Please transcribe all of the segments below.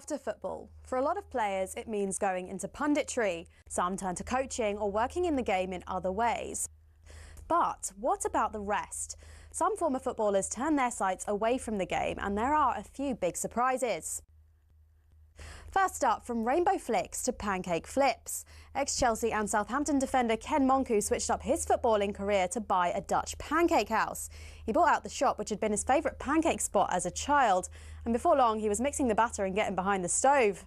After football, for a lot of players, it means going into punditry. Some turn to coaching or working in the game in other ways. But what about the rest? Some former footballers turn their sights away from the game, and there are a few big surprises. First up, from rainbow flicks to pancake flips. Ex-Chelsea and Southampton defender Ken Monku switched up his footballing career to buy a Dutch pancake house. He bought out the shop, which had been his favourite pancake spot as a child, and before long he was mixing the batter and getting behind the stove.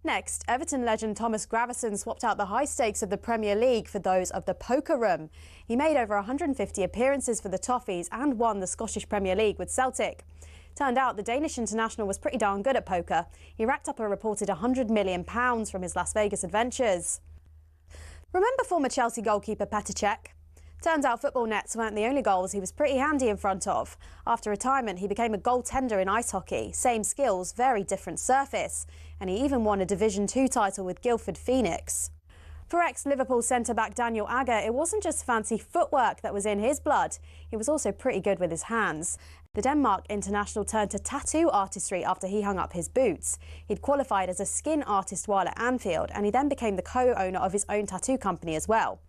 Next, Everton legend Thomas Gravesen swapped out the high stakes of the Premier League for those of the poker room. He made over 150 appearances for the Toffees and won the Scottish Premier League with Celtic. Turned out the Danish international was pretty darn good at poker. He racked up a reported £100 million from his Las Vegas adventures. Remember former Chelsea goalkeeper Petr Cech? Turns out football nets weren't the only goals he was pretty handy in front of. After retirement, he became a goaltender in ice hockey. Same skills, very different surface. And he even won a Division 2 title with Guildford Phoenix. For ex-Liverpool centre-back Daniel Agger, it wasn't just fancy footwork that was in his blood. He was also pretty good with his hands. The Denmark international turned to tattoo artistry after he hung up his boots. He'd qualified as a skin artist while at Anfield, and he then became the co-owner of his own tattoo company as well.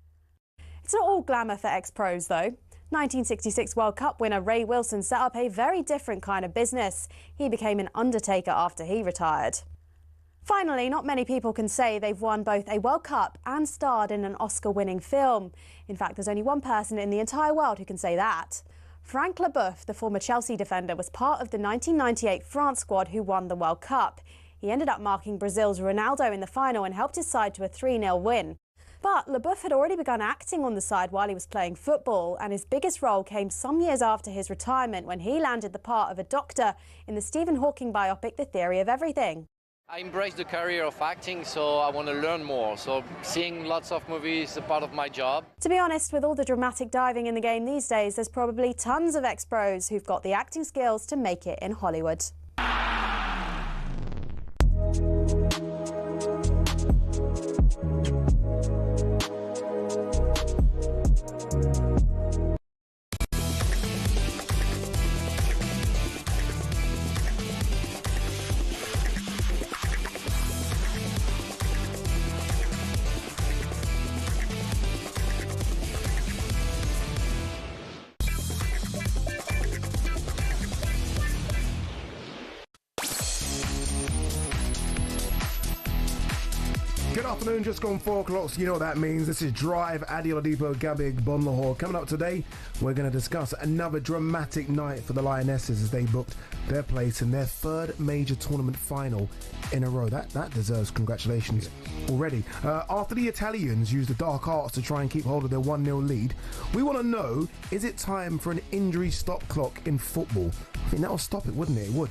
It's not all glamour for ex-pros, though. 1966 World Cup winner Ray Wilson set up a very different kind of business. He became an undertaker after he retired. Finally, not many people can say they've won both a World Cup and starred in an Oscar-winning film. In fact, there's only one person in the entire world who can say that. Frank Leboeuf, the former Chelsea defender, was part of the 1998 France squad who won the World Cup. He ended up marking Brazil's Ronaldo in the final and helped his side to a 3-0 win. But Leboeuf had already begun acting on the side while he was playing football, and his biggest role came some years after his retirement when he landed the part of a doctor in the Stephen Hawking biopic The Theory of Everything. I embrace the career of acting, so I want to learn more. So seeing lots of movies is a part of my job. To be honest, with all the dramatic diving in the game these days, there's probably tons of ex-pros who've got the acting skills to make it in Hollywood. Good afternoon, just gone 4 o'clock, so you know what that means. This is Drive, Ade Oladipo Gabby Agbonlahor. Coming up today, we're going to discuss another dramatic night for the Lionesses as they booked their place in their third major tournament final in a row. That deserves congratulations already. After the Italians used the dark arts to try and keep hold of their 1-0 lead, we want to know, is it time for an injury stop clock in football? I think that'll stop it, wouldn't it? It would.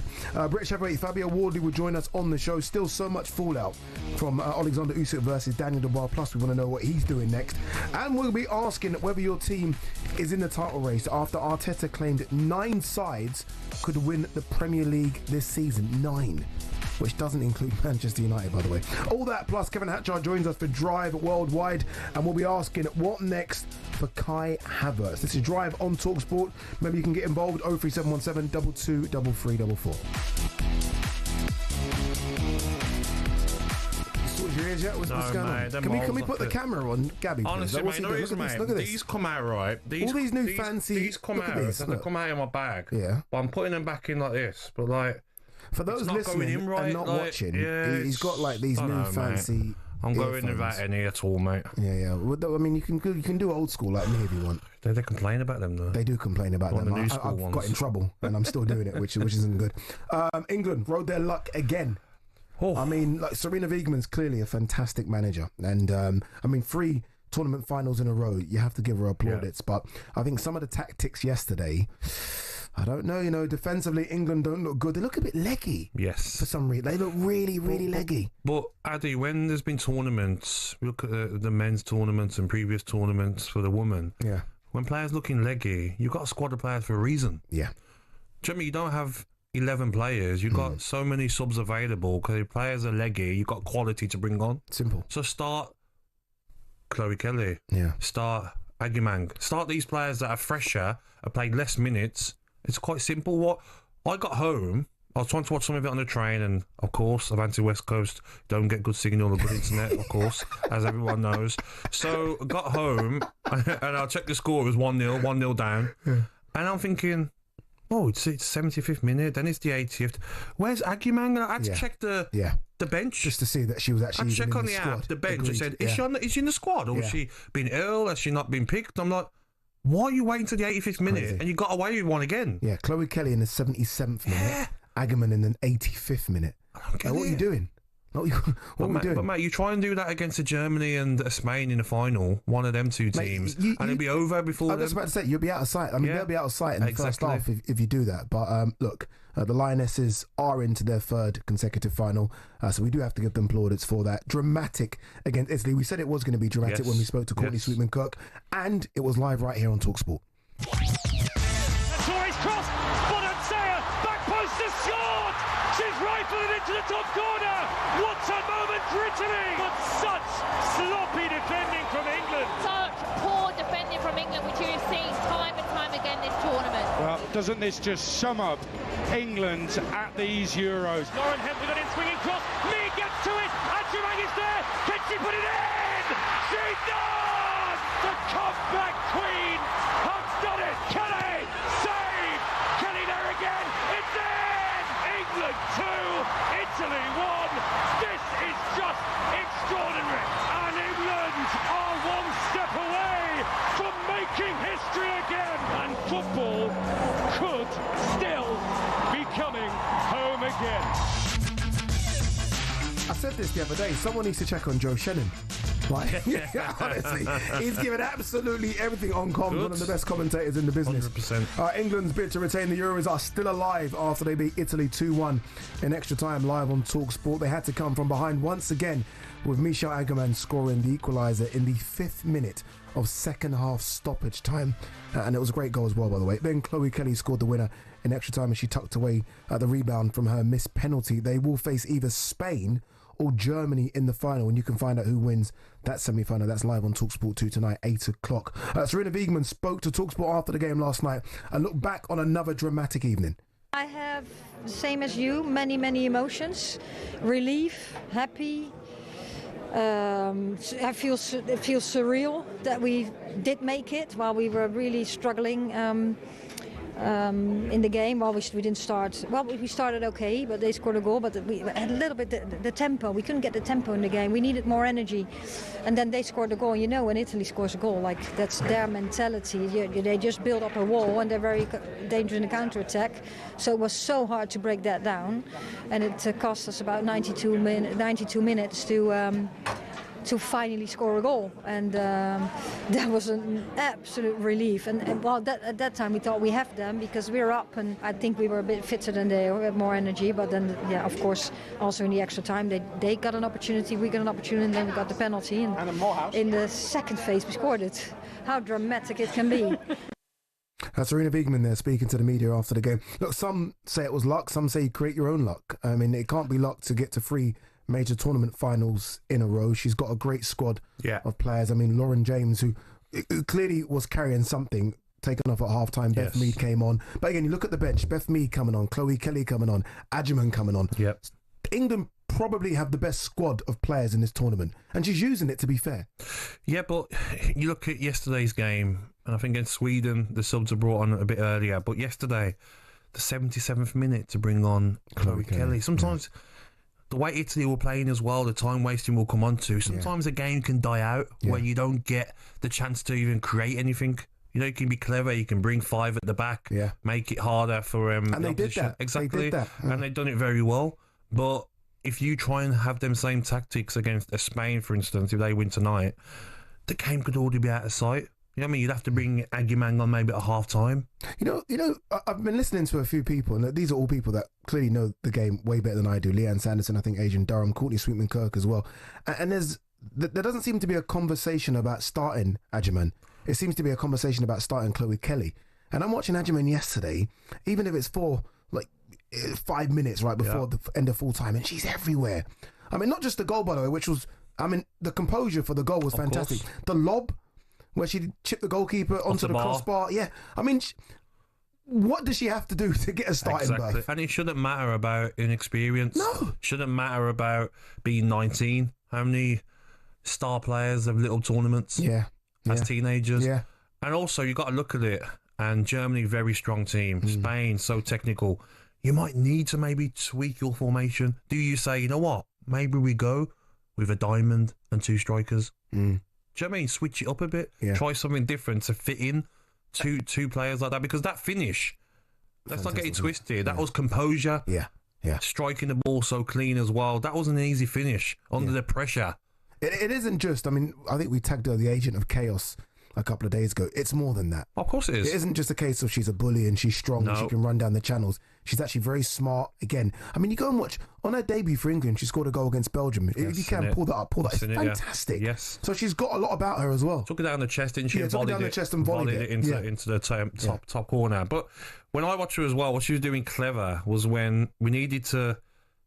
British heavyweight Fabio Wardley will join us on the show. Still so much fallout from Alexander Usyk versus Daniel Dubois. Plus, we want to know what he's doing next. And we'll be asking whether your team is in the title race after Arteta claimed 9 sides could win the Premier League this season. 9. Which doesn't include Manchester United, by the way. All that plus Kevin Hatchard joins us for Drive Worldwide, and we'll be asking what next for Kai Havertz. This is Drive on talkSPORT. Maybe you can get involved. 03717 22 3344. What's going on? Can we put the camera on Gabby? Honestly, mate, no reason, mate. Look at this. These come out right. All these new fancy. These come out. They come out in my bag. Yeah. But I'm putting them back in like this. But like, for those listening and not watching, he's got like these new fancy. I'm going without any at all, mate. Yeah. Well, I mean, you can do old school like me if you want. They complain about them though. They do complain about them. I've got in trouble and I'm still doing it, which isn't good. England rode their luck again. Oh. I mean, like Serena Wiegmann's clearly a fantastic manager, and I mean, 3 tournament finals in a row. You have to give her plaudits, but I think some of the tactics yesterday, I don't know. You know, defensively, England don't look good. They look a bit leggy. Yes, for some reason, they look really leggy. But Ade, when there's been tournaments, look at the men's tournaments and previous tournaments for the women. Yeah, when players looking leggy, you've got a squad of players for a reason. Yeah, do you know what I mean? You don't have 11 players, you've got so many subs available because the players are leggy, you've got quality to bring on. Simple. So start Chloe Kelly, start Agumang, start these players that are fresher, have played less minutes. It's quite simple. What I got home I was trying to watch some of it on the train, and of course, Avanti West Coast don't get good signal or good internet, of course, as everyone knows. So I got home, and I checked the score. It was 1-0, 1-0 down. Yeah. And I'm thinking, oh, it's 75th minute, then it's the 80th. Where's Agyemang? I had to check the bench. Just to see that she was actually I check on the squad. app, the bench. It said, is she in the squad? Or has she been ill? Has she not been picked? I'm like, why are you waiting till the 85th minute? Crazy. And you got away with one again. Yeah, Chloe Kelly in the 77th minute. Agyemang in the 85th minute. What are you doing? What are we doing? But mate, you try and do that against a Germany and a Spain in the final, one of them two teams, and it'll be over before. I was about to say, you'll be out of sight. I mean, they'll be out of sight in the first half if you do that. But look, the Lionesses are into their third consecutive final, so we do have to give them plaudits for that. Dramatic against Italy. We said it was going to be dramatic when we spoke to Courtney Sweetman-Kirk, and it was live right here on talkSPORT. Torres cross, Bonansea, back post has scored! She's rifled it into the top corner! What a moment for Italy! But such sloppy defending from England! Such poor defending from England, which you've seen time and time again this tournament. Well, doesn't this just sum up England at these Euros? Lauren Hemp with an in-swinging cross, Mee gets to it, Agyemang is there, can she put it in? She does! The comeback queen has done it! Kelly, save! Kelly there again, it's in! England 2, Italy 1. This is just extraordinary. And England are one step away from making history again. And football could still be coming home again. I said this the other day. Someone needs to check on Joe Shannon. Like, honestly, he's given absolutely everything on comms. One of the best commentators in the business. 100%. England's bid to retain the Euros are still alive after they beat Italy 2-1 in extra time live on talkSPORT. They had to come from behind once again, with Michel Agyemang scoring the equaliser in the 5th minute of second half stoppage time. And it was a great goal as well, by the way. Then Chloe Kelly scored the winner in extra time as she tucked away the rebound from her missed penalty. They will face either Spain or Germany in the final, and you can find out who wins that semi-final. That's live on talkSPORT 2 tonight, 8 o'clock. Sarina Wiegman spoke to talkSPORT after the game last night and looked back on another dramatic evening. I have, same as you, many emotions. Relief, happy. It feels surreal that we did make it while we were really struggling in the game. Well, we didn't start. Well, we started okay, but they scored a goal. But we had a little bit the tempo. We couldn't get the tempo in the game. We needed more energy, and then they scored a goal. You know, when Italy scores a goal, like that's their mentality. They just build up a wall, and they're very dangerous in the counter-attack. So it was so hard to break that down, and it cost us about 92 minutes to finally score a goal, and that was an absolute relief. And well, at that time we thought we have them because we're up, and I think we were a bit fitter than they were, had more energy. But then, yeah, of course, also in the extra time they got an opportunity, we got an opportunity, and then we got the penalty. And in the second phase we scored it. How dramatic it can be. That's Sarina Wiegman there speaking to the media after the game. Look, some say it was luck, some say you create your own luck. I mean, it can't be luck to get to 3 major tournament finals in a row. She's got a great squad of players. I mean, Lauren James, who clearly was carrying something, taken off at half-time. Beth Mead came on. But again, you look at the bench, Beth Mead coming on, Chloe Kelly coming on, Agyemang coming on. Yep. England probably have the best squad of players in this tournament, and she's using it, to be fair. Yeah, but you look at yesterday's game, and I think in Sweden, the subs are brought on a bit earlier, but yesterday, the 77th minute to bring on Chloe Kelly. Sometimes the way Italy were playing as well, the time wasting will come on to. Sometimes a game can die out where you don't get the chance to even create anything. You know, you can be clever, you can bring 5 at the back, make it harder for and the they opposition. did that. Exactly. They did that. And they've done it very well. But if you try and have them same tactics against a Spain, for instance, if they win tonight, the game could already be out of sight. You know what I mean? You'd have to bring Agyemang on maybe at half-time. You know, I've been listening to a few people, and these are all people that clearly know the game way better than I do. Leanne Sanderson, I think Adrian Durham, Courtney Sweetman-Kirk as well. And there doesn't seem to be a conversation about starting Agyemang. It seems to be a conversation about starting Chloe Kelly. And I'm watching Agyemang yesterday, even if it's for 5 minutes right before the end of full time, and she's everywhere. I mean, not just the goal, by the way, which was, the composure for the goal was fantastic. The lob, where she chipped the goalkeeper onto the crossbar. Yeah, I mean, what does she have to do to get a starting berth? And it shouldn't matter about inexperience. No. Shouldn't matter about being 19. How many star players have little tournaments as teenagers? Yeah. And also, you got to look at it. And Germany, very strong team. Spain, so technical. You might need to maybe tweak your formation. Do you say, you know what? Maybe we go with a diamond and 2 strikers. Do you know what I mean? Switch it up a bit. Yeah. Try something different to fit in two players like that. Because that finish, let's not get it twisted. That was composure. Yeah. Striking the ball so clean as well. That was an easy finish under the pressure. It isn't just, I mean, I think we tagged her the agent of chaos a couple of days ago. It's more than that. Of course it is. It isn't just a case of she's a bully and she's strong and she can run down the channels. She's actually very smart. Again, I mean, you go and watch, on her debut for England, she scored a goal against Belgium. If you can pull that up, It's fantastic. Yes. So she's got a lot about her as well. Took it down the chest, didn't she? Took it down the chest and volleyed it into the top corner. But when I watched her as well, what she was doing clever was when we needed to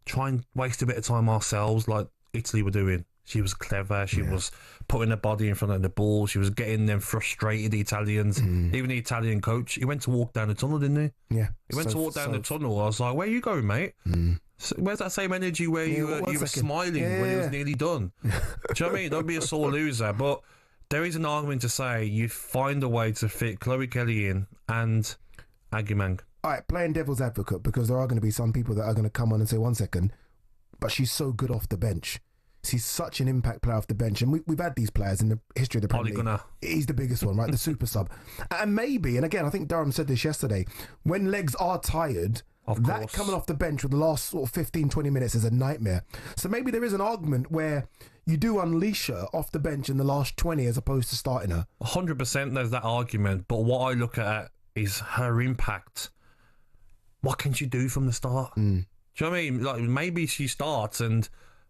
try and waste a bit of time ourselves, like Italy were doing. She was clever. She was putting her body in front of the ball. She was getting them frustrated, the Italians. Even the Italian coach, he went to walk down the tunnel, didn't he? Yeah. He went to walk down the tunnel. I was like, where are you going, mate? So where's that same energy where you were smiling when it was nearly done? Do you know what I mean? Don't be a sore loser. But there is an argument to say you find a way to fit Chloe Kelly in and Agyemang. All right, playing devil's advocate, because there are going to be some people that are going to come on and say, 1 second, but she's so good off the bench. He's such an impact player off the bench. And we've had these players in the history of the Premier League. He's the biggest one, right? The super sub. And maybe, and again, I think Durham said this yesterday, when legs are tired, that coming off the bench with the last sort of 15, 20 minutes is a nightmare. So maybe there is an argument where you do unleash her off the bench in the last 20 as opposed to starting her. 100% there's that argument. But what I look at is her impact. What can she do from the start? Do you know what I mean? Like, maybe she starts and...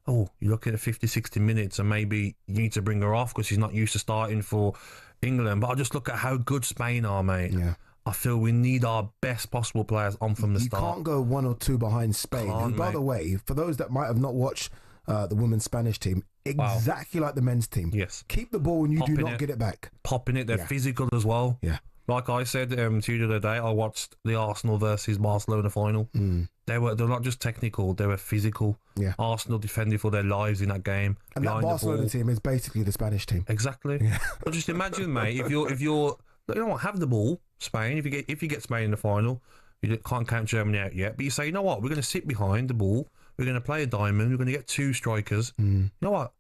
you look at 50, 60 minutes and maybe you need to bring her off because she's not used to starting for England. But I just look at how good Spain are, mate. Yeah. I feel we need our best possible players on from the start. You can't go 1 or 2 behind Spain. And by the way, for those that might have not watched the women's Spanish team, exactly like the men's team. Yes. Keep the ball and you do not get it back. Popping it. They're physical as well. Yeah. Like I said to you the other day, I watched the Arsenal versus Barcelona final. They're not just technical, they were physical. Yeah. Arsenal defended for their lives in that game. And that Barcelona team is basically the Spanish team. Exactly. Yeah. But just imagine, mate, if you're you don't want to have the ball, Spain, if you get Spain in the final, you can't count Germany out yet, but you say, you know what, we're going to sit behind the ball, we're going to play a diamond, we're going to get 2 strikers. You know what?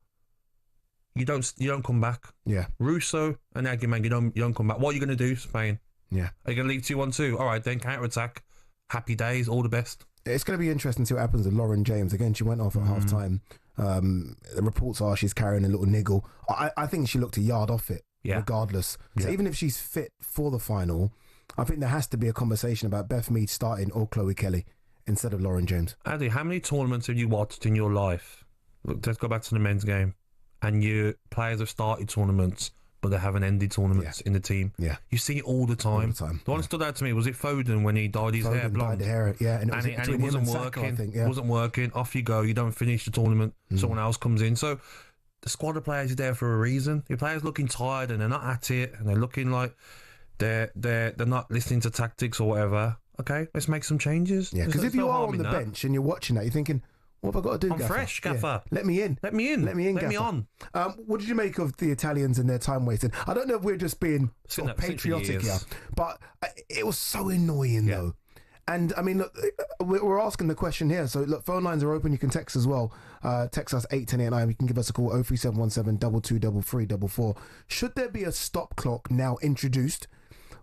You don't come back. Yeah. Russo and Agyemang, you don't come back. What are you going to do, Spain? Yeah. Are you going to leave 2-1-2? All right, then counter-attack. Happy days, all the best. It's going to be interesting to see what happens with Lauren James. Again, she went off at half-time. The reports are she's carrying a little niggle. I think she looked a yard off it, regardless. So even if she's fit for the final, I think there has to be a conversation about Beth Mead starting or Chloe Kelly instead of Lauren James. Ade, how many tournaments have you watched in your life? Look, let's go back to the men's game. And your players have started tournaments, but they haven't ended tournaments in the team. Yeah, you see it all the time. The one that stood out to me was it Foden when he dyed his hair blonde. Dyed the hair, and it wasn't working. It wasn't working. Off you go. You don't finish the tournament. Someone else comes in. So the squad of players is there for a reason. Your players looking tired and they're not at it, and they're looking like they're not listening to tactics or whatever. Okay, let's make some changes. Yeah, because if you are on the bench and you're watching that, you're thinking, what have I got to do, Gaffer? I'm fresh, Gaffer. Let me in. Let me in. Let me in, Let Gaffer. me on. What did you make of the Italians and their time wasted? I don't know if we're just being sort of patriotic here, but it was so annoying, though. And, I mean, look, we're asking the question here. So, look, phone lines are open. You can text as well. Text us 81089. You can give us a call, 03717 223344. Should there be a stop clock now introduced,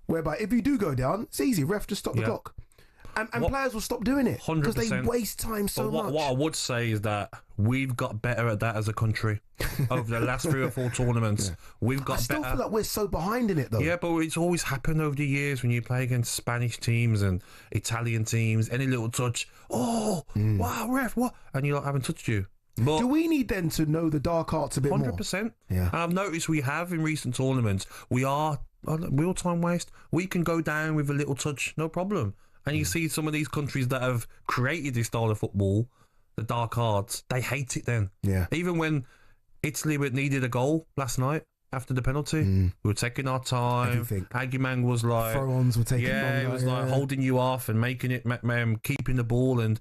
whereby if you do go down, it's easy. Ref, just stop the clock. And players will stop doing it because they waste time so much. What I would say is that we've got better at that as a country over the last 3 or 4 tournaments. We've got better. I still feel like we're so behind in it, though. Yeah, but it's always happened over the years when you play against Spanish teams and Italian teams. Any little touch, wow, ref, what? And you're like, I haven't touched you. But do we need then to know the dark arts a bit 100%, more? 100%. Yeah. And I've noticed we have in recent tournaments. We are real time waste. We can go down with a little touch, no problem. And you see some of these countries that have created this style of football, the dark arts, they hate it then. Yeah. Even when Italy needed a goal last night, after the penalty. We were taking our time. Agimang was like... Throw-ons were taking longer. Yeah, it was like holding you off and making it, keeping the ball and,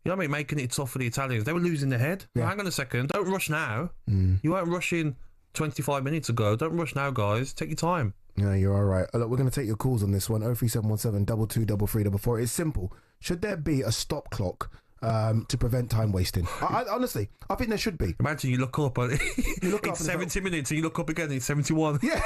you know what I mean, making it tough for the Italians. They were losing their head. Yeah. Hang on a second. Don't rush now. You weren't rushing 25 minutes ago. Don't rush now, guys. Take your time. Yeah, you're all right. Look, we're going to take your calls on this one. 03717 223344. It's simple. Should there be a stop clock to prevent time wasting? I honestly, I think there should be. Imagine you look up and it's 70 minutes and you look up again and it's 71. Yeah.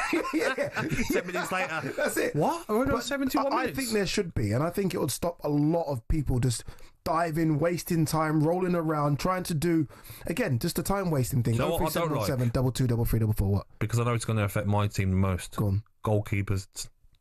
10 minutes later. That's it. What? We're on 71 minutes. I think there should be, and I think it would stop a lot of people just diving, wasting time, rolling around, trying to do, again, just the time wasting thing. So what I don't like? 03717 what? Because I know it's going to affect my team the most. Go on. Goalkeepers,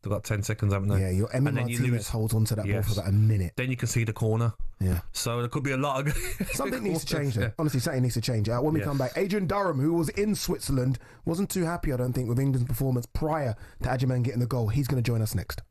they've got 10 seconds, haven't they? Yeah, your Emmy Martinez holds on to that ball for about a minute. Then you can see the corner. Yeah. So there could be a lot of... Something needs to change there. Honestly, something needs to change. When we come back, Adrian Durham, who was in Switzerland, wasn't too happy, I don't think, with England's performance prior to Agyemang getting the goal. He's going to join us next.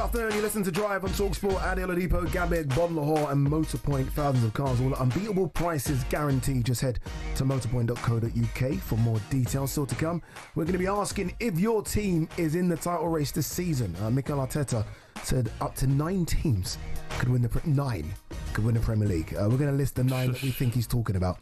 afternoon, you listen to Drive on talkSPORT. Ade Oladipo Gabby Agbonlahor and Motorpoint. Thousands of cars, all unbeatable prices guaranteed. Just head to motorpoint.co.uk for more details. Still to come, we're going to be asking if your team is in the title race this season. Mikel Arteta said up to 9 teams could win the Premier League. We're going to list the 9 that we think he's talking about.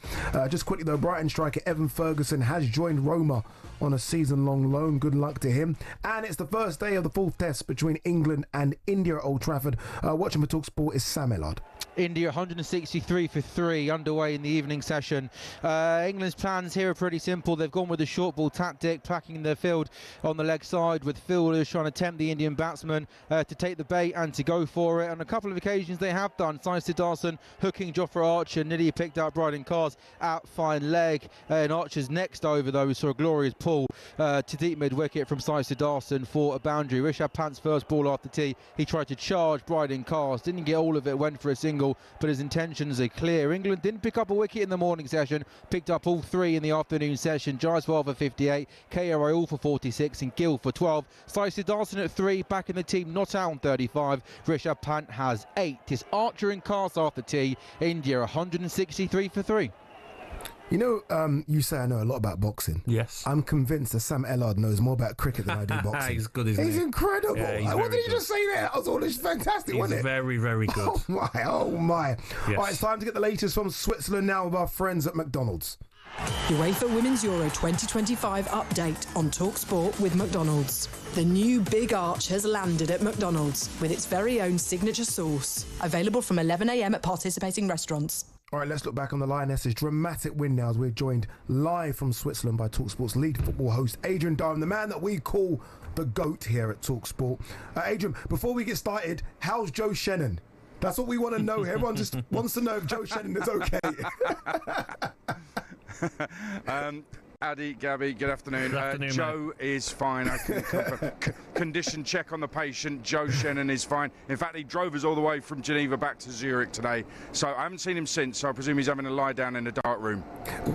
Just quickly though, Brighton striker Evan Ferguson has joined Roma on a season-long loan. Good luck to him. And it's the first day of the 4th test between England and India at Old Trafford. Watching for talkSPORT is Sam Ellard. India 163 for 3 underway in the evening session. England's plans here are pretty simple. They've gone with a short ball tactic, packing their field on the leg side with fielders trying to tempt the Indian batsman to take the bait and to go for it. On a couple of occasions they have done. Sai Siddharthan hooking Jofra Archer, nearly picked out Bryden Carr's out fine leg. In Archer's next over though, we saw a glorious pull to deep mid-wicket from Sai Siddharthan for a boundary. Rishabh Pant's first ball after tee, he tried to charge Bryden Carr's, didn't get all of it, went for a single, but his intentions are clear. England didn't pick up a wicket in the morning session, picked up all 3 in the afternoon session. Jaiswal for 58, KR all for 46 and Gill for 12. Sai Siddharthan at 3, back in the team, not out on 35. Rishabh Pant has 8. It's Archer and Carr after tea. India 163 for 3. You know, you say I know a lot about boxing. Yes. I'm convinced that Sam Ellard knows more about cricket than I do boxing. He's good, isn't he? He's incredible. Yeah, What did he just say there? That was all fantastic, wasn't it? He's very, very good. Oh my. Yes. All right, it's time to get the latest from Switzerland now with our friends at McDonald's. UEFA Women's Euro 2025 update on talkSPORT with McDonald's. The new Big Arch has landed at McDonald's with its very own signature sauce. Available from 11 a.m. at participating restaurants. All right, let's look back on the Lionesses' dramatic win now as we're joined live from Switzerland by talkSPORT's lead football host, Adrian Durham, the man that we call the GOAT here at talkSPORT. Adrian, before we get started, how's Joe Shannon? That's what we want to know. Everyone just wants to know if Joe Shannon is okay. Ade, Gabby, good afternoon. Good afternoon, Joe is fine. I can confirm. Condition check on the patient. Joe Shannon is fine. In fact, he drove us all the way from Geneva back to Zurich today. So I haven't seen him since, so I presume he's having a lie down in a dark room.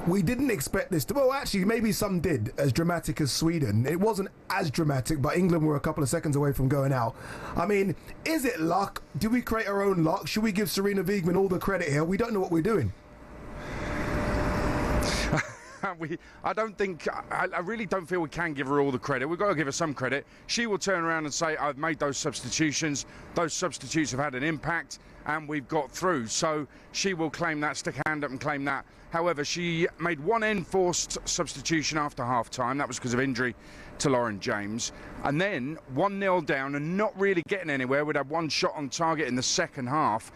We didn't expect this to... Well, actually, maybe some did, as dramatic as Sweden. It wasn't as dramatic, but England were a couple of seconds away from going out. I mean, is it luck? Do we create our own luck? Should we give Serena Wiegmann all the credit here? We don't know what we're doing. I really don't feel we can give her all the credit. We've got to give her some credit. She will turn around and say, I've made those substitutions. Those substitutes have had an impact and we've got through. So she will claim that, stick her hand up and claim that. However, she made one enforced substitution after half-time. That was because of injury to Lauren James. And then 1-0 down and not really getting anywhere. We'd had one shot on target in the second half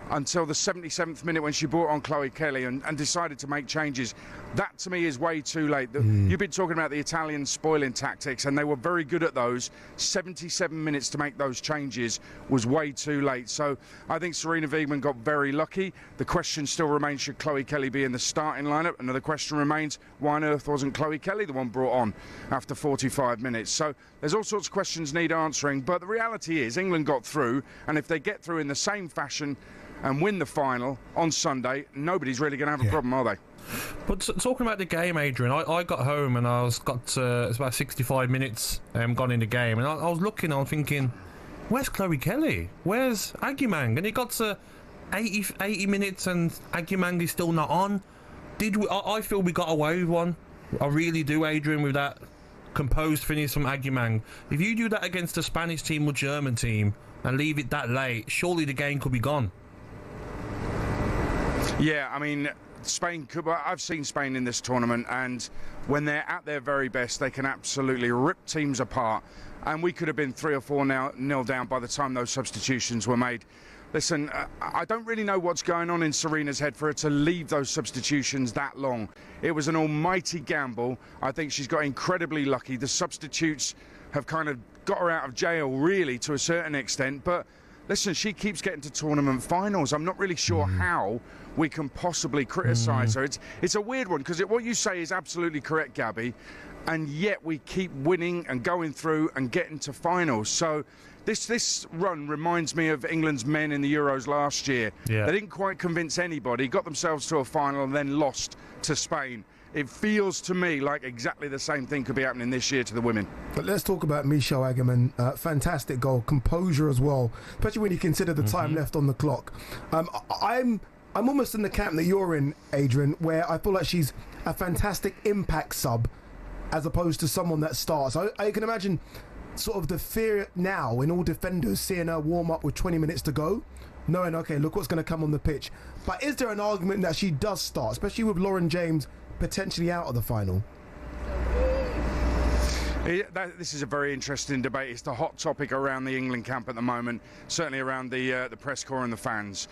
until the 77th minute when she brought on Chloe Kelly and decided to make changes. That, to me, is way too late. You've been talking about the Italians spoiling tactics, and they were very good at those. 77 minutes to make those changes was way too late. So I think Serena Wiegmann got very lucky. The question still remains, should Chloe Kelly be in the starting lineup? Another question remains, why on earth wasn't Chloe Kelly the one brought on after 45 minutes? So there's all sorts of questions need answering, but the reality is England got through, and if they get through in the same fashion and win the final on Sunday, nobody's really going to have a problem, are they? But talking about the game, Adrian, I got home and it's about 65 minutes gone in the game, and I was looking, I'm thinking, where's Chloe Kelly? Where's Agyemang? And it got to 80 minutes and Agyemang is still not on. I feel we got away with one. I really do, Adrian, with that composed finish from Agyemang. If you do that against a Spanish team or German team and leave it that late, surely the game could be gone. Yeah, I mean, Spain could. I've seen Spain in this tournament, and when they're at their very best, they can absolutely rip teams apart. And we could have been 3 or 4-0 down by the time those substitutions were made. Listen, I don't really know what's going on in Serena's head for her to leave those substitutions that long. It was an almighty gamble. I think she's got incredibly lucky. The substitutes have kind of got her out of jail, really, to a certain extent. But listen, she keeps getting to tournament finals. I'm not really sure how we can possibly criticise her. It's a weird one, because what you say is absolutely correct, Gabby, and yet we keep winning and going through and getting to finals. So this run reminds me of England's men in the Euros last year. Yeah. They didn't quite convince anybody, got themselves to a final and then lost to Spain. it feels to me like exactly the same thing could be happening this year to the women. But let's talk about Michelle Ackerman. Fantastic goal, composure as well, especially when you consider the time left on the clock. I'm almost in the camp that you're in, Adrian, where I feel like she's a fantastic impact sub as opposed to someone that starts. I can imagine sort of the fear now in all defenders seeing her warm up with 20 minutes to go, knowing, okay, look what's going to come on the pitch. But is there an argument that she does start, especially with Lauren James potentially out of the final? This is a very interesting debate. It's the hot topic around the England camp at the moment, certainly around the press corps and the fans.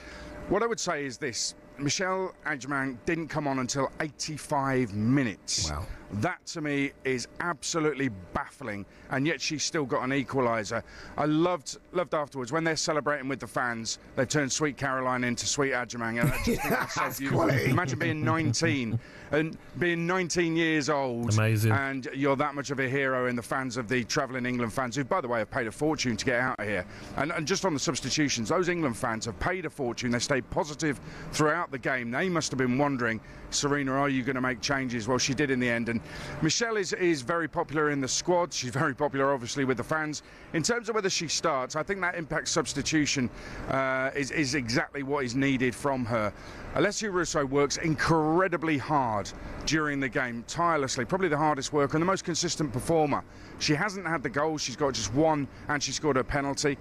What I would say is this: Michelle Ackerman didn't come on until 85 minutes. Wow. That to me is absolutely baffling, and yet she's still got an equaliser. I loved afterwards when they're celebrating with the fans, they turn Sweet Caroline into Sweet Ackerman, and I just think that's so beautiful. Quality. Imagine being 19 and being 19 years old. Amazing. And you're that much of a hero in the fans of the travelling England fans, who, by the way, have paid a fortune to get out of here. And just on the substitutions, those England fans have paid a fortune. They stayed positive throughout the game. They must have been wondering, Serena, are you going to make changes? Well, she did in the end. And Michelle is very popular in the squad. She's very popular, obviously, with the fans. In terms of whether she starts, I think that impact substitution is exactly what is needed from her. Alessia Russo works incredibly hard during the game, tirelessly, probably the hardest worker and the most consistent performer. She hasn't had the goals, she's got just one, and she scored a penalty.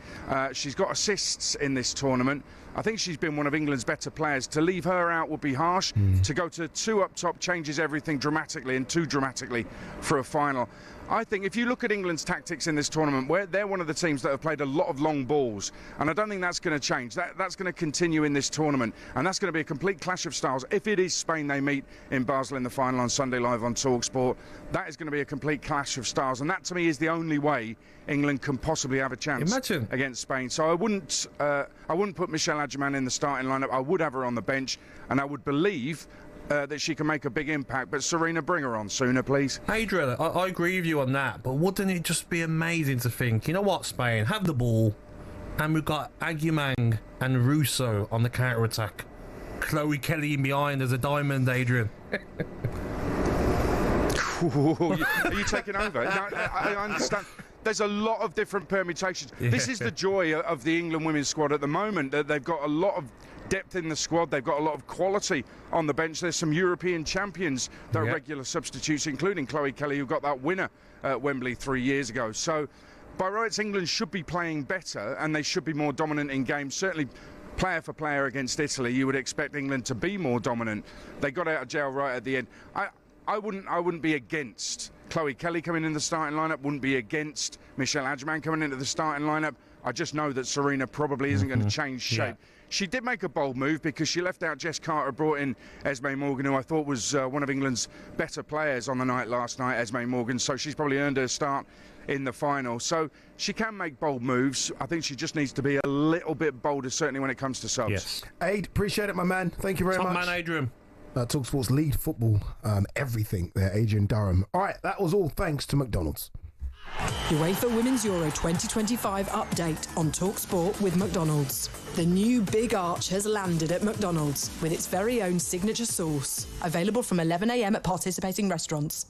She's got assists in this tournament. I think she's been one of England's better players. To leave her out would be harsh. To go to two up top changes everything dramatically, and too dramatically for a final. I think if you look at England's tactics in this tournament, where they're one of the teams that have played a lot of long balls, and I don't think that's going to change. That's going to continue in this tournament, and that's going to be a complete clash of styles. If it is Spain they meet in Basel in the final on Sunday live on talkSPORT, that is going to be a complete clash of styles, and that to me is the only way England can possibly have a chance against Spain. So I wouldn't put Michelle Ackerman in the starting lineup. I would have her on the bench, and I would believe that she can make a big impact. But Serena, bring her on sooner, please. Adrian, I agree with you on that, but wouldn't it just be amazing to think, you know what, Spain, have the ball, and we've got Agyemang and Russo on the counter-attack. Chloe Kelly in behind as a diamond, Adrian. Are you taking over? No, I understand. There's a lot of different permutations. Yeah. This is the joy of the England women's squad at the moment. That they've got a lot of depth in the squad. They've got a lot of quality on the bench. There's some European champions that are regular substitutes, including Chloe Kelly, who got that winner at Wembley 3 years ago. So, by rights, England should be playing better, and they should be more dominant in games. Certainly, player for player against Italy, you would expect England to be more dominant. They got out of jail right at the end. I wouldn't be against Chloe Kelly coming in the starting lineup, wouldn't be against Michelle Ackerman coming into the starting lineup. I just know that Serena probably isn't going to change shape. She did make a bold move because she left out Jess Carter, brought in Esme Morgan, who I thought was one of England's better players on the night last night, Esme Morgan, so she's probably earned her start in the final. So she can make bold moves. I think she just needs to be a little bit bolder, certainly when it comes to subs. Yes. Aid, appreciate it, my man. Thank you very much. Top man, Adrian. talkSPORT's lead football, everything there, Adrian Durham. All right, that was all thanks to McDonald's. UEFA Women's Euro 2025 update on talkSPORT with McDonald's. The new Big Arch has landed at McDonald's with its very own signature sauce. Available from 11 a.m. at participating restaurants.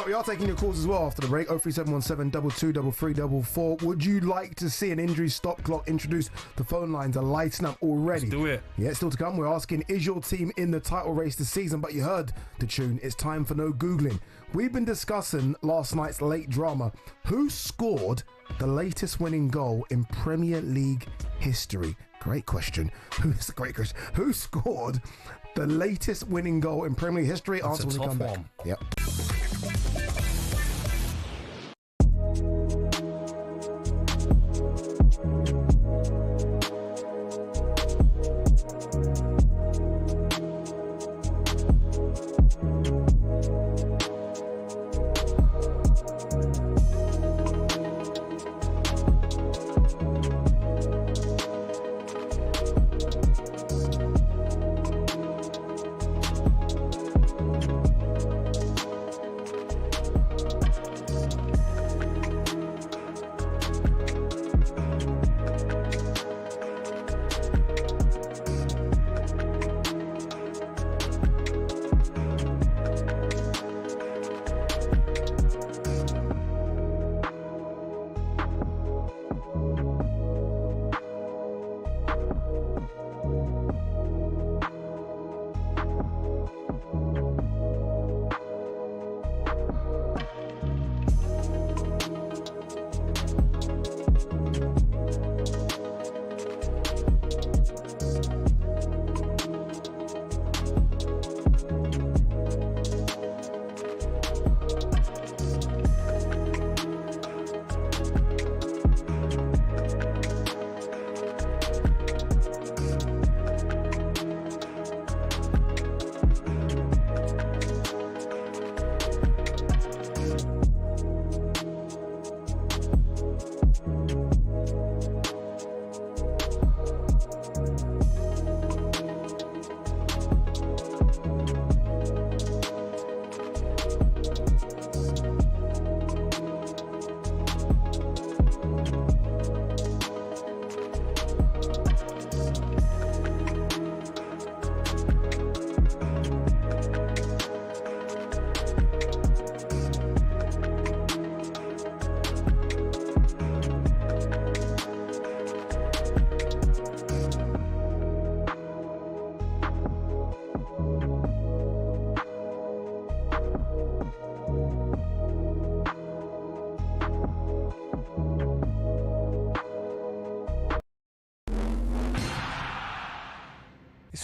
We are taking your calls as well after the break. 03717 223344. Would you like to see an injury stop clock introduced? The phone lines are lighting up already. Let's do it. Yeah, still to come. We're asking, is your team in the title race this season? But you heard the tune. It's time for no Googling. We've been discussing last night's late drama. Who scored the latest winning goal in Premier League history? Great question. Great question. Who scored the latest winning goal in Premier League history? That's Answer when we come one. back. Yep.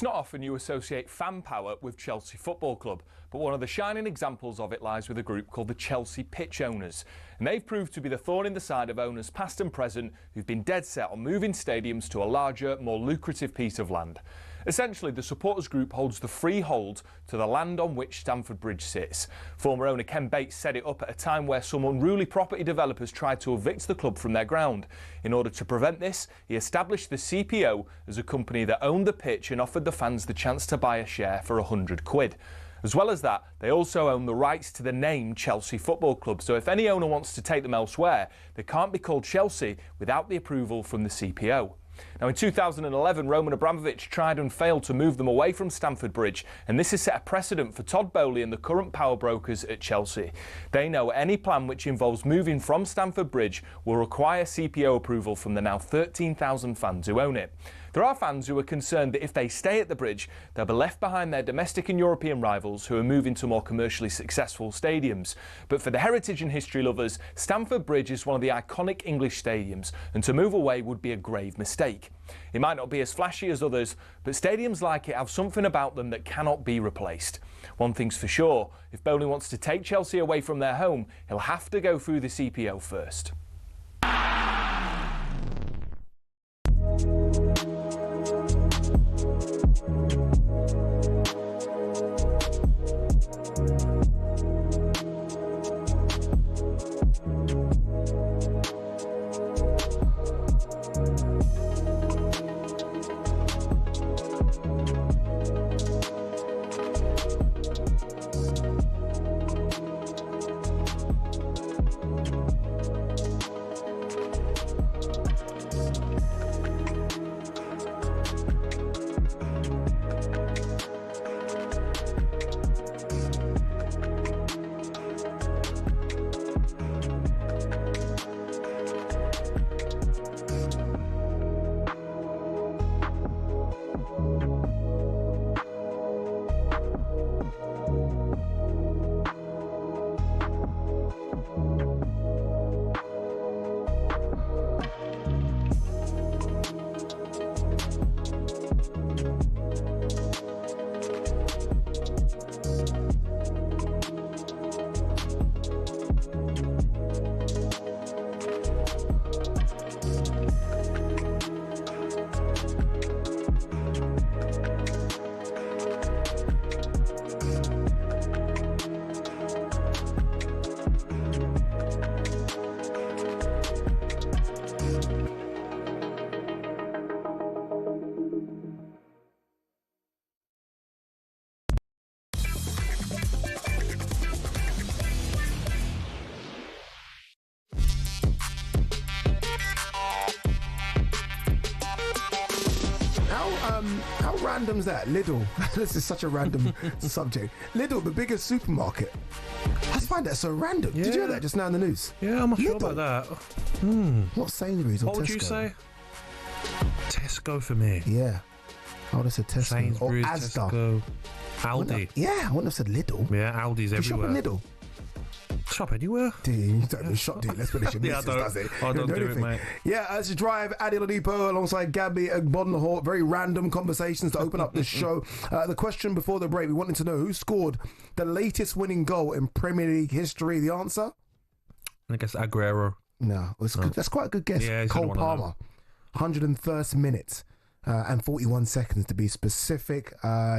It's not often you associate fan power with Chelsea Football Club, but one of the shining examples of it lies with a group called the Chelsea Pitch Owners. And they've proved to be the thorn in the side of owners past and present who've been dead set on moving stadiums to a larger, more lucrative piece of land. Essentially, the supporters group holds the freehold to the land on which Stamford Bridge sits. Former owner Ken Bates set it up at a time where some unruly property developers tried to evict the club from their ground. In order to prevent this, he established the CPO as a company that owned the pitch and offered the fans the chance to buy a share for £100. As well as that, they also own the rights to the name Chelsea Football Club, so if any owner wants to take them elsewhere, they can't be called Chelsea without the approval from the CPO. Now, in 2011, Roman Abramovich tried and failed to move them away from Stamford Bridge, and this has set a precedent for Todd Bowley and the current power brokers at Chelsea. They know any plan which involves moving from Stamford Bridge will require CPO approval from the now 13,000 fans who own it. There are fans who are concerned that if they stay at the bridge, they'll be left behind their domestic and European rivals who are moving to more commercially successful stadiums. But for the heritage and history lovers, Stamford Bridge is one of the iconic English stadiums, and to move away would be a grave mistake. It might not be as flashy as others, but stadiums like it have something about them that cannot be replaced. One thing's for sure, if Bowley wants to take Chelsea away from their home, he'll have to go through the CPO first. How random's that? Lidl. This is such a random subject. Lidl, the biggest supermarket. I just find that so random. Yeah. Did you hear that just now in the news? Yeah, I'm not sure about that. Not Sainsbury's or Tesco. What would you say? Tesco for me. Yeah. I would have said Tesco. Sainsbury's, or Asda. Tesco. Aldi. I wouldn't have said Lidl. Yeah, Aldi's everywhere. Do you shop at Lidl? Shop anywhere. Dude, you don't even shop, dude. Let's finish your missus, does it? I don't do it, mate. Yeah, it's a drive. Ade Oladipo alongside Gabby Agbonlahor. Very random conversations to open up the show. The question before the break, we wanted to know who scored the latest winning goal in Premier League history. The answer? I guess Aguero. No, that's quite a good guess. Yeah, Cole Palmer. 101st minutes. And 41 seconds to be specific.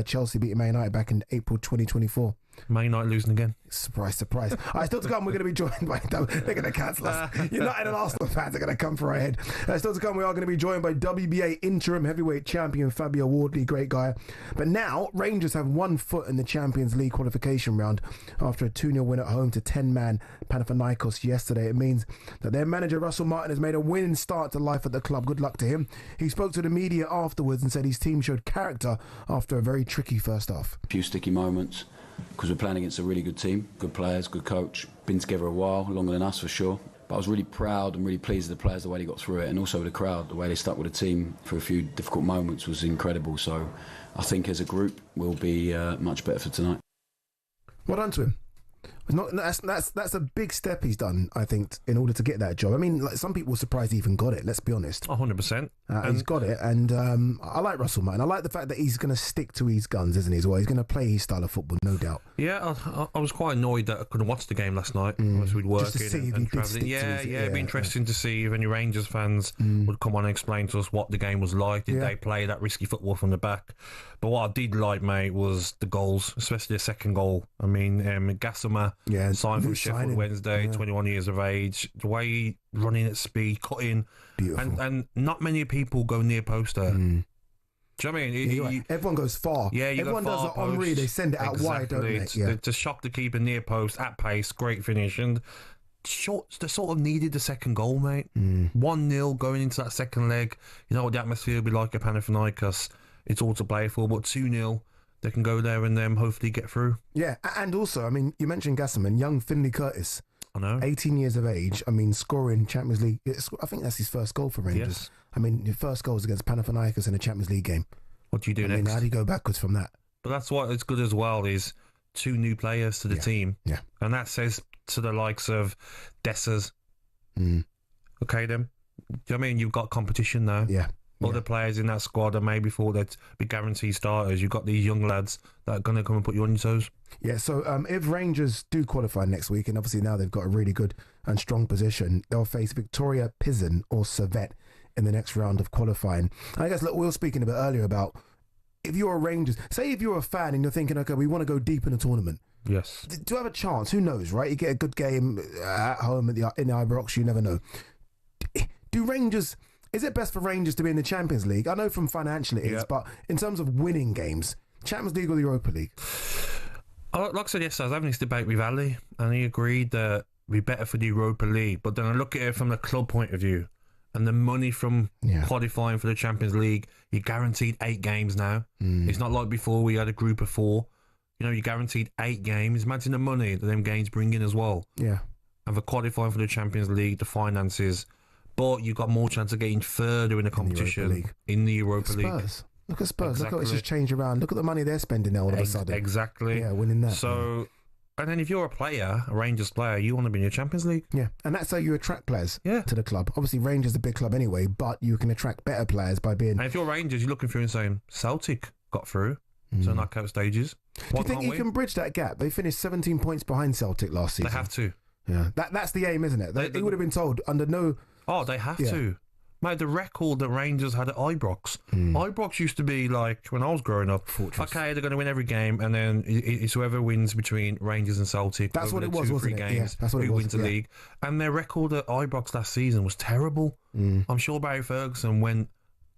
Chelsea beat Man United back in April 2024. Man United losing again. Surprise, surprise. All right, still to come, we're going to be joined by... They're going to cancel us. United and Arsenal fans are going to come for our head. Still to come, we are going to be joined by WBA interim heavyweight champion Fabio Wardley, great guy. But now, Rangers have 1 foot in the Champions League qualification round after a 2-0 win at home to 10-man Panathinaikos yesterday. It means that their manager, Russell Martin, has made a winning start to life at the club. Good luck to him. He spoke to the media afterwards and said his team showed character after a very tricky first half. A few sticky moments, because we're playing against a really good team, good players, good coach, been together a while, longer than us for sure. But I was really proud and really pleased with the players, the way they got through it, and also with the crowd, the way they stuck with the team for a few difficult moments was incredible. So I think as a group we'll be much better for tonight. Well done to him. That's a big step he's done, I think, in order to get that job. I mean, like, some people were surprised he even got it, let's be honest. 100%. He's got it, and I like Russell Martin. I like the fact that he's going to stick to his guns, isn't he, as well? He's going to play his style of football, no doubt. Yeah, I was quite annoyed that I couldn't watch the game last night as we'd work just to see if he did stick to his, it'd be interesting to see if any Rangers fans would come on and explain to us what the game was like. Did they play that risky football from the back? But what I did like, mate, was the goals, especially the second goal. I mean, Gassama signed for Sheffield Wednesday, 21 years of age. The way he running at speed, cutting, and not many people go near poster. Do you know what I mean? Everyone goes far. Yeah, everyone does it on Henri. They send it out wide, don't they? Yeah. To shock the keeper near post at pace, great finish, and they sort of needed the second goal, mate. 1-0 going into that second leg. You know what the atmosphere will be like at Panathinaikos. It's all to play for, but 2-0. They can go there and hopefully get through. Yeah, and also, I mean, you mentioned Gasserman, young Finlay Curtis. I know. 18 years of age. I mean, scoring Champions League. I think that's his first goal for Rangers. Yes. I mean, his first goal was against Panathinaikos in a Champions League game. What do you do next? How do you go backwards from that? But that's what is good as well, is 2 new players to the team. Yeah. And that says to the likes of Dessers. Okay, then. Do you know what I mean? You've got competition now. Yeah. Other players in that squad that maybe thought they'd be guaranteed starters. You've got these young lads that are going to come and put you on your toes. Yeah, so if Rangers do qualify next week, and obviously now they've got a really good and strong position, they'll face Victoria Pilsen or Servette in the next round of qualifying. And I guess, look, we were speaking a bit earlier about if you're a Rangers, say if you're a fan and you're thinking, okay, we want to go deep in the tournament. Yes. Do you have a chance? Who knows, right? You get a good game at home in the Ibrox, you never know. Do Rangers... Is it best for Rangers to be in the Champions League? I know from financial it is, but in terms of winning games, Champions League or the Europa League? Like I said yesterday, I was having this debate with Ali, and he agreed that it'd be better for the Europa League. But then I look at it from the club point of view, and the money from qualifying for the Champions League, you're guaranteed 8 games now. It's not like before we had a group of 4. You know, you're guaranteed 8 games. Imagine the money that them games bring in as well. Yeah. And for qualifying for the Champions League, the finances... But you've got more chance of getting further in the competition in the Europa League. Look at Spurs. Look at it's just changed around. Look at the money they're spending now all of a sudden. Exactly. Yeah, winning that. So, and then if you're a player, a Rangers player, you want to be in the Champions League. Yeah, and that's how you attract players to the club. Obviously, Rangers is a big club anyway, but you can attract better players by being... And if you're Rangers, you're looking through and saying, Celtic got through to knockout stages. Do you think you can bridge that gap? They finished 17 points behind Celtic last season. They have to. Yeah, that's the aim, isn't it? They would have been told under no... Oh, they have to. Mate, the record that Rangers had at Ibrox. Ibrox used to be like, when I was growing up, Fortress. Okay, they're going to win every game, and then it's whoever wins between Rangers and Celtic. That's what it was, 2 or 3 wasn't it? games, Yeah, that's what it who was. wins the league. And their record at Ibrox last season was terrible. I'm sure Barry Ferguson went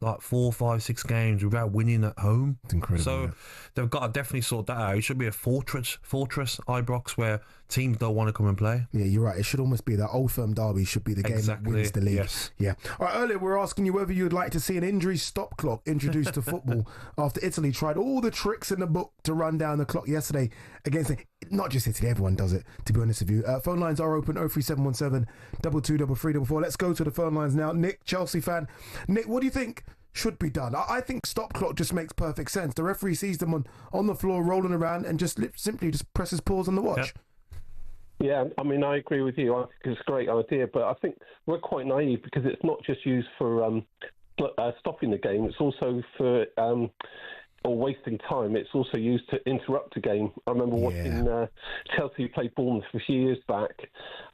like 4, 5, 6 games without winning at home. It's incredible. So they've got to definitely sort that out. It should be a fortress Ibrox where teams don't want to come and play. Yeah, you're right. It should almost be that Old Firm derby should be the game that wins the league. Yes. Yeah. All right, earlier we were asking you whether you'd like to see an injury stop clock introduced to football after Italy tried all the tricks in the book to run down the clock yesterday against not just Italy, everyone does it, to be honest with you. Phone lines are open, 03717 223344. Let's go to the phone lines now. Nick, Chelsea fan. Nick, what do you think should be done. I think stop clock just makes perfect sense. The referee sees them on the floor rolling around and just simply just presses pause on the watch. Yep. Yeah, I mean, I agree with you. I think it's a great idea, but I think we're quite naive because it's not just used for stopping the game. It's also for or wasting time. It's also used to interrupt a game. I remember watching Chelsea play Bournemouth a few years back,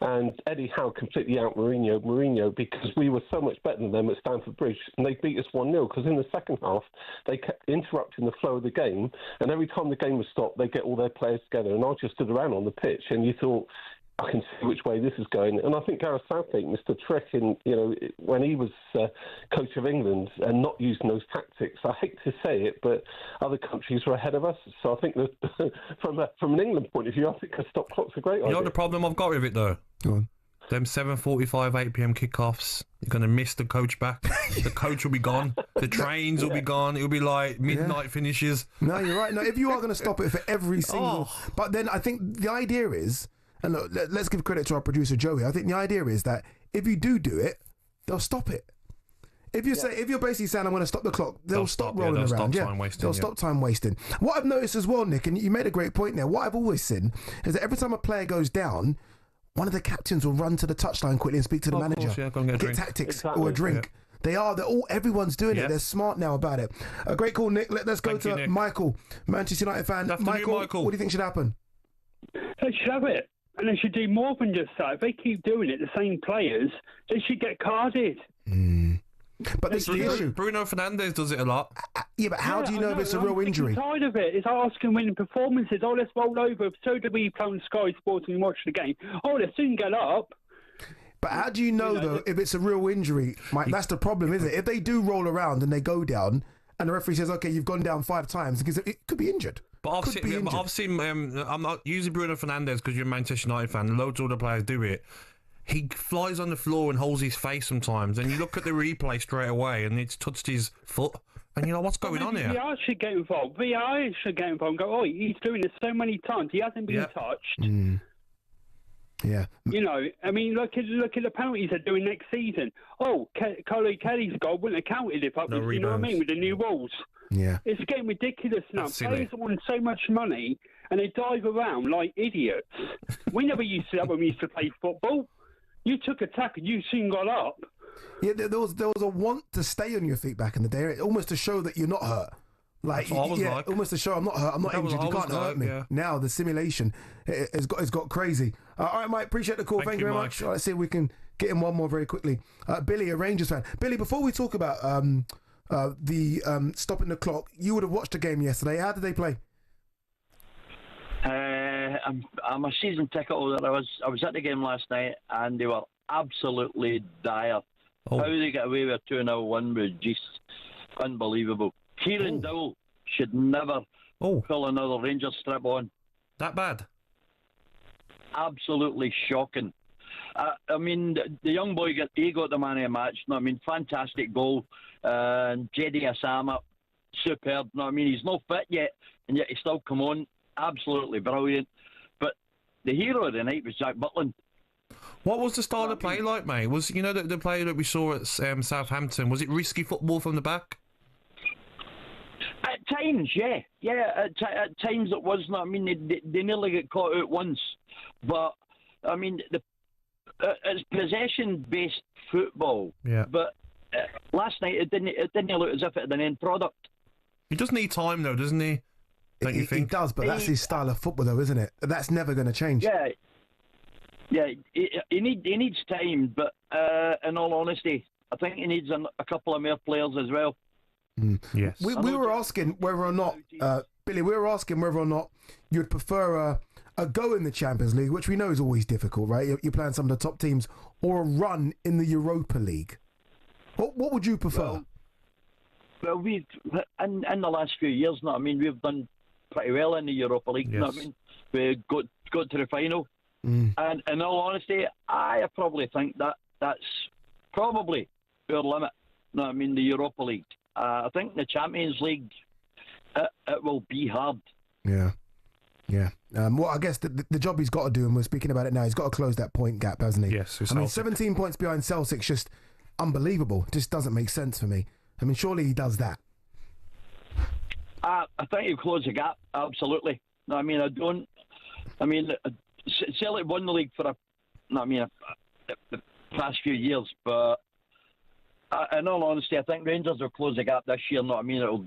and Eddie Howe completely out Mourinho because we were so much better than them at Stamford Bridge, and they beat us 1-0 because in the second half they kept interrupting the flow of the game, and every time the game was stopped, they get all their players together, and I just stood around on the pitch, and you thought, I can see which way this is going. And I think Gareth Southgate missed a trick in, when he was coach of England and not using those tactics. I hate to say it, but other countries were ahead of us. So I think that from an England point of view, I think a stop clock's a great idea. You know the problem I've got with it, though? Go on. Them 7:45, 8 p.m. kickoffs, you're going to miss the coach back. The coach will be gone. The trains will be gone. It'll be like midnight finishes. No, you're right. No, if you are going to stop it for every single... But then I think the idea is... And look, let's give credit to our producer Joey. I think the idea is that if you do it, they'll stop it. If you're basically saying I'm going to stop the clock, they'll stop rolling around. They'll stop time wasting. What I've noticed as well, Nick, and you made a great point there. What I've always seen is that every time a player goes down, one of the captains will run to the touchline quickly and speak to the manager, go and get tactics or a drink. Yeah. Everyone's doing it. They're smart now about it. A great call, Nick. Let's go to Michael, Manchester United fan. Michael, what do you think should happen? They should have it. And they should do more than just that. If they keep doing it, the same players, they should get carded. But this is the issue. Bruno Fernandes does it a lot. Yeah, but how do you know if it's a real injury? I'm tired of it. It's asking winning performances. Oh, let's roll over. So do we play on Sky Sports and watch the game. Oh, let's soon get up. But how do you know, though, if it's a real injury, Mike? That's the problem, isn't it? If they do roll around and they go down, and the referee says, "Okay, you've gone down 5 times," because it could be injured. But I've seen. I'm not using Bruno Fernandes because you're a Manchester United fan. Loads of other players do it. He flies on the floor and holds his face sometimes, and you look at the replay straight away, and it's touched his foot, and you're like, "What's going on here?" VR should get involved. VR should get involved and go, "Oh, he's doing this so many times. He hasn't been touched." Yeah. I mean, look at the penalties they're doing next season. Oh, Kelly's goal wouldn't have counted if up. You know what I mean, with the new rules. Yeah. It's getting ridiculous now. Players want so much money and they dive around like idiots. We never used to that when we used to play football. You took a tackle, you soon got up. Yeah, there was a want to stay on your feet back in the day, almost to show that you're not hurt. Like, almost to show I'm not hurt, I'm not injured, you can't hurt me. Yeah. Now the simulation has got crazy. All right, Mike, appreciate the call. Thank you very much. Let's see if we can get in one more very quickly. Billy, a Rangers fan. Billy, before we talk about the stopping the clock, you would have watched the game yesterday. How did they play? I'm a season ticket holder. I was at the game last night, and they were absolutely dire. How they get away with a 2-0 win was just unbelievable. Kieran Dowell should never pull another Rangers strip on. That bad? Absolutely shocking. I mean, the young boy got the man of the match. I mean, fantastic goal. JD Asama, superb. I mean, he's not fit yet, and yet he still come on. Absolutely brilliant. But the hero of the night was Jack Butland. What was the style of play like, mate? Was the play that we saw at Southampton? Was it risky football from the back? At times, yeah. At times it was not. I mean, they nearly get caught out once, but I mean, it's possession-based football. Yeah. But last night it didn't look as if it had an end product. He does need time, though, doesn't he? Don't you think? He does, but that's his style of football, though, isn't it? That's never going to change. Yeah. He needs time, but in all honesty, I think he needs a couple of more players as well. Yes. We were asking whether or not, Billy, you'd prefer a go in the Champions League, which we know is always difficult, right? You're playing some of the top teams, or a run in the Europa League. What would you prefer? Well, we've in the last few years, I mean, we've done pretty well in the Europa League. Yes. I mean, we got to the final, and in all honesty, I probably think that's probably our limit. I mean, the Europa League. I think the Champions League, it will be hard. Yeah. Well, I guess the job he's got to do, and we're speaking about it now, he's got to close that point gap, hasn't he? Yes. I mean, 17 points behind Celtic's just unbelievable. It just doesn't make sense for me. I mean, surely he does that. I think he'll close the gap, absolutely. I mean, Celtic won the league for the past few years, but in all honesty, I think Rangers will close the gap this year. It'll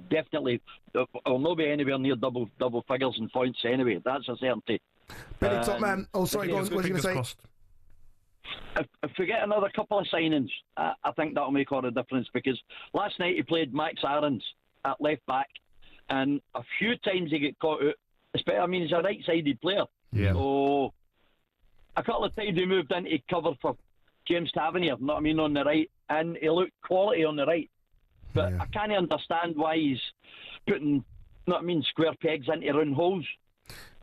not be anywhere near double figures in points anyway. That's a certainty. Billy Top Man. Oh, sorry, go on. What was you going to say? If we get another couple of signings, I think that'll make all the difference, because last night he played Max Aarons at left back, and a few times he get caught out. He's a right-sided player. Yeah. So a couple of times he moved into cover for James Tavernier, on the right, and he looked quality on the right. But I can't understand why he's putting, square pegs into round holes.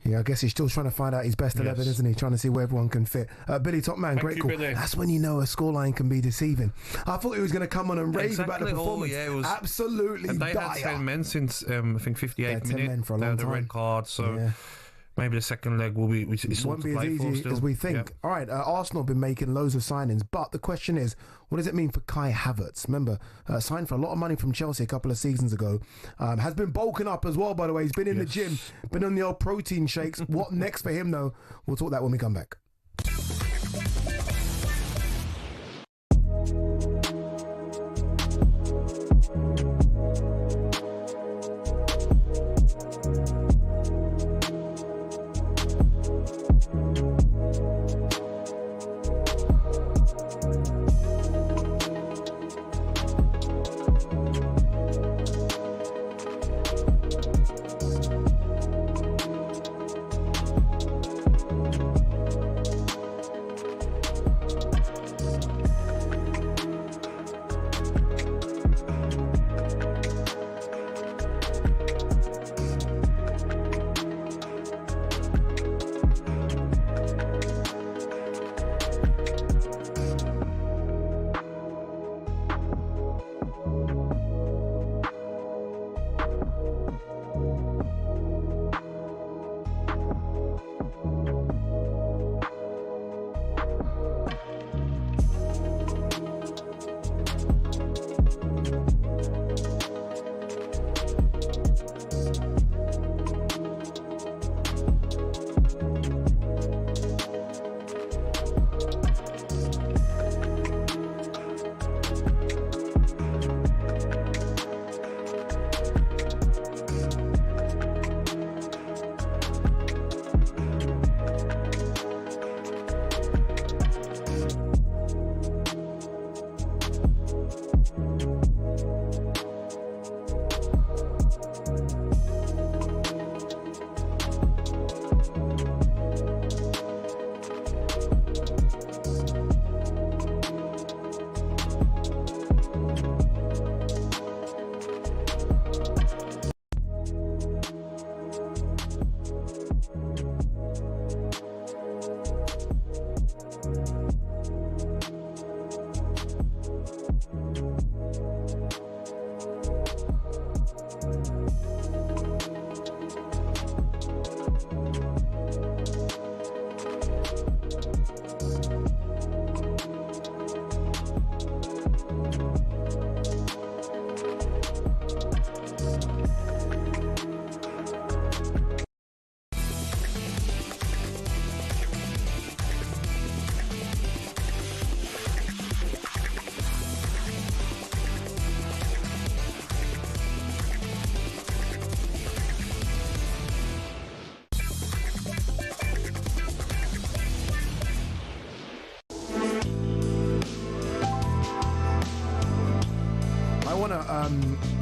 Yeah, I guess he's still trying to find out his best 11, isn't he? Trying to see where everyone can fit. Billy Top Man, great call. Billy. That's when you know a scoreline can be deceiving. I thought he was going to come on and rave about the performance. It was absolutely and they dire. had 10 men since, I think, 58 minutes. 10 men for a long the time. red card, so maybe the second leg will be... It won't be as easy as we think. Yeah. All right, Arsenal have been making loads of signings, but the question is, what does it mean for Kai Havertz? Remember, signed for a lot of money from Chelsea a couple of seasons ago. Has been bulking up as well, by the way. He's been in the gym, been on the old protein shakes. What next for him, though? We'll talk that when we come back.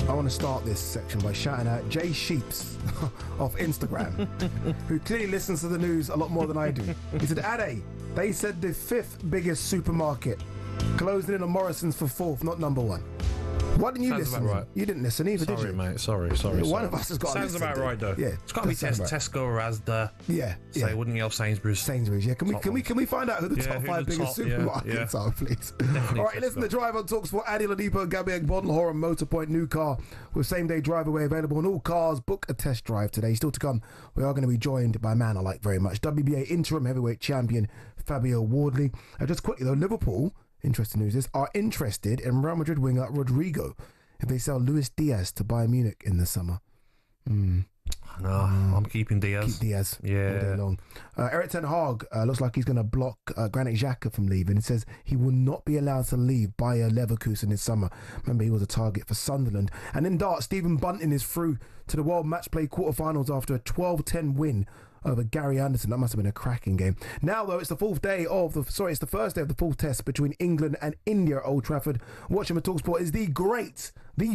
I want to start this section by shouting out Jay Sheeps off Instagram, who clearly listens to the news a lot more than I do. He said, Ade, they said the 5th biggest supermarket closing in on Morrison's for 4th, not number 1. Why didn't you listen? Right. You didn't listen either, did you? Sorry, mate. Sorry. One of us has got to listen. Sounds about right, though. Yeah, it's got to be Tesco or Asda. Yeah. So wouldn't you have Sainsbury's? Sainsbury's, yeah. Can we find out who the top 5 biggest supermarkets are, please? Definitely. All right, listen to Drive on talkSPORT. Ade Oladipo Gabby Agbonlahor on Motorpoint. New car with same-day drive away available on all cars. Book a test drive today. Still to come, we are going to be joined by a man I like very much, WBA interim heavyweight champion Fabio Wardley. Just quickly though, Liverpool, interesting news is, are interested in Real Madrid winger Rodrigo. if they sell Luis Diaz to Bayern Munich in the summer. No, I'm keeping Diaz. Keep Diaz all Yeah. day long. Eric Ten Hag looks like he's going to block Granit Xhaka from leaving. It says he will not be allowed to leave Bayer Leverkusen this summer. Remember, he was a target for Sunderland. And in darts, Stephen Bunting is through to the World Match Play quarterfinals after a 12-10 win over Gary Anderson. That must have been a cracking game. Now, though, it's the first day of the fourth test between England and India at Old Trafford. Watching the talkSPORT is the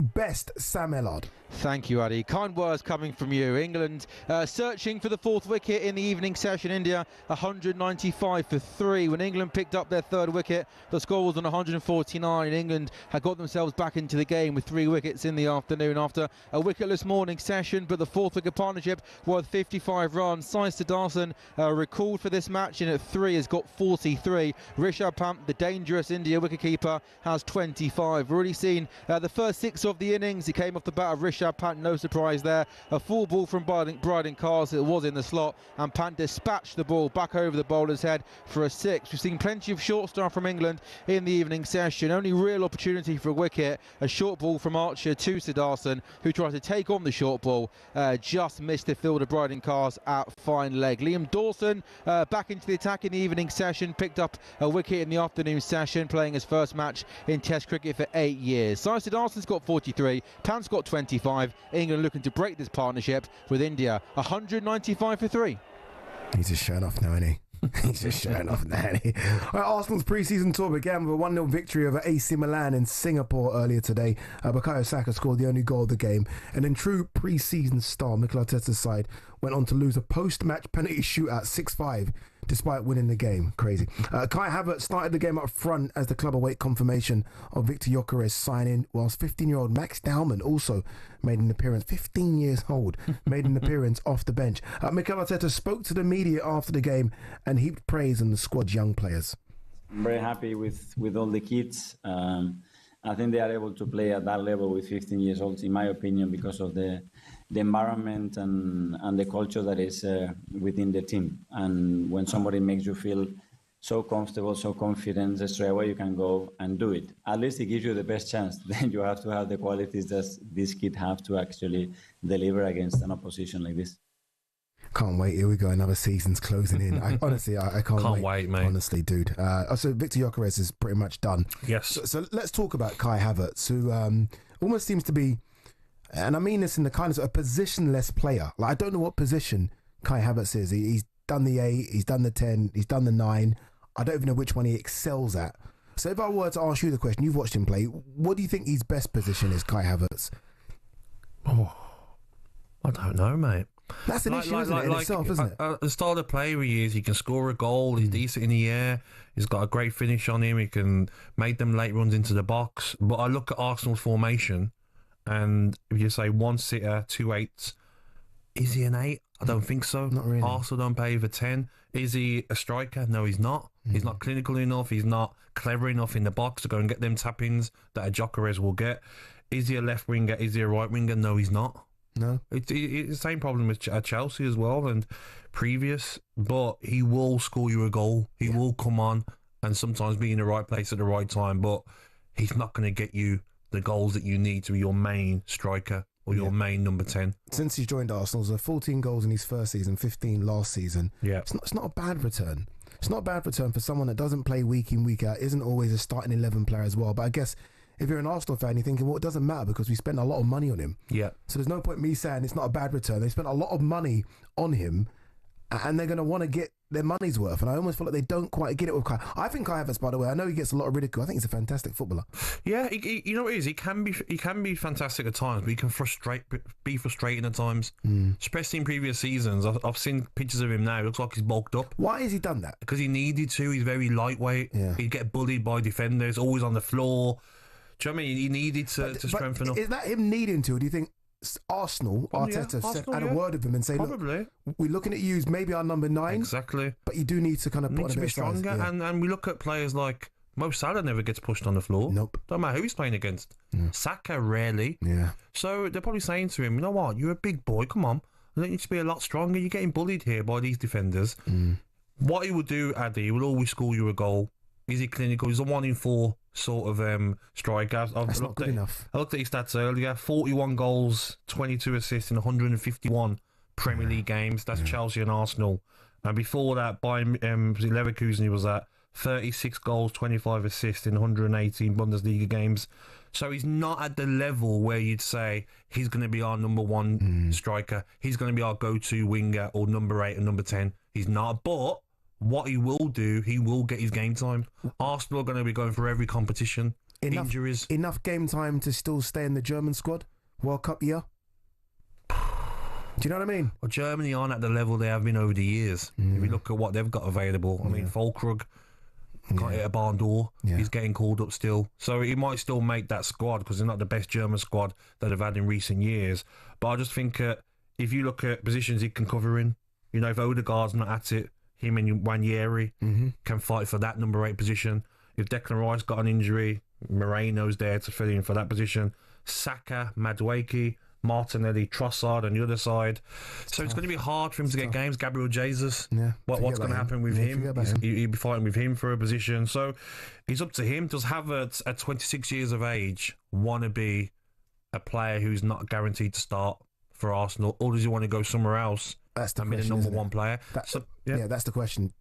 best Sam Ellard. Thank you, Ade. Kind words coming from you. England searching for the fourth wicket in the evening session. India 195 for 3. When England picked up their third wicket, the score was on 149. England had got themselves back into the game with 3 wickets in the afternoon after a wicketless morning session. But the fourth wicket partnership worth 55 runs. Sai Siddharthan recalled for this match and at 3 has got 43. Rishabh Pant, the dangerous India wicketkeeper, has 25. We've already seen the first 6 of the innings. He came off the bat of Rishabh Pant, no surprise there. A full ball from Bryden Cars, it was in the slot, and Pant dispatched the ball back over the bowler's head for a 6. We've seen plenty of short stuff from England in the evening session. Only real opportunity for a wicket, a short ball from Archer to Siddharthan, who tried to take on the short ball, just missed the fielder Bryden Cars at fine leg. Liam Dawson back into the attack in the evening session, picked up a wicket in the afternoon session, playing his first match in Test cricket for 8 years. Sai Siddharthan's got 43, Pant's got 25. England looking to break this partnership with India 195 for 3. He's just showing off now, isn't he? He's just showing off now, isn't he? Right, Arsenal's pre-season tour began with a 1-0 victory over AC Milan in Singapore earlier today. Bukayo Saka scored the only goal of the game, and in true pre-season style, Mikel Arteta's side went on to lose a post-match penalty shootout 6-5 despite winning the game. Crazy. Kai Havertz started the game up front as the club await confirmation of Victor Gyökeres signing, whilst 15-year-old Max Dowman also made an appearance, 15 years old, made an appearance off the bench. Mikel Arteta spoke to the media after the game and heaped praise on the squad's young players. I'm very happy with all the kids. I think they are able to play at that level with 15 years old, in my opinion, because of the environment and the culture that is within the team. And when somebody makes you feel so comfortable, so confident, straight away you can go and do it. At least it gives you the best chance. Then you have to have the qualities that these kids have to actually deliver against an opposition like this. Can't wait. Here we go. Another season's closing in. I can't wait, mate. Honestly, dude. So Victor Gyökeres is pretty much done. Yes. So let's talk about Kai Havertz, who almost seems to be, and I mean this in the kind of a positionless player. Like, I don't know what position Kai Havertz is. He's done the 8, he's done the 10, he's done the 9. I don't even know which one he excels at. So if I were to ask you the question, you've watched him play, what do you think his best position is, Kai Havertz? Oh, I don't know, mate. That's an issue, isn't it, in itself, isn't it? The style of player he is, he can score a goal, he's decent in the air, he's got a great finish on him, he can make them late runs into the box. But I look at Arsenal's formation, and if you say 1 sitter, 2 8s, is he an 8? I don't think so. Not really. Arsenal don't pay for 10. Is he a striker? No, he's not. He's not clinical enough. He's not clever enough in the box to go and get them tap-ins that a Gyökeres will get. Is he a left winger? Is he a right winger? No, he's not. No. It's the same problem with Chelsea as well and previous, but he will score you a goal. He will come on and sometimes be in the right place at the right time, but he's not going to get you the goals that you need to be your main striker or your main number 10. Since he's joined Arsenal, there's 14 goals in his first season, 15 last season. Yeah. It's not a bad return. It's not a bad return for someone that doesn't play week in, week out, isn't always a starting 11 player as well. But I guess if you're an Arsenal fan, you're thinking, well, it doesn't matter because we spent a lot of money on him. Yeah. So there's no point me saying it's not a bad return. They spent a lot of money on him and they're going to want to get their money's worth. And I almost feel like they don't quite get it with Kai. I think Kai Havertz, by the way, I know he gets a lot of ridicule. I think he's a fantastic footballer. Yeah, you know what it is? He can be fantastic at times, but he can be frustrating at times. Especially in previous seasons. I've seen pictures of him now. It looks like he's bulked up. Why has he done that? Because he needed to. He's very lightweight. Yeah. He'd get bullied by defenders, always on the floor. Do you know what I mean? He needed to strengthen up. Is that him needing to? Or do you think Arsenal, Arteta, had a word with him and say, probably. Look, we're looking at you as maybe our number 9. Exactly. But you do need to kind of put on a bit of stronger. Size. Yeah. And we look at players like Mo Salah never gets pushed on the floor. Nope. Don't matter who he's playing against. Saka rarely. Yeah. So they're probably saying to him, you know what, you're a big boy, come on. You need to be a lot stronger. You're getting bullied here by these defenders. What he would do, Ade, he will always score you a goal. Is he clinical? He's a 1 in 4 sort of striker. That's not good enough. I looked at his stats earlier. 41 goals, 22 assists in 151 Premier League games. That's Chelsea and Arsenal. And before that, Bayern Leverkusen, he was at 36 goals, 25 assists in 118 Bundesliga games. So he's not at the level where you'd say he's going to be our number 1 striker. He's going to be our go-to winger or number 8 and number 10. He's not. But what he will do, he will get his game time. Arsenal are going to be going for every competition. Injuries. Enough game time to still stay in the German squad? World Cup year? Do you know what I mean? Well, Germany aren't at the level they have been over the years. If you look at what they've got available, I mean, Füllkrug can't hit a barn door. He's getting called up still. So he might still make that squad because they're not the best German squad that they've had in recent years. But I just think if you look at positions he can cover in, you know, if Odegaard's not at it, him and Wanyeri can fight for that number 8 position. If Declan Rice got an injury, Moreno's there to fill in for that position. Saka, Madueke, Martinelli, Trossard on the other side. So it's going to be hard for him to get games. Gabriel Jesus, what's going to happen with him? He'll be fighting with him for a position. So it's up to him. Does Havertz, at 26 years of age, want to be a player who's not guaranteed to start for Arsenal, or does he want to go somewhere else? That's the and question, be the number 1 player. That's the question.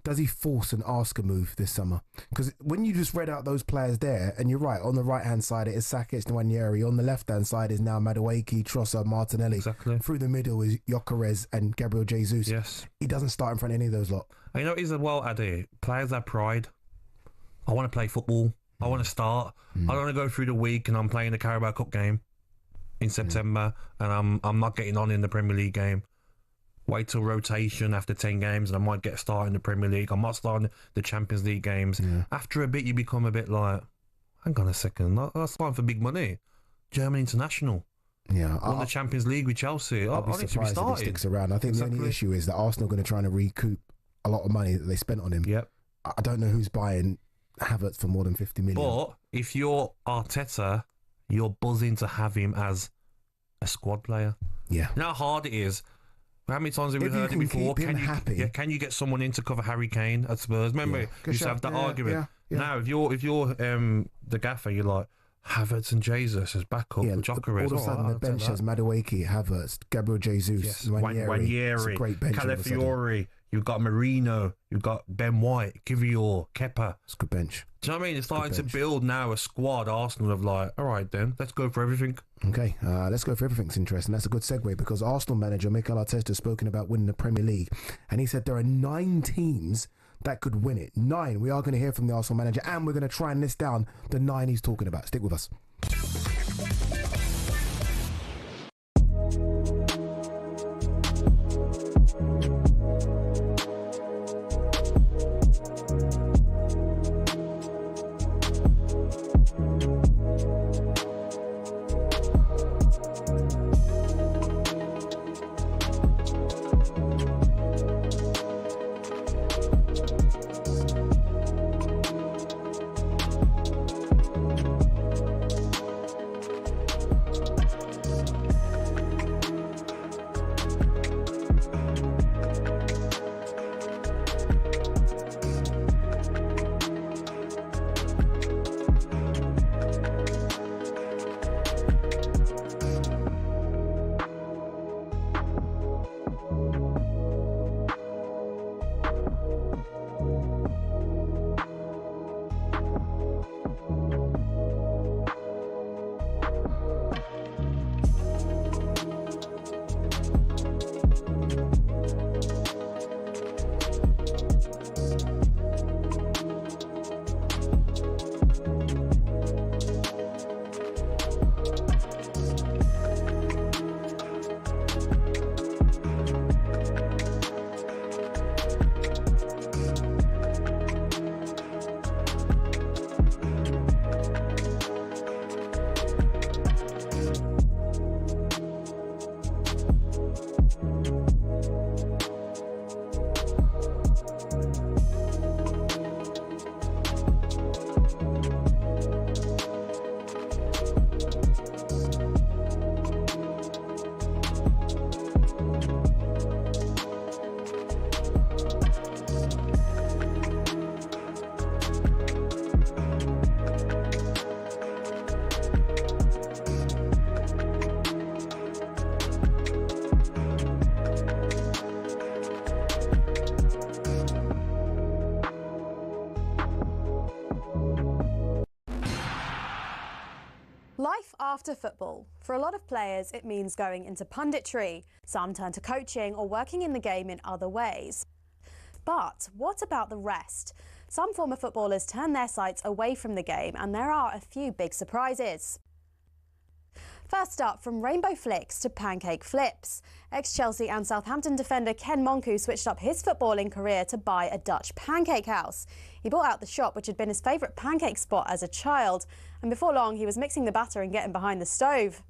Does he force an Oscar move this summer? Because when you just read out those players there, and you're right, on the right-hand side it is Saka, it's Nwaneri. On the left-hand side is now Madueke, Trossard, Martinelli. Exactly. Through the middle is Gyökeres and Gabriel Jesus. Yes. He doesn't start in front of any of those lot. And you know, as well, Ade, players have pride. I want to play football. I want to start. I don't want to go through the week and I'm playing the Carabao Cup game in September and I'm not getting on in the Premier League game. Wait till rotation after 10 games and I might get a start in the Premier League. I might start in the Champions League games. After a bit, you become a bit like, hang on a second, that's fine for big money. German international. Yeah, won the Champions League with Chelsea. I'll be surprised if he sticks around. I think the only issue is that Arsenal are going to try and recoup a lot of money that they spent on him. Yep. I don't know who's buying Havertz for more than 50 million. But if you're Arteta, you're buzzing to have him as a squad player. Yeah. You know how hard it is. How many times have we heard it before? Can you get someone in to cover Harry Kane at Spurs? Remember, you used to have that argument. Now, if you're the gaffer, you're like, Havertz and Jesus as backup. Gyökeres. All of a sudden, the bench has Madueke, Havertz, Gabriel Jesus, Wanyeri. It's a great bench. Calafiori. You've got Marino. You've got Ben White, Kivior, Kepa. It's a good bench. Do you know what I mean? It's starting to build now a squad. Arsenal of like, all right then, let's go for everything. Okay, let's go for everything's interesting. That's a good segue because Arsenal manager Mikel Arteta has spoken about winning the Premier League, and he said there are 9 teams that could win it. 9. We are going to hear from the Arsenal manager, and we're going to try and list down the 9 he's talking about. Stick with us. after football. For a lot of players, it means going into punditry. Some turn to coaching or working in the game in other ways. But what about the rest? Some former footballers turn their sights away from the game, and there are a few big surprises. First up, from rainbow flicks to pancake flips. Ex-Chelsea and Southampton defender Ken Monku switched up his footballing career to buy a Dutch pancake house. He bought out the shop, which had been his favourite pancake spot as a child, and before long he was mixing the batter and getting behind the stove.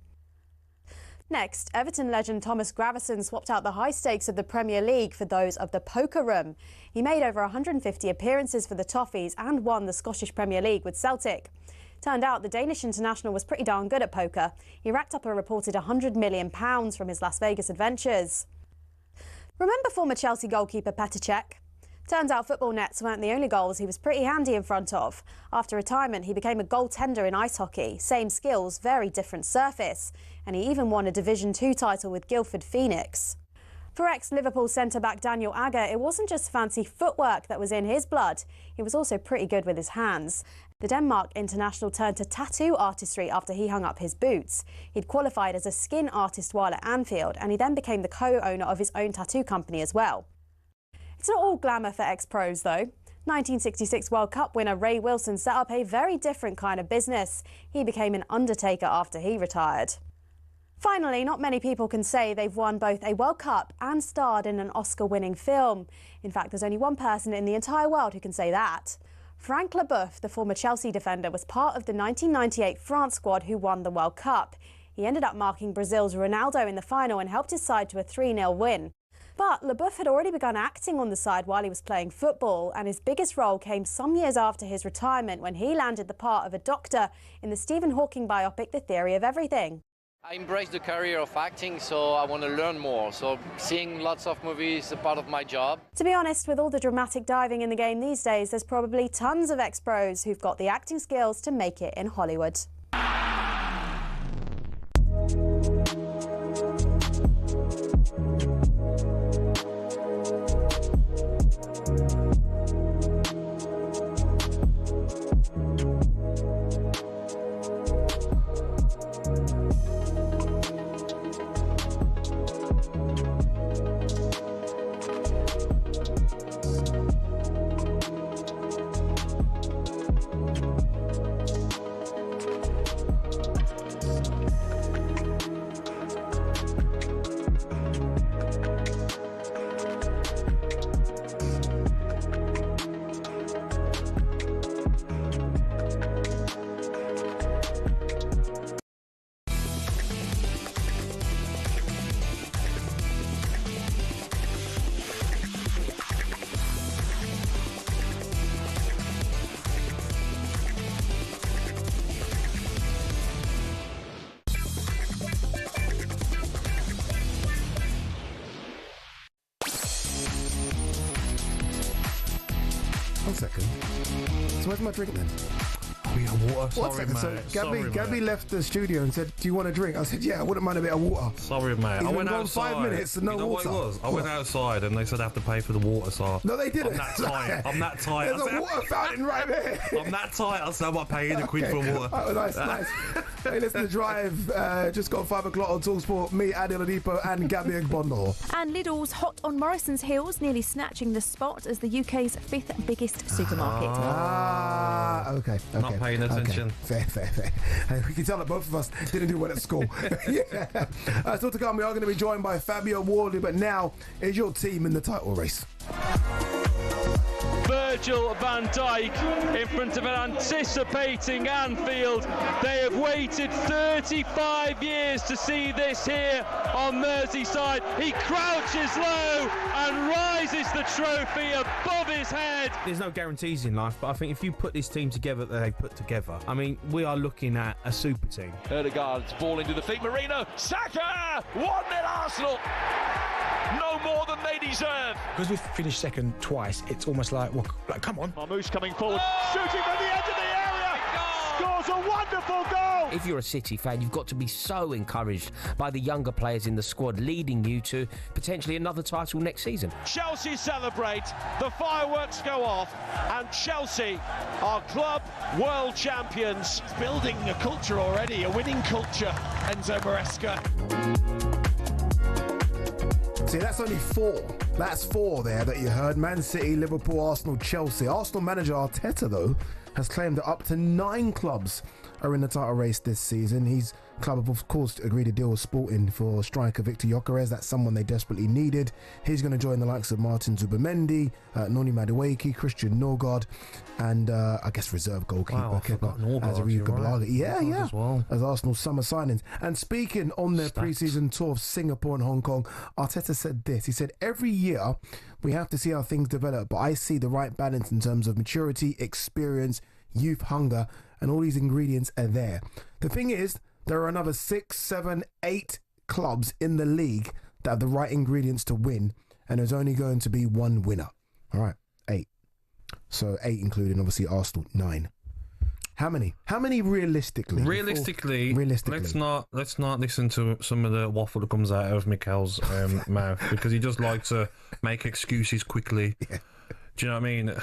Next, Everton legend Thomas Gravesen swapped out the high stakes of the Premier League for those of the poker room. He made over 150 appearances for the Toffees and won the Scottish Premier League with Celtic. Turned out the Danish international was pretty darn good at poker. He racked up a reported £100 million from his Las Vegas adventures. Remember former Chelsea goalkeeper Petr Cech? Turns out football nets weren't the only goals he was pretty handy in front of. After retirement, he became a goaltender in ice hockey. Same skills, very different surface. And he even won a Division 2 title with Guildford Phoenix. For ex-Liverpool centre-back Daniel Agger, it wasn't just fancy footwork that was in his blood. He was also pretty good with his hands. The Denmark international turned to tattoo artistry after he hung up his boots. He'd qualified as a skin artist while at Anfield, and he then became the co-owner of his own tattoo company as well. It's not all glamour for ex-pros, though. 1966 World Cup winner Ray Wilson set up a very different kind of business. He became an undertaker after he retired. Finally, not many people can say they've won both a World Cup and starred in an Oscar-winning film. In fact, there's only one person in the entire world who can say that. Frank Leboeuf, the former Chelsea defender, was part of the 1998 France squad who won the World Cup. He ended up marking Brazil's Ronaldo in the final and helped his side to a 3-0 win. But Leboeuf had already begun acting on the side while he was playing football, and his biggest role came some years after his retirement when he landed the part of a doctor in the Stephen Hawking biopic The Theory of Everything. I embrace the career of acting, so I want to learn more. So seeing lots of movies is a part of my job. To be honest, with all the dramatic diving in the game these days, there's probably tons of ex-pros who've got the acting skills to make it in Hollywood. One second. So where's my drink then? We got water. One Sorry, second. mate. So Gabby left the studio and said, "Do you want a drink?" I said, "Yeah, I wouldn't mind a bit of water." Sorry, mate. He's I went been gone outside. 5 minutes and no you know water. What it was? I went outside and they said I have to pay for the water, so... No, they didn't. I'm that tight. I'm that tight. There's a water fountain right there. I'm that tight. I said I'm not paying a quid for water. Oh, nice. Hey, listen to Drive. Just got 5 o'clock on talkSPORT. Me, Ade Oladipo and Gabby Agbonlahor. And Lidl's hot on Morrison's heels, nearly snatching the spot as the UK's 5th biggest supermarket. Okay. Not paying attention. Okay. Fair. We can tell that both of us didn't do well at school. Yeah. Still to come, we are going to be joined by Fabio Wardley, but now is your team in the title race? Virgil van Dijk in front of an anticipating Anfield. They have waited 35 years to see this here on Merseyside. He crouches low and rises the trophy above his head. There's no guarantees in life, but I think if you put this team together that they put together, I mean, we are looking at a super team. Erdegaard's ball into the feet. Marino, Saka, 1-0 Arsenal. No more than they deserve. Because we've finished second twice, it's almost like, well, come on. Marmoush coming forward, shooting from the edge of the area. scores a wonderful goal. If you're a City fan, you've got to be so encouraged by the younger players in the squad, leading you to potentially another title next season. Chelsea celebrate, the fireworks go off, and Chelsea are club world champions. Building a culture already, a winning culture, Enzo Maresca. See, that's only 4. That's 4 there that you heard. Man City, Liverpool, Arsenal, Chelsea. Arsenal manager Arteta, though, has claimed that up to 9 clubs are in the title race this season. His club have, of course, agreed to deal with Sporting for striker Victor Gyökeres. That's someone they desperately needed. He's going to join the likes of Martin Zubimendi, Noni Madueke, Christian Norgard, and I guess reserve goalkeeper Azariga Balaga. As Arsenal's summer signings. And speaking on their pre-season tour of Singapore and Hong Kong, Arteta said this. He said, every year we have to see how things develop, but I see the right balance in terms of maturity, experience, youth, hunger, and all these ingredients are there. The thing is, there are another 6, 7, 8 clubs in the league that have the right ingredients to win, and there's only going to be one winner. All right, 8. So 8 including obviously Arsenal, 9. How many? How many realistically? Realistically, let's not listen to some of the waffle that comes out of Mikel's mouth, because he just likes to make excuses quickly. Yeah. Do you know what I mean?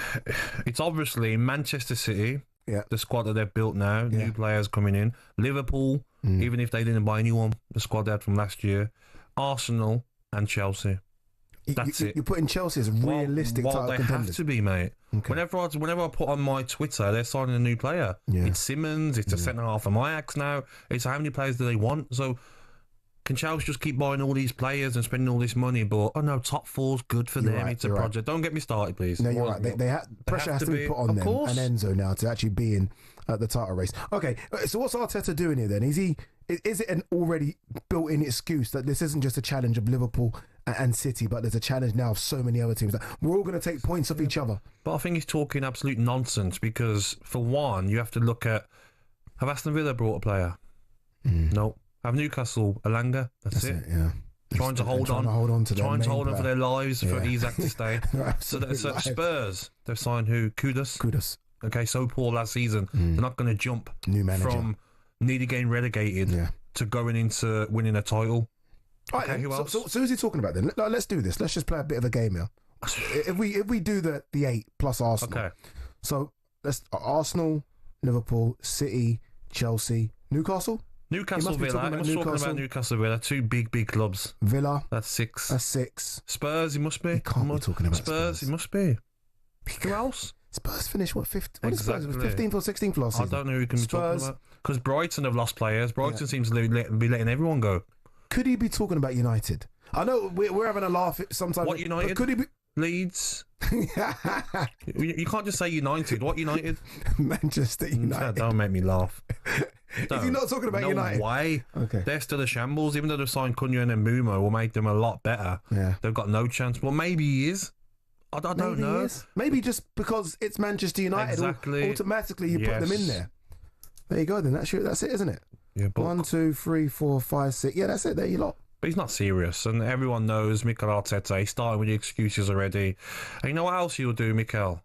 It's obviously Manchester City. Yeah. The squad that they've built now, new players coming in. Liverpool, even if they didn't buy anyone, the squad they had from last year. Arsenal and Chelsea. That's it. You're putting Chelsea as realistic title they contenders. have to be, mate. Okay. Whenever I put on my Twitter, they're signing a new player. Yeah. It's Simmons, it's the centre half of Ajax now. It's how many players do they want? So can Chelsea just keep buying all these players and spending all this money? But no, top 4's good for them. Right, it's a project. Right. Don't get me started, please. No, you're right. Pressure has to be put on them and Enzo now to actually be in the title race. Okay, so what's Arteta doing here then? Is it an already built-in excuse that this isn't just a challenge of Liverpool and City, but there's a challenge now of so many other teams that we're all going to take points off each other? But I think he's talking absolute nonsense, because for one, you have to look at, have Aston Villa brought a player? No. Have Newcastle Elanga? That's it. Yeah. Trying to hold on for their lives for Isak to stay. So Spurs, they've signed who? Kudus. Okay, so poor last season. They're not going to jump from nearly getting relegated to going into winning a title. Okay, who else? So who's he talking about then? Let's do this. Let's just play a bit of a game here. If we do the 8 plus Arsenal. Okay. So let's Arsenal, Liverpool, City, Chelsea, Newcastle, Villa. He must talking about Newcastle Villa. 2 big clubs. Villa. That's 6. Spurs. He must be. He can't be talking about Spurs. He must be. Who else? Spurs finished 5th? What is Spurs? 15th or 16th last season? I don't know who he can be talking about. Because Brighton have lost players. Brighton seems to be letting everyone go. Could he be talking about United? I know we're having a laugh sometimes. What United? Could he be Leeds? You can't just say United. What United? Manchester United. Don't make me laugh. Is he not talking about United? No way. Okay. They're still a shambles. Even though they've signed Cunha and Mbeumo will make them a lot better. Yeah. They've got no chance. Well, maybe he is. I don't know. Maybe just because it's Manchester United, automatically you put them in there. There you go then. That's it, isn't it? Yeah, 1, 2, 3, 4, 5, 6. Yeah, that's it. There you lot. But he's not serious, and everyone knows Mikel Arteta. He's starting with the excuses already. And you know what else he'll do, Mikel?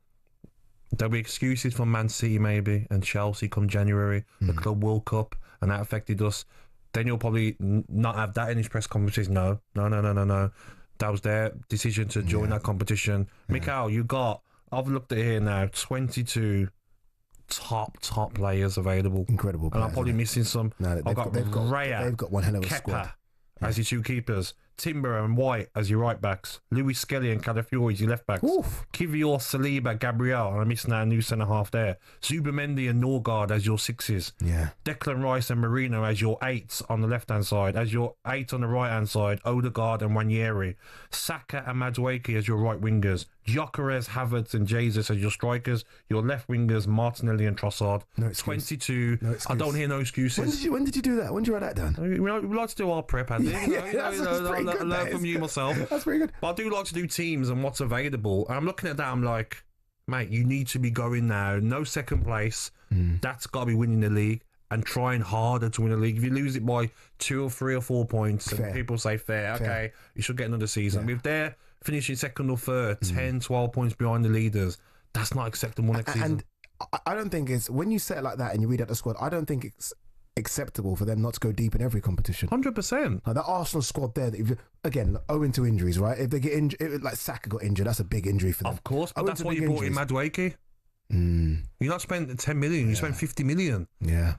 There'll be excuses from Man City maybe, and Chelsea come January, the Club World Cup, and that affected us. Then you'll probably not have that in his press conferences. No. That was their decision to join that competition. Mikel, I've looked at it here now, 22 top players available. Incredible players, and I'm probably missing some. No, they've got one hell of a squad. As your 2 keepers, Timber and White as your right backs, Louis Skelly and Calafiori as your left backs, Kivior, Saliba, Gabriel, and I'm missing out a new centre half there, Zubimendi and Norgard as your 6s, Declan Rice and Marino as your 8s on the left hand side, as your 8 on the right hand side, Odegaard and Ranieri, Saka and Madueke as your right wingers, Gyökeres, Havertz and Jesus as your strikers, your left wingers Martinelli and Trossard. 22. I don't hear no excuses. When did you do that? When did you write that down? We like to do our prep, Andy. I learn from you myself. That's pretty good. But I do like to do teams and what's available. And I'm looking at that, I'm like, mate, you need to be going now. No second place. That's got to be winning the league and trying harder to win the league. If you lose it by 2 or 3 or 4 points, and people say fair, okay, you should get another season. If they're finishing second or third, 10, 12 points behind the leaders, that's not acceptable next season. I don't think it's, when you set it like that and you read out the squad, I don't think it's acceptable for them not to go deep in every competition. 100%. Like that Arsenal squad there, that again, owing to injuries, right? If they get injured, like Saka got injured, that's a big injury for them. Of course, but that's why you brought in Madueke. You're not spending 10 million, you spend 50 million. Yeah.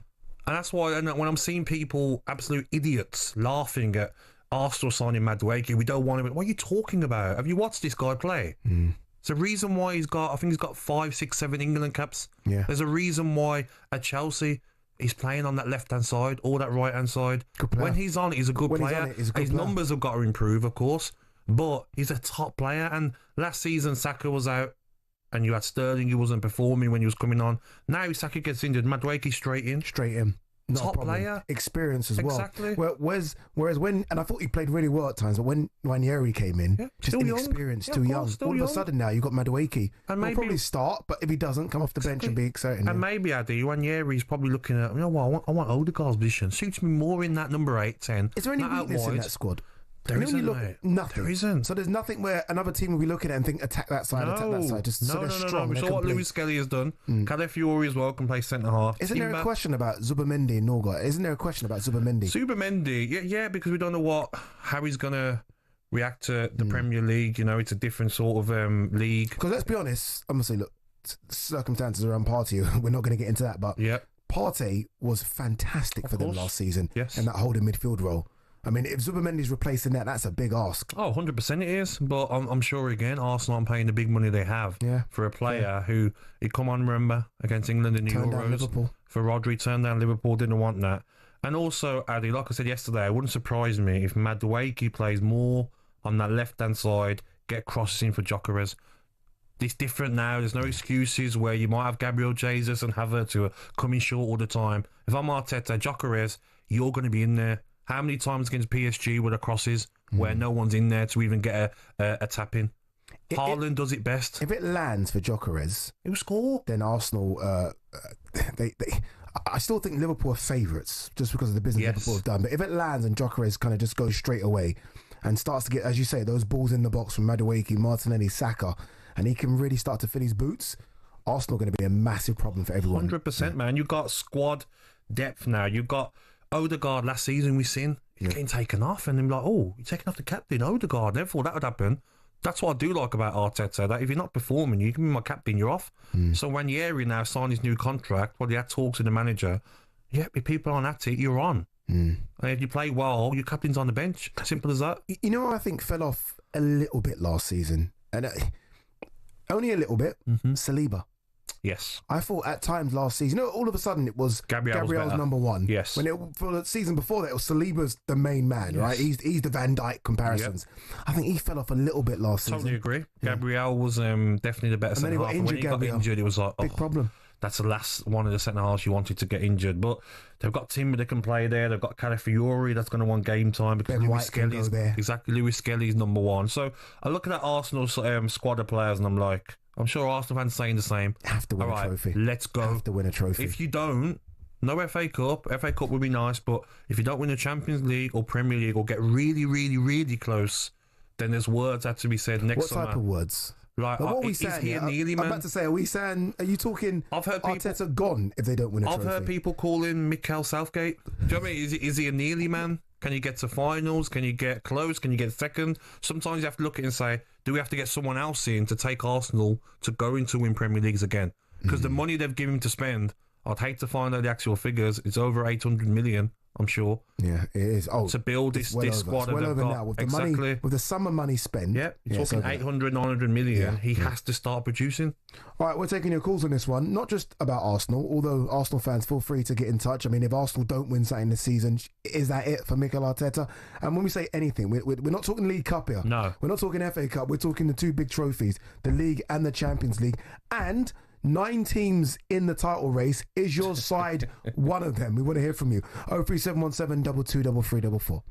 And that's why when I'm seeing people, absolute idiots, laughing at Arsenal signing Madueke, we don't want him. What are you talking about? Have you watched this guy play? There's a reason why he's got 5, 6, 7 England caps. Yeah. There's a reason why at Chelsea he's playing on that left-hand side or that right-hand side. When he's on it, he's a good player. His numbers have got to improve, of course, but he's a top player. And last season, Saka was out, and you had Sterling, who wasn't performing when he was coming on. Now Saka gets injured, Madueke straight in. Not top a problem. player. Experience as well. Exactly. Whereas when, and I thought he played really well at times, but when Ranieri came in, just inexperienced, too young. All of a sudden now you've got Madueke. And he'll probably start, but if he doesn't, come off the bench and be exciting. And maybe Ade, Ranieri's probably looking at, I want Odegaard's position. Suits me more in that number 8, 10. Is there any weakness in that squad? There isn't, mate. Nothing. There isn't. So there's nothing where another team will be looking at and think, attack that side, attack that side. Just so they're strong. We saw what Lewis Skelly has done. Calafiori as well can play centre-half. Isn't there a question about Zubimendi and Norgard? Isn't there a question about Zubimendi? Yeah, because we don't know how he's going to react to the Premier League. You know, it's a different sort of league. Because let's be honest, I'm going to say, look, circumstances around Partey, we're not going to get into that, but Partey was fantastic for them last season in that holding midfield role. I mean, if Zubimendi's replacing that, that's a big ask. Oh, 100% it is. But I'm sure, again, Arsenal aren't paying the big money they have for a player who, he'd come on, remember, against England in the Turned Euros. down Liverpool. For Rodri, turned down Liverpool, didn't want that. And also, Ade, like I said yesterday, it wouldn't surprise me if Madueke plays more on that left-hand side, get crosses in for Gyökeres. It's different now. There's no excuses where you might have Gabriel Jesus and Havertz who are coming short all the time. If I'm Arteta, Gyökeres, you're going to be in there. How many times against PSG were the crosses where no one's in there to even get a tap in? Haaland does it best. If it lands for Gyökeres, it will score. Then Arsenal, I still think Liverpool are favourites just because of the business Liverpool have done. But if it lands and Gyökeres kind of just goes straight away and starts to get, as you say, those balls in the box from Madueke, Martinelli, Saka, and he can really start to fill his boots, Arsenal are going to be a massive problem for everyone. 100%, man. You've got squad depth now. You've got Odegaard last season we've seen. He's getting taken off and I'm like, oh, you're taking off the captain, Odegaard. Never thought that would happen. That's what I do like about Arteta, that if you're not performing, you can be my captain, you're off. So Ranieri now signed his new contract, he had talks with the manager. Yeah, if people aren't at it, you're on. And if you play well, your captain's on the bench. Simple as that. You know, I think fell off a little bit last season. And only a little bit. Saliba. Yes. I thought at times last season, all of a sudden it was Gabriel's number one. Yes. For the season before that, it was Saliba's the main man, right? He's the Van Dijk comparisons. I think he fell off a little bit last season. Totally agree. Gabriel was definitely the better centre half. When he got injured, it was like, big problem. That's the last one of the centre halves you wanted to get injured. But they've got Timber that can play there. They've got Calafiori that's going to want game time because Lewis Skelly's Lewis Skelly's number one. So I look at that Arsenal squad of players and I'm like, I'm sure Arsenal fans saying the same. Have to win a trophy. Let's go. Have to win a trophy. If you don't, no FA Cup. FA Cup would be nice, but if you don't win the Champions League or Premier League or get really, really, really close, then there's words that to be said next summer. What type of words? Like, what are we saying? I'm about to say, are you talking Arteta gone if they don't win a trophy? I've heard people calling Mikel Southgate. Do you know what I mean? Is he a nearly man? Can you get to finals? Can you get close? Can you get second? Sometimes you have to look at it and say, do we have to get someone else in to take Arsenal to go into win Premier Leagues again? Because the money they've given to spend, I'd hate to find out the actual figures. It's over 800 million, I'm sure. Yeah, it is. Oh, to build this squad. It's well over now. With the money, with the summer money spent. Yeah, you're talking 800, 900 million. He has to start producing. All right, we're taking your calls on this one. Not just about Arsenal, although Arsenal fans, feel free to get in touch. I mean, if Arsenal don't win something this season, is that it for Mikel Arteta? And when we say anything, we're not talking League Cup here. No. We're not talking FA Cup. We're talking the two big trophies, the League and the Champions League. And 9 teams in the title race. Is your side one of them? We want to hear from you. 03717 223344.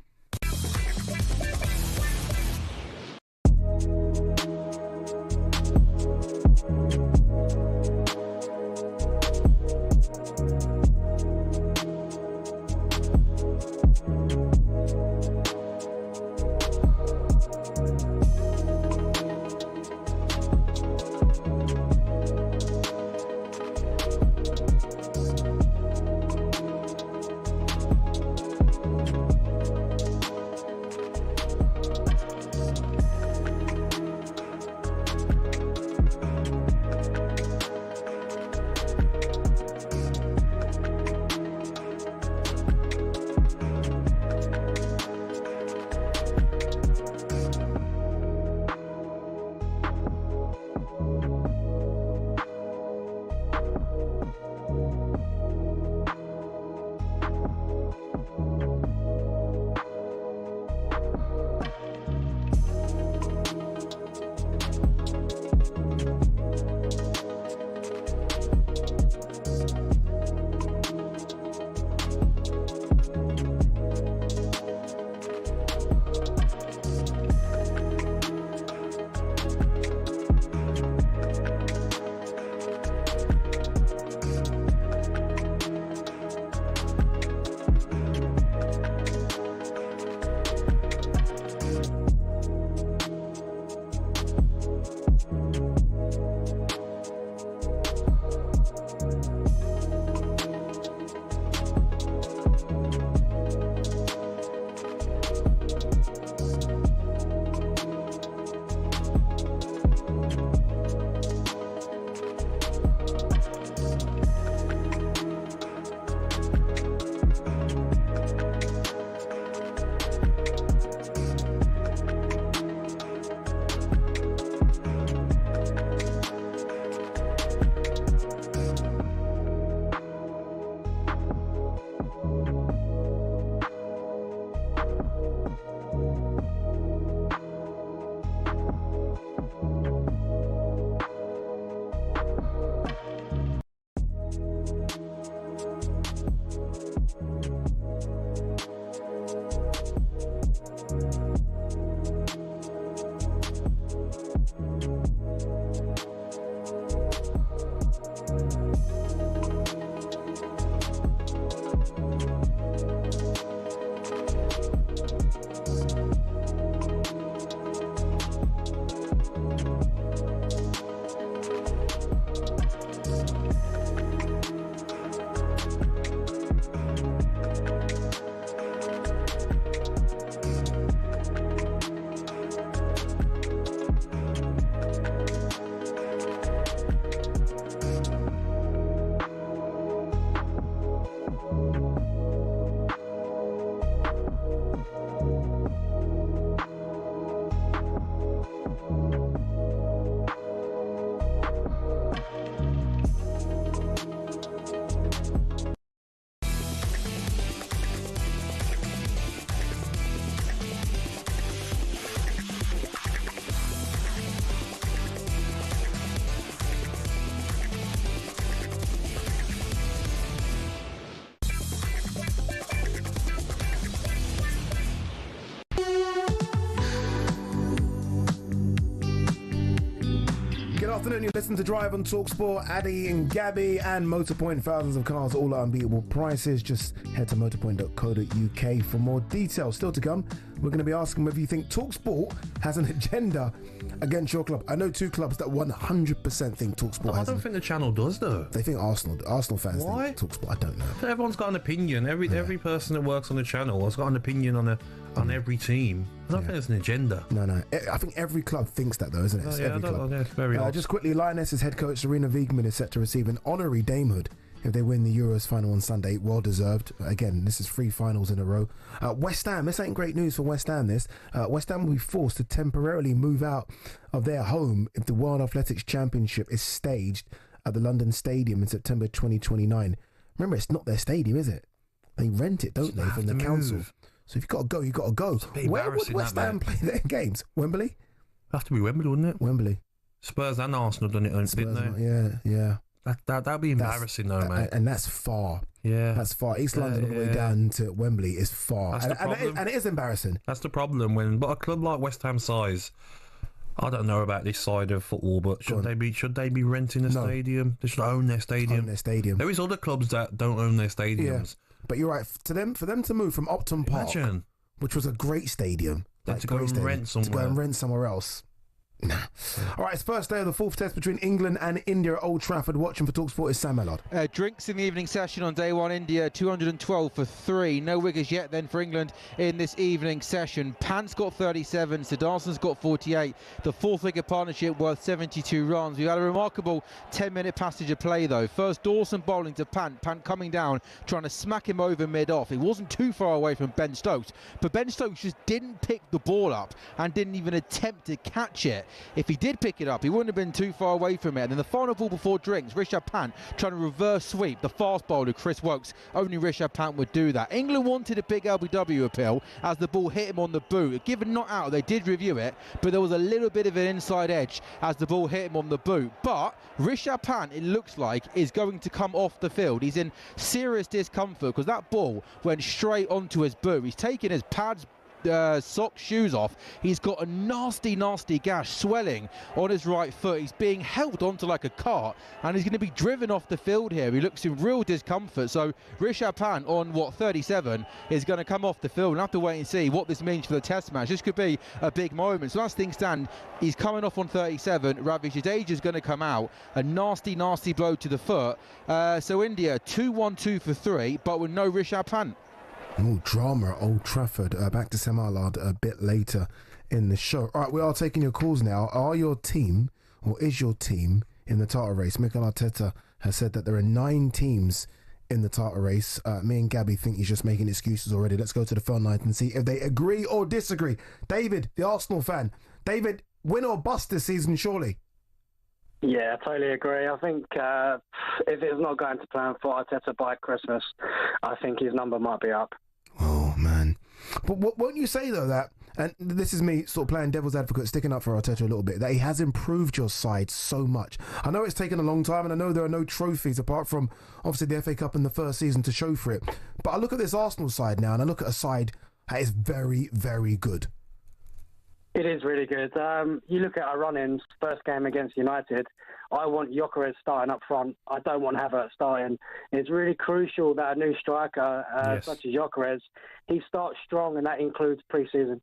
afternoon, you listen to Drive on talkSPORT. Ade and Gabby and Motorpoint, thousands of cars, all at unbeatable prices. Just head to motorpoint.co.uk for more details. Still to come, we're going to be asking whether you think talkSPORT has an agenda against your club. I know two clubs that 100% think talkSPORT has. I don't think the channel does, though. They think Arsenal fans Why? think talkSPORT. I don't know. Everyone's got an opinion. Every person that works on the channel has got an opinion on every team. I don't think there's an agenda. No. I think every club thinks that, though, isn't it? Every club. It's very odd. Just quickly, Lionesses head coach Serena Wiegman is set to receive an honorary damehood if they win the Euros final on Sunday. Well deserved. Again, this is 3 finals in a row. West Ham, this ain't great news for West Ham, this. West Ham will be forced to temporarily move out of their home if the World Athletics Championship is staged at the London Stadium in September 2029. Remember, it's not their stadium, is it? They rent it, don't they, from the council? So if you've got to go, you've got to go. Where would West Ham play their games? Wembley? Have to be Wembley, wouldn't it? Wembley. Spurs and Arsenal done it, didn't they? Yeah. That'd be embarrassing, though, mate. And that's far. Yeah. That's far. East London all the way down to Wembley is far. That's the problem. And it is embarrassing. That's the problem. But a club like West Ham size, I don't know about this side of football, but should they be renting a stadium? They should own their stadium. There is other clubs that don't own their stadiums. Yeah. But you're right. For them to move from Upton Park, which was a great stadium, to go and rent somewhere else. Nah. All right, it's first day of the 4th test between England and India at Old Trafford. Watching for talkSPORT is Sam Ellard. Drinks in the evening session on day one. India 212 for 3. No wiggers yet then for England in this evening session. Pant's got 37, Siddharthan's got 48. The 4-figure partnership worth 72 runs. We've had a remarkable 10-minute passage of play though. First Dawson bowling to Pant. Pant coming down, trying to smack him over mid-off. He wasn't too far away from Ben Stokes, but Ben Stokes just didn't pick the ball up and didn't even attempt to catch it. If he did pick it up, he wouldn't have been too far away from it. And then the final ball before drinks, Rishabh Pant trying to reverse sweep the fast bowler Chris Wokes. Only Rishabh Pant would do that. England wanted a big LBW appeal as the ball hit him on the boot. Given not out, they did review it, but there was a little bit of an inside edge as the ball hit him on the boot. But Rishabh Pant, it looks like, is going to come off the field. He's in serious discomfort because that ball went straight onto his boot. He's taken his pads, socks, shoes off. He's got a nasty gash swelling on his right foot. He's being helped onto like a cart and he's going to be driven off the field here. He looks in real discomfort. So Rishabh Pant on 37 is going to come off the field. We'll have to wait and see what this means for the test match. This could be a big moment. So as things stand, he's coming off on 37. Ravi Jadeja is going to come out. A nasty blow to the foot. So India 2-1-2 for 3, but with no Rishabh Pant. Oh, drama at Old Trafford. Back to Sam Allard a bit later in the show. All right, we are taking your calls now. Are your team, or is your team, in the title race? Mikel Arteta has said that there are 9 teams in the title race. Me and Gabby think he's just making excuses already. Let's go to the phone line and see if they agree or disagree. David, the Arsenal fan. David, win or bust this season, surely? Yeah, I totally agree. I think if it's not going to plan for Arteta by Christmas, I think his number might be up. Oh, man. But won't you say, though, that, and this is me sort of playing devil's advocate, sticking up for Arteta a little bit, that he has improved your side so much? I know it's taken a long time, and I know there are no trophies apart from, obviously, the FA Cup in the first season to show for it. But I look at this Arsenal side now, and I look at a side that is very, very good. It is really good. You look at our run-ins, first game against United, I want Gyökeres starting up front. I don't want Havertz starting. It's really crucial that a new striker, such as Gyökeres, he starts strong, and that includes pre-season.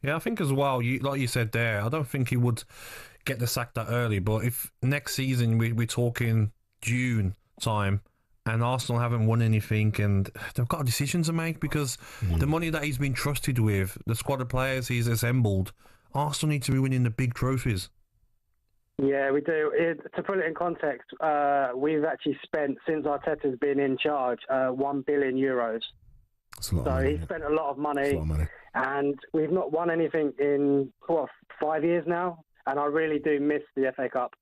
Yeah, I think as well, like you said there, I don't think he would get the sack that early, but if next season we're talking June time, and Arsenal haven't won anything and they've got a decision to make because the money that he's been trusted with, the squad of players he's assembled, Arsenal need to be winning the big trophies. Yeah, we do. To put it in context, we've actually spent, since Arteta's been in charge, €1 billion. So he's spent a lot of money, and we've not won anything in, 5 years now, and I really do miss the FA Cup.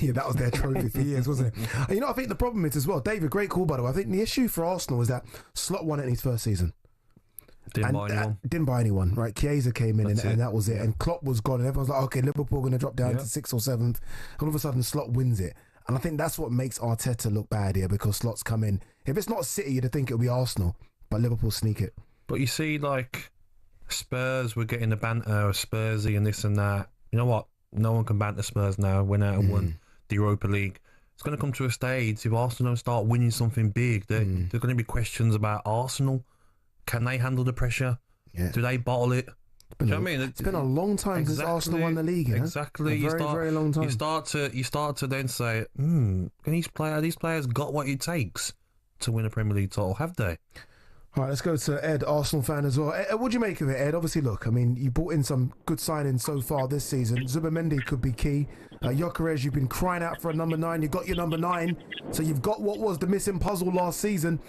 Yeah, that was their trophy for years, wasn't it? And, I think the problem is as well, David, great call by the way, I think the issue for Arsenal is that Slot won it in his first season. Didn't buy anyone, right? Chiesa came in and that was it. And Klopp was gone and everyone's like, okay, Liverpool are going to drop down to 6th or 7th. All of a sudden Slot wins it. And I think that's what makes Arteta look bad here, because Slot's come in. If it's not City, you'd think it'll be Arsenal, but Liverpool sneak it. But you see, like, Spurs were getting the banter of Spursy and this and that. You know what? no one can banter Spurs now. Went out and won the Europa League. It's going to come to a stage if Arsenal don't start winning something big. There's going to be questions about Arsenal. Can they handle the pressure? Yeah. Do they bottle it? Do you know what I mean? It's been a long time since Arsenal won the league. You know? Exactly. A very long time. You start to then say, can these players got what it takes to win a Premier League title? Have they? All right, let's go to Ed, Arsenal fan as well. Ed, what do you make of it, Ed? Obviously, look, I mean, you brought in some good signings so far this season. Zubimendi could be key. Gyökeres, you've been crying out for a number 9. You got your number 9, so you've got what was the missing puzzle last season.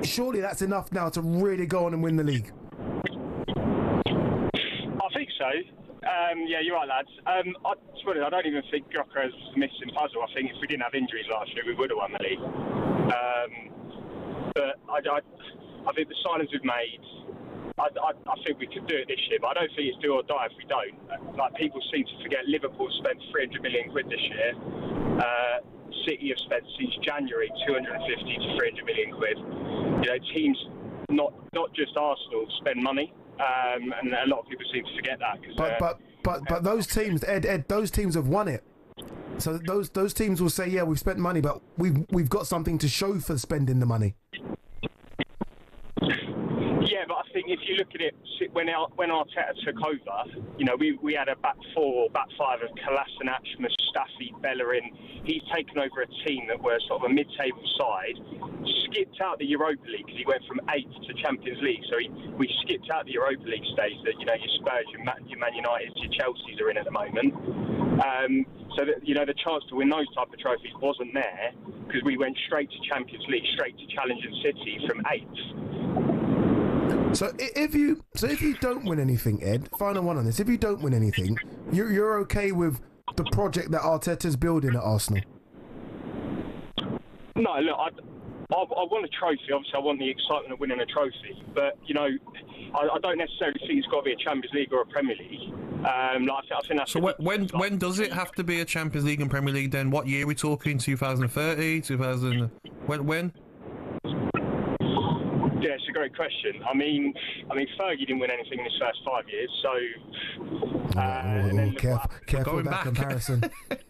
Surely that's enough now to really go on and win the league. I think so. Yeah, you're right, lads. I don't even think Gyökeres was the missing puzzle. I think if we didn't have injuries last year, we would have won the league. But I think the signings we've made, I think we could do it this year, but I don't think it's do or die if we don't. Like, people seem to forget Liverpool spent 300 million quid this year. City have spent since January 250 to 300 million quid. You know, teams, not just Arsenal, spend money, and a lot of people seem to forget that. But those teams, Ed, those teams have won it. So those teams will say, yeah, we've spent money, but we've got something to show for spending the money. Yeah, but I think if you look at it, when Arteta took over, you know, we had a back 4 or back 5 of Kolasinac, Mustafi, Bellerin. He's taken over a team that were sort of a mid-table side, skipped out the Europa League because he went from 8th to Champions League. So we skipped out the Europa League stage that, you know, your Spurs, your Man United, your Chelseas are in at the moment. So that, you know, the chance to win those type of trophies wasn't there because we went straight to Champions League, straight to challenging City from 8th. So if you don't win anything, Ed, final one on this. If you don't win anything, you're okay with the project that Arteta's building at Arsenal? No, look, I want a trophy. Obviously, I want the excitement of winning a trophy. But, you know, I don't necessarily think it's got to be a Champions League or a Premier League. I think that's... So when does it have to be a Champions League and Premier League then? What year are we talking? 2030? 2000? When? Yeah, it's a great question. I mean, Fergie didn't win anything in his first 5 years, so... careful with that comparison.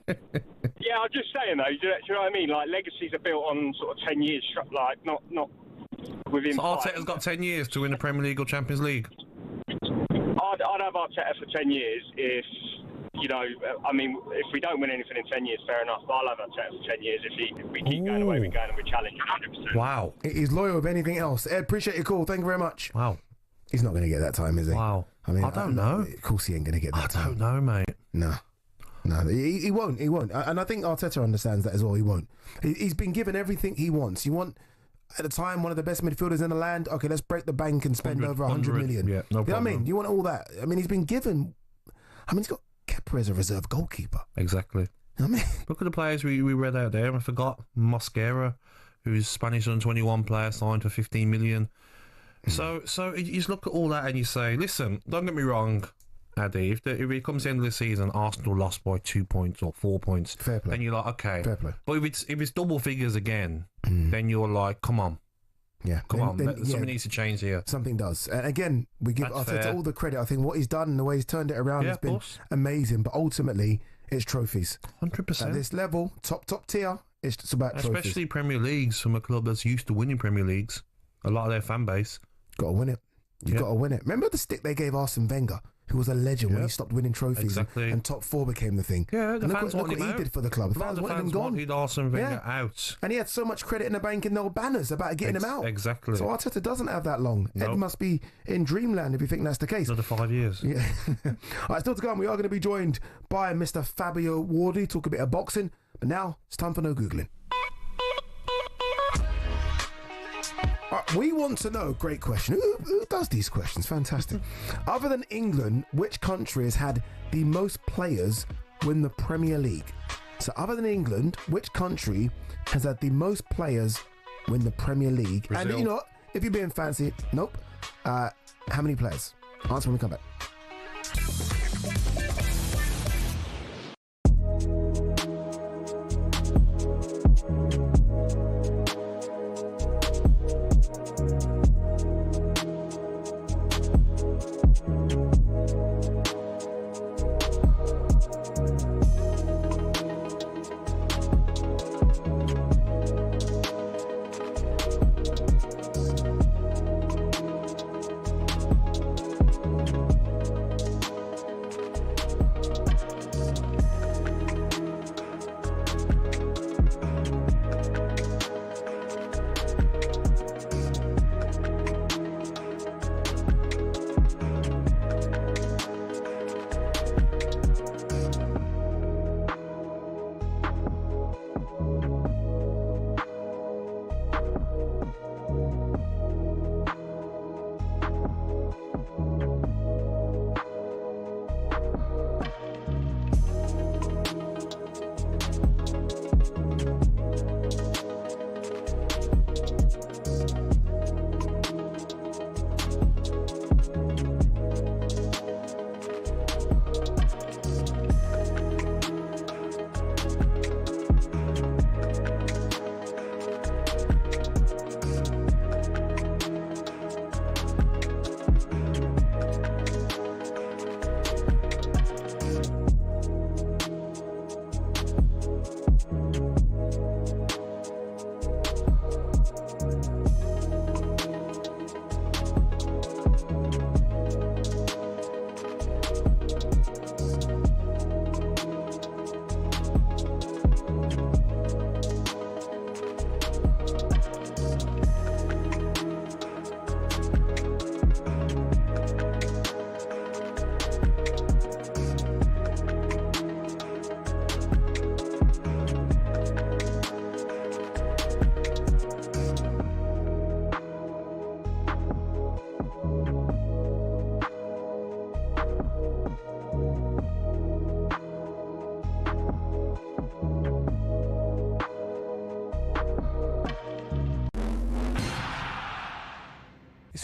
Yeah, I'm just saying, though, do you know what I mean? Like, legacies are built on sort of 10 years, like, not within... So Arteta's got 10 years to win the Premier League or Champions League? I'd have Arteta for 10 years if... You know, I mean, if we don't win anything in 10 years, fair enough. But I'll have Arteta for 10 years if we keep going the way we're going and we challenge 100%. Wow. He's loyal with anything else. Ed, appreciate your call. Thank you very much. Wow. He's not going to get that time, is he? Wow. I mean, I don't know. Of course he ain't going to get that time. I don't know, mate. No, he won't. He won't. And I think Arteta understands that as well. He won't. He's been given everything he wants. You want... At the time, one of the best midfielders in the land. Okay, let's break the bank and spend over 100 million. Yeah, no problem. You know what I mean? You want all that. I mean, he's been given... I mean, he's got Kepa as a reserve goalkeeper. Exactly. I mean, look at the players we read out there. I forgot Mosquera, who's Spanish under-21 player, signed for 15 million. So you just look at all that and you say, listen, don't get me wrong, Ade, if it comes to the end of the season, Arsenal lost by 2 points or 4 points, fair play. Then you're like, okay. Fair play. But if it's double figures again, then you're like, come on. Yeah, Something needs to change here. Something does. And again, we give Arteta all the credit. I think what he's done and the way he's turned it around has been amazing. But ultimately, it's trophies. 100%. At this level, top tier, it's just about trophies. Especially Premier Leagues from a club that's used to winning Premier Leagues. A lot of their fan base. Got to win it. You've got to win it. Remember the stick they gave Arsene Wenger, who was a legend when he stopped winning trophies, and top 4 became the thing. Yeah, the fans look what he did for the club. The fans wanted him gone. Wanted Arsene Wenger out. And he had so much credit in the bank and there were banners about getting him out. Exactly. So Arteta doesn't have that long. Nope. Ed must be in dreamland if you think that's the case. Another 5 years. Yeah. All right, still to come. We are going to be joined by Mr. Fabio Wardy, talk a bit of boxing. But now it's time for no Googling. We want to know, great question, who does these questions? Fantastic. Other than England, which country has had the most players win the Premier League? So other than England, which country has had the most players win the Premier League? Brazil. And you know what? If you're being fancy, nope. How many players? Answer when we come back.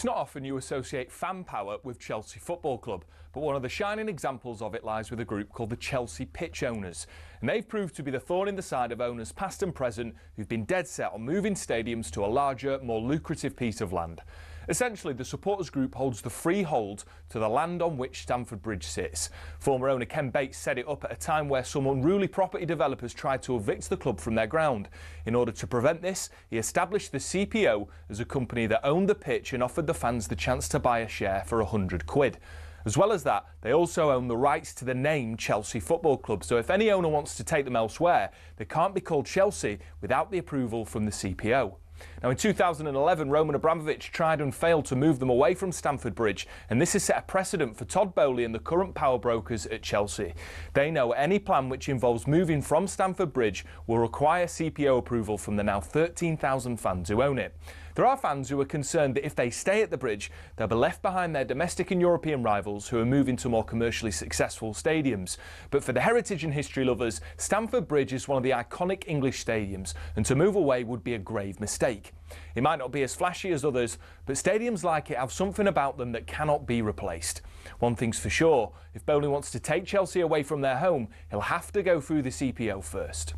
It's not often you associate fan power with Chelsea Football Club, but one of the shining examples of it lies with a group called the Chelsea Pitch Owners. And they've proved to be the thorn in the side of owners past and present who've been dead set on moving stadiums to a larger, more lucrative piece of land. Essentially, the supporters group holds the freehold to the land on which Stamford Bridge sits. Former owner Ken Bates set it up at a time where some unruly property developers tried to evict the club from their ground. In order to prevent this, he established the CPO as a company that owned the pitch and offered the fans the chance to buy a share for £100. As well as that, they also own the rights to the name Chelsea Football Club, so if any owner wants to take them elsewhere, they can't be called Chelsea without the approval from the CPO. Now, in 2011, Roman Abramovich tried and failed to move them away from Stamford Bridge, and this has set a precedent for Todd Bowley and the current power brokers at Chelsea. They know any plan which involves moving from Stamford Bridge will require CPO approval from the now 13,000 fans who own it. There are fans who are concerned that if they stay at the bridge, they'll be left behind their domestic and European rivals who are moving to more commercially successful stadiums. But for the heritage and history lovers, Stamford Bridge is one of the iconic English stadiums, and to move away would be a grave mistake. It might not be as flashy as others, but stadiums like it have something about them that cannot be replaced. One thing's for sure, if Bowley wants to take Chelsea away from their home, he'll have to go through the CPO first.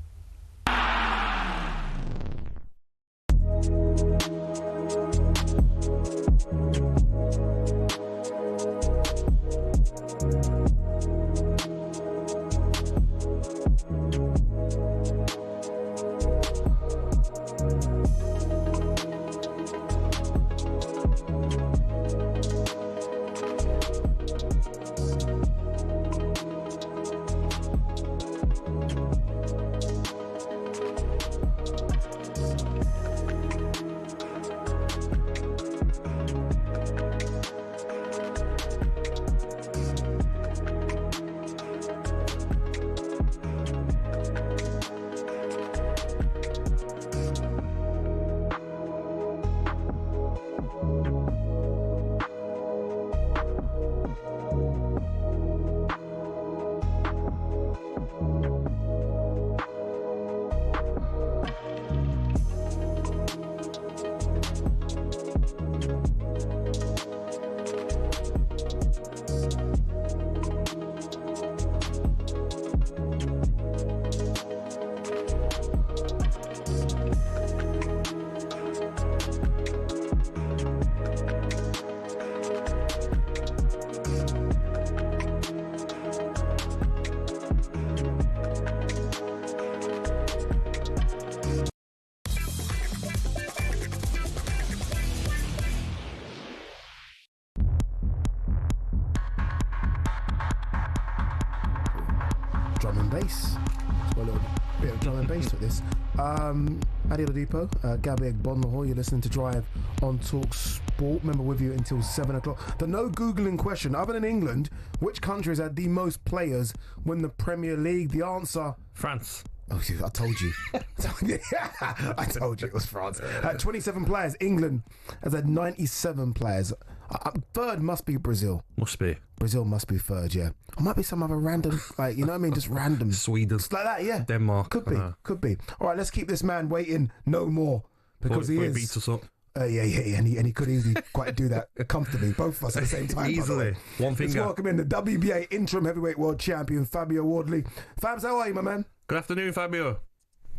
Drum and bass. It's got a little bit of drum and bass to this. Ade Oladipo, Gabby Agbonlahor, you're listening to Drive on talkSPORT. Remember, with you until 7 o'clock. The no Googling question, other than England, which countries had the most players win the Premier League? The answer... France. Oh, I told you. I told you it was France. 27 players. England has had 97 players. Third must be Brazil. Must be. Brazil must be third, yeah. Or might be some other random, like, you know what I mean? Just random. Sweden. Just like that, yeah. Denmark. Could be. All right, let's keep this man waiting no more. Because he is. Beats us up. Yeah, and he could easily quite do that comfortably, both of us at the same time. Easily. One finger. Let's welcome in the WBA interim heavyweight world champion, Fabio Wardley. Fabs, how are you, my man? Good afternoon, Fabio.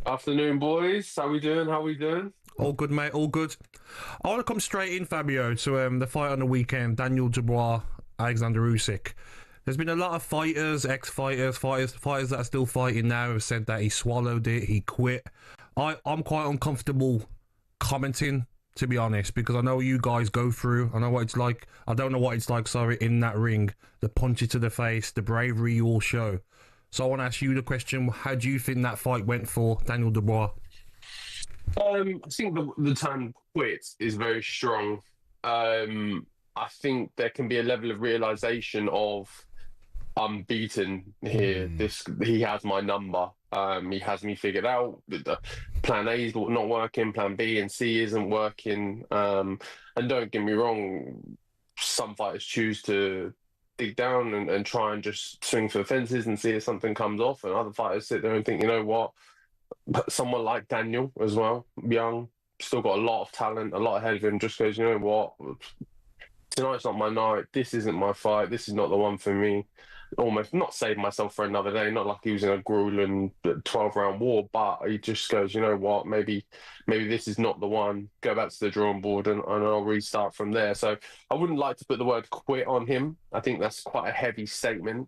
Afternoon, boys. How we doing? All good, mate. All good. I want to come straight in, Fabio, to the fight on the weekend. Daniel Dubois, Alexander Usyk. There's been a lot of fighters, ex-fighters, fighters that are still fighting now have said that he swallowed it, he quit. I'm quite uncomfortable commenting, to be honest, because I know you guys go through. I know what it's like. I don't know what it's like, in that ring. The punches to the face, the bravery you all show. So I want to ask you the question, how do you think that fight went for Daniel Dubois? I think the term quit is very strong. I think there can be a level of realisation of I'm beaten here. He has my number. He has me figured out. The plan A is not working. Plan B and C isn't working. And don't get me wrong, some fighters choose to dig down and try and just swing for the fences and see if something comes off. And other fighters sit there and think, you know what? But someone like Daniel as well, young, still got a lot of talent, a lot ahead of him, just goes, you know what? tonight's not my night. This isn't my fight. This is not the one for me. Almost not save myself for another day. Not like he was in a grueling 12-round war, but he just goes, you know what? Maybe this is not the one. Go back to the drawing board and I'll restart from there. So I wouldn't like to put the word quit on him. I think that's quite a heavy statement,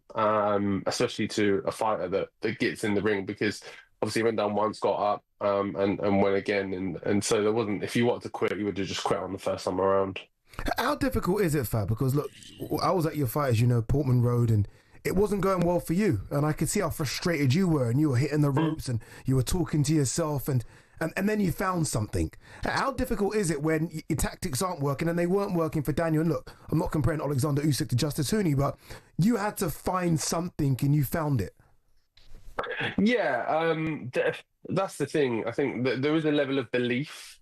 especially to a fighter that gets in the ring, because obviously he went down once, got up, and went again, and so there wasn't. If you wanted to quit, you would have just quit on the first time around. How difficult is it, Fab? Because look, I was at your fight, as you know, Portman Road, and it wasn't going well for you, and I could see how frustrated you were, and you were hitting the ropes, and you were talking to yourself, and then you found something. How difficult is it when your tactics aren't working, and they weren't working for Daniel? And look, I'm not comparing Alexander Usyk to Justice Hooney, but you had to find something, and you found it. Yeah, that's the thing. I think that there is a level of belief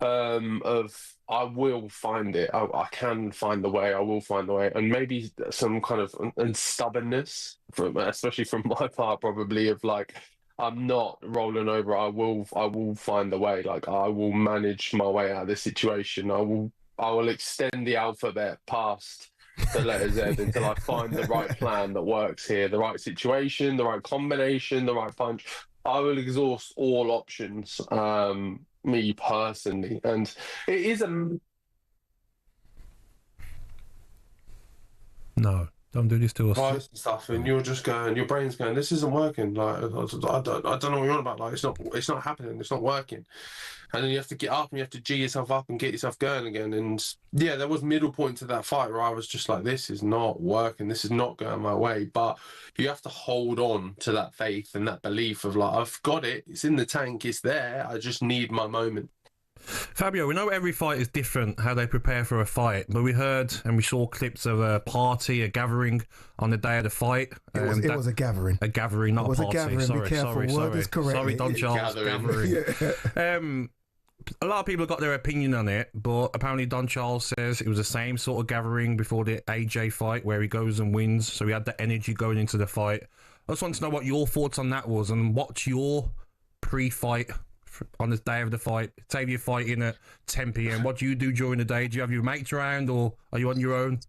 of I will find it. I can find the way. I will find the way, and maybe some kind of and stubbornness, especially from my part, probably of like, I'm not rolling over. I will find the way. Like, I will manage my way out of this situation. I will extend the alphabet past the letter Z until I find the right plan that works here, the right situation, the right combination, the right punch. I will exhaust all options, me personally. And it is No, don't do this to us. And stuff, and you're just going, your brain's going, this isn't working. Like, I don't know what you're on about. Like, it's not happening. It's not working. And then you have to get up and you have to G yourself up and get yourself going again. And yeah, there was middle point to that fight where I was just like, this is not working. This is not going my way. But you have to hold on to that faith and that belief of like, I've got it. It's in the tank. It's there. I just need my moment. Fabio, we know every fight is different, how they prepare for a fight, but we heard and we saw clips of a party, a gathering on the day of the fight. It was a gathering. A gathering, not a party. Sorry, Sorry, Don Charles. Gathering. A lot of people got their opinion on it, but apparently Don Charles says it was the same sort of gathering before the AJ fight where he goes and wins, so he had the energy going into the fight. I just want to know what your thoughts on that was, and what's your pre-fight on the day of the fight. Say you're fighting at 10 p.m. What do you do during the day? Do you have your mates around, or are you on your own?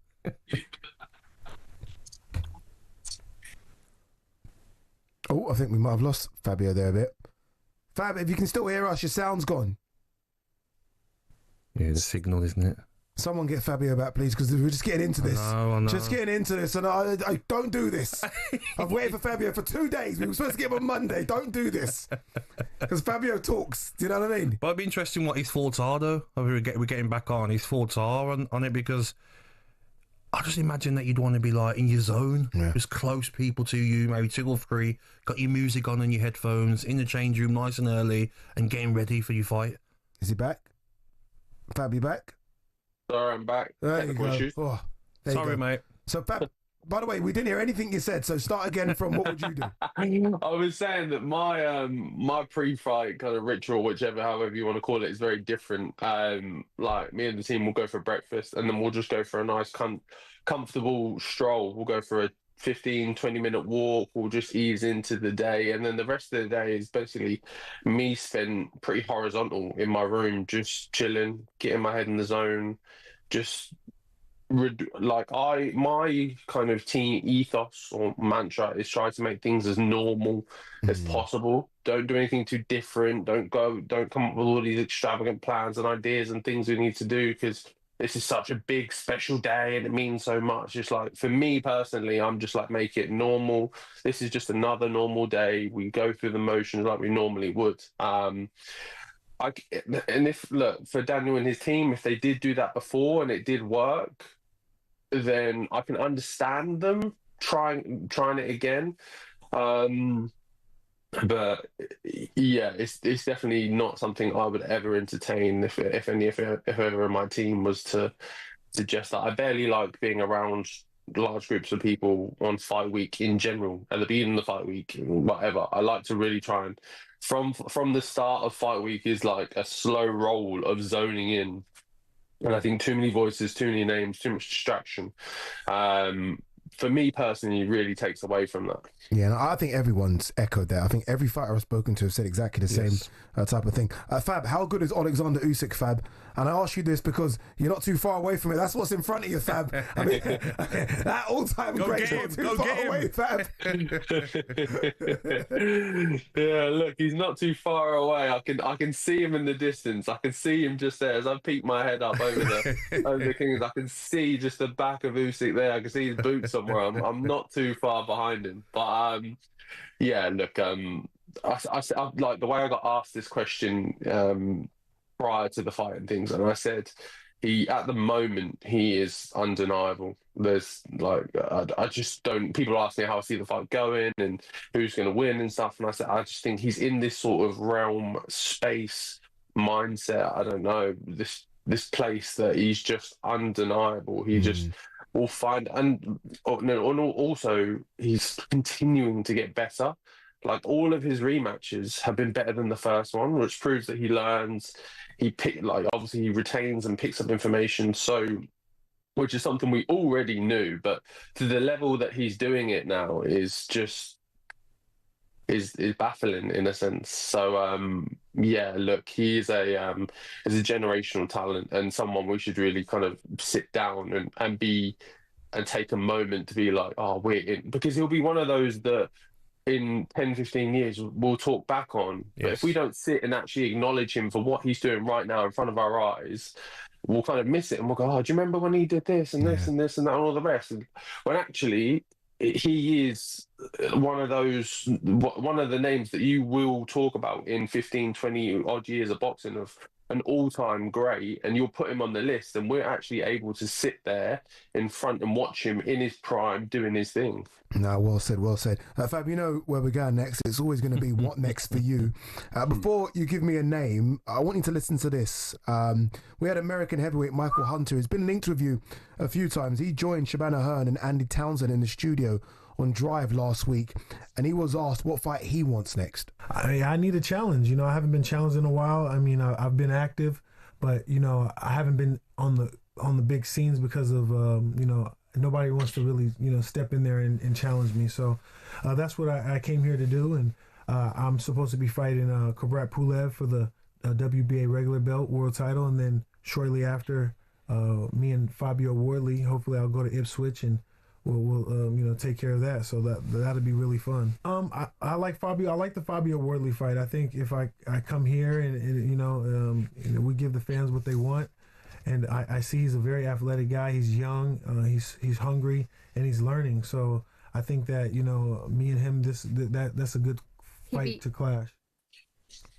Oh, I think we might have lost Fabio there a bit. Fab, if you can still hear us, your sound's gone. Yeah, the signal, isn't it? Someone get Fabio back, please, because we're just getting into this. I know. Just getting into this, and I don't do this. I've waited for Fabio for 2 days. We were supposed to get him on Monday. Don't do this. Because Fabio talks. Do you know what I mean? But it'd be interesting what his thoughts are, though. We're getting back on. His thoughts are on it, because I just imagine that you'd want to be like in your zone. Yeah. Just close people to you, maybe 2 or 3, got your music on and your headphones, in the change room nice and early, and getting ready for your fight. Is he back? Fab, you back? Sorry, I'm back. There you go. Oh, sorry, mate. So, Fab, by the way, we didn't hear anything you said, so start again from what would you do? I was saying that my pre-fight kind of ritual, however you want to call it, is very different. Like, me and the team will go for breakfast, and then we'll just go for a nice comfortable stroll. We'll go for a 15-20 minute walk. We'll just ease into the day, and then the rest of the day is basically me spent pretty horizontal in my room, just chilling, getting my head in the zone, just my kind of team ethos or mantra is try to make things as normal as possible. Don't do anything too different. Don't come up with all these extravagant plans and ideas and things we need to do, because this is such a big, special day and it means so much. Just like, for me personally, I'm just like, make it normal. This is just another normal day. We go through the motions like we normally would. For Daniel and his team, if they did do that before and it did work, then I can understand them trying it again. But yeah, it's definitely not something I would ever entertain if ever my team was to suggest that. I barely like being around large groups of people on fight week in general, at the beginning of the fight week, whatever. I like to really try and from the start of fight week is like a slow roll of zoning in. And I think too many voices, too many names, too much distraction for me personally, really takes away from that. Yeah, and I think everyone's echoed that. I think every fighter I've spoken to have said exactly the same type of thing. Fab, how good is Alexander Usyk, Fab? And I ask you this because you're not too far away from it. That's what's in front of you, Fab. I mean, that all-time great's not too far away, Fab. Yeah, look, he's not too far away. I can see him in the distance. I can see him just there as I peek my head up over the Kings. I can see just the back of Usyk there. I can see his boots somewhere. I'm not too far behind him, but yeah. Look, I like the way I got asked this question prior to the fight and things, and I said at the moment he is undeniable. There's like I just don't. People ask me how I see the fight going and who's going to win and stuff, and I said I just think he's in this sort of realm, space, mindset. I don't know, this place that he's just undeniable. He just will find, and also he's continuing to get better. Like all of his rematches have been better than the first one, which proves that he learns. Obviously he retains and picks up information. So, which is something we already knew, but to the level that he's doing it now is just is baffling in a sense. So yeah, look, he is a generational talent and someone we should really kind of sit down and take a moment to be like, oh, we're in, because he'll be one of those that in 10-15 years we'll talk back on. Yes. But if we don't sit and actually acknowledge him for what he's doing right now in front of our eyes, we'll kind of miss it and we'll go, oh, do you remember when he did this and this and this and that and all the rest? And when actually he is one of the names that you will talk about in 15, 20 odd years of boxing, of an all-time great, and you'll put him on the list, and we're actually able to sit there in front and watch him in his prime doing his thing. No, well said, well said. Fab, you know where we're going next. It's always going to be what next for you. Before you give me a name, I want you to listen to this. We had American heavyweight Michael Hunter, who's been linked with you a few times. He joined Shabana Hearn and Andy Townsend in the studio on Drive last week, and he was asked what fight he wants next. I need a challenge. You know, I haven't been challenged in a while. I mean, I've been active, but you know, I haven't been on the big scenes because of you know, nobody wants to really, you know, step in there and challenge me. So that's what I came here to do, and I'm supposed to be fighting Kubrat Pulev for the WBA regular belt world title, and then shortly after, me and Fabio Wardley, hopefully I'll go to Ipswich and we'll you know, take care of that. So that'll be really fun. I like Fabio. I like the Fabio Wardley fight. I think if I come here and you know, we give the fans what they want, and I see he's a very athletic guy. He's young. He's hungry and he's learning. So I think that, you know, me and him, that's a good fight to clash.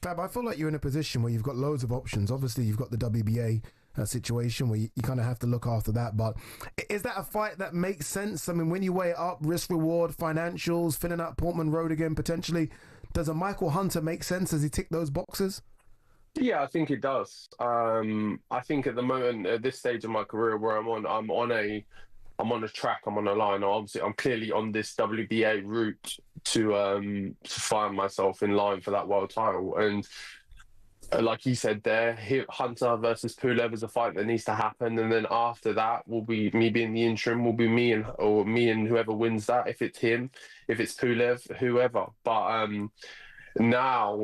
Fab, I feel like you're in a position where you've got loads of options. Obviously, you've got the WBA situation where you kind of have to look after that. But is that a fight that makes sense? I mean, when you weigh it up, risk reward, financials, filling out Portman Road again potentially, does a Michael Hunter make sense? Does he tick those boxes? Yeah, I think it does. I think at the moment, at this stage of my career where I'm on a track, I'm on a line. Obviously, I'm clearly on this WBA route to find myself in line for that world title. And like you said there, Hunter versus Pulev is a fight that needs to happen, and then after that will be me being the interim, will be me and whoever wins that. If it's him, if it's Pulev, whoever. But now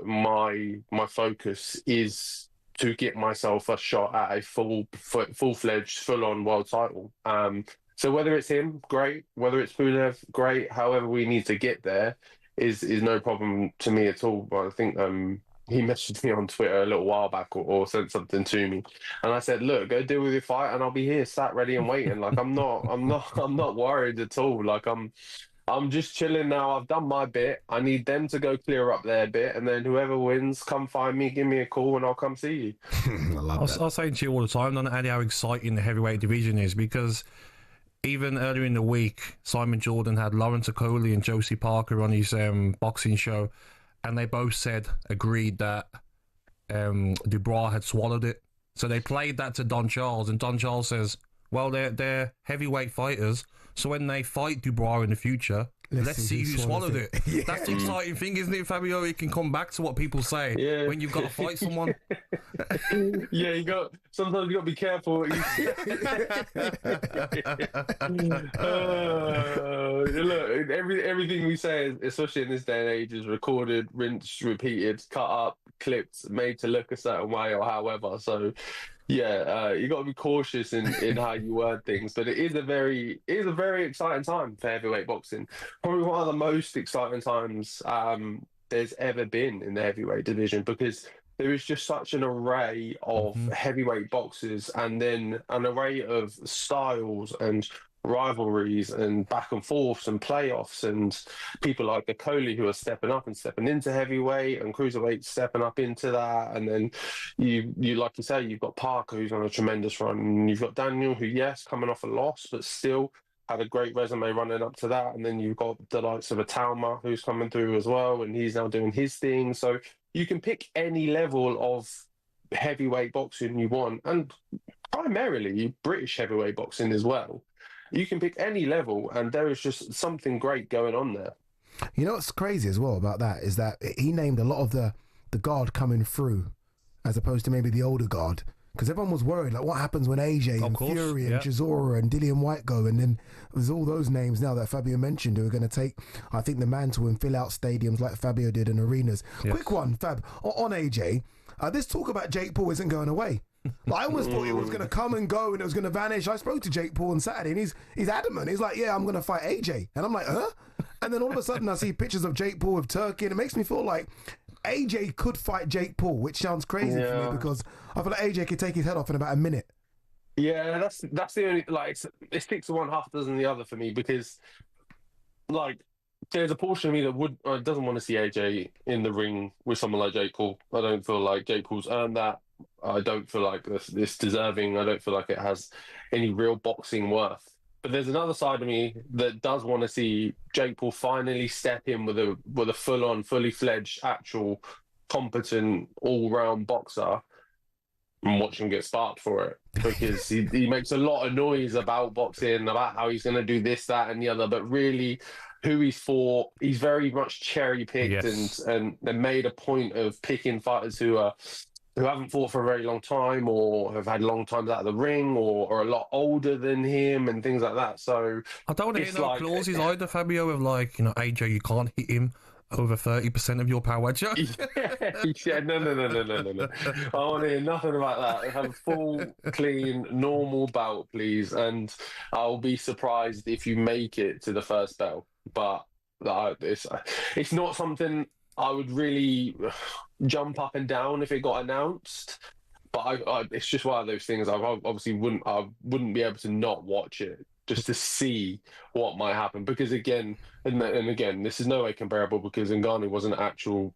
my focus is to get myself a shot at a full-fledged, full-on world title. So whether it's him, great. Whether it's Pulev, great. However we need to get there is no problem to me at all. But I think he messaged me on Twitter a little while back or sent something to me, and I said, "Look, go deal with your fight, and I'll be here, sat ready and waiting." Like I'm not worried at all. Like I'm just chilling now. I've done my bit. I need them to go clear up their bit, and then whoever wins, come find me, give me a call, and I'll come see you. I was saying to you all the time, don't Ade, how exciting the heavyweight division is, because even earlier in the week, Simon Jordan had Lawrence Okoli and Josie Parker on his boxing show, and they both agreed that Dubois had swallowed it. So they played that to Don Charles, and Don Charles says, well, they're heavyweight fighters, so when they fight Dubois in the future, Let's see who swallowed it. Yeah. That's the exciting thing, isn't it, Fabio? It can come back to what people say when you've got to fight someone. Yeah, sometimes you got to be careful what you say. Look, everything we say, especially in this day and age, is recorded, rinsed, repeated, cut up, clipped, made to look a certain way or however. So, yeah, you got to be cautious in how you word things. But it is a very exciting time for heavyweight boxing. Probably one of the most exciting times there's ever been in the heavyweight division, because there is just such an array of heavyweight boxers, and then an array of styles and rivalries and back and forths and playoffs, and people like Okoli who are stepping up and stepping into heavyweight, and cruiserweight stepping up into that. And then you like you say, you've got Parker who's on a tremendous run, and you've got Daniel who, yes, coming off a loss, but still had a great resume running up to that. And then you've got the likes of Atalma who's coming through as well, and he's now doing his thing. So you can pick any level of heavyweight boxing you want, and primarily British heavyweight boxing as well. You can pick any level, and there is just something great going on there. You know what's crazy as well about that is that he named a lot of the guard coming through, as opposed to maybe the older guard. Because everyone was worried, like, what happens when AJ and Fury and Chisora and Dillian White go? And then there's all those names now that Fabio mentioned who are going to take, I think, the mantle and fill out stadiums like Fabio did in arenas. Yes. Quick one, Fab, on AJ. This talk about Jake Paul isn't going away. I almost thought it was going to come and go and it was going to vanish. I spoke to Jake Paul on Saturday, and he's adamant. He's like, yeah, I'm going to fight AJ. And I'm like, huh? And then all of a sudden I see pictures of Jake Paul with Turkey, and it makes me feel like AJ could fight Jake Paul, which sounds crazy for me, because I feel like AJ could take his head off in about a minute. Yeah, that's the only, like, it's 6 to 1, half dozen the other for me, because, like, there's a portion of me that doesn't want to see AJ in the ring with someone like Jake Paul. I don't feel like Jake Paul's earned that. I don't feel like this deserving. I don't feel like it has any real boxing worth. But there's another side of me that does want to see Jake Paul finally step in with a full-on, fully fledged, actual, competent, all-round boxer, and watch him get sparked for it. Because he makes a lot of noise about boxing, about how he's going to do this, that, and the other. But really, who he's fought, he's very much cherry-picked and made a point of picking fighters who haven't fought for a very long time, or have had long times out of the ring, or are a lot older than him, and things like that. So I don't want to hear no clauses either, Fabio, of like, AJ, you can't hit him over 30% of your power. Yeah, no. I want to hear nothing about that. Have a full, clean, normal bout, please, and I'll be surprised if you make it to the first bell. But it's not something I would really jump up and down if it got announced, but it's just one of those things. I obviously wouldn't be able to not watch it just to see what might happen, because again, this is no way comparable, because Ngannou was an actual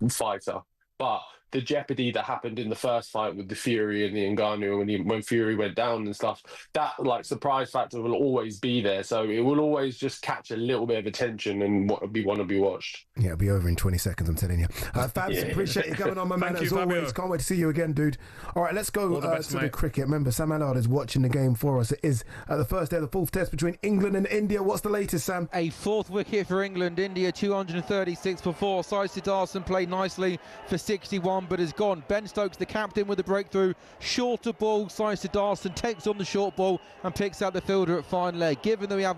fighter, but the jeopardy that happened in the first fight with the Fury and the Ngannou, when Fury went down and stuff, that like surprise factor will always be there. So it will always just catch a little bit of attention and want to be watched. Yeah, it'll be over in 20 seconds, I'm telling you. Fabs, appreciate you coming on, my man, as always. Can't wait to see you again, dude. All right, let's go to the cricket. Remember, Sam Allard is watching the game for us. It is the first day of the fourth test between England and India. What's the latest, Sam? A fourth wicket for England. India 236 for 4. Sai Siddharthan played nicely for 61, but is gone. Ben Stokes, the captain, with the breakthrough. Shorter ball. Sai Siddharthan takes on the short ball and picks out the fielder at fine leg. Given that we have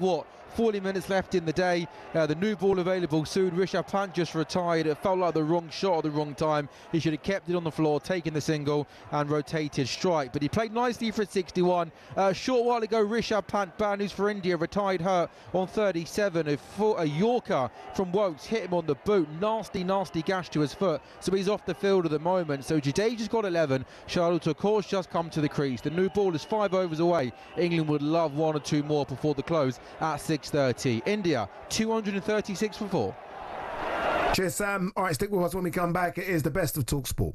40 minutes left in the day, the new ball available soon. Rishabh Pant just retired. It felt like the wrong shot at the wrong time. He should have kept it on the floor, taken the single and rotated strike, but he played nicely for 61. A short while ago, Rishabh Pant, bad news for India, retired hurt on 37. A Yorker from Wokes hit him on the boot. Nasty gash to his foot, so he's off the field at the moment. So Jadeja's got 11. Shardul Thakur's just come to the crease. The new ball is 5 overs away. England would love 1 or 2 more before the close at 6:30. India 236 for 4. Cheers, Sam. All right, stick with us when we come back. It is the best of talkSPORT.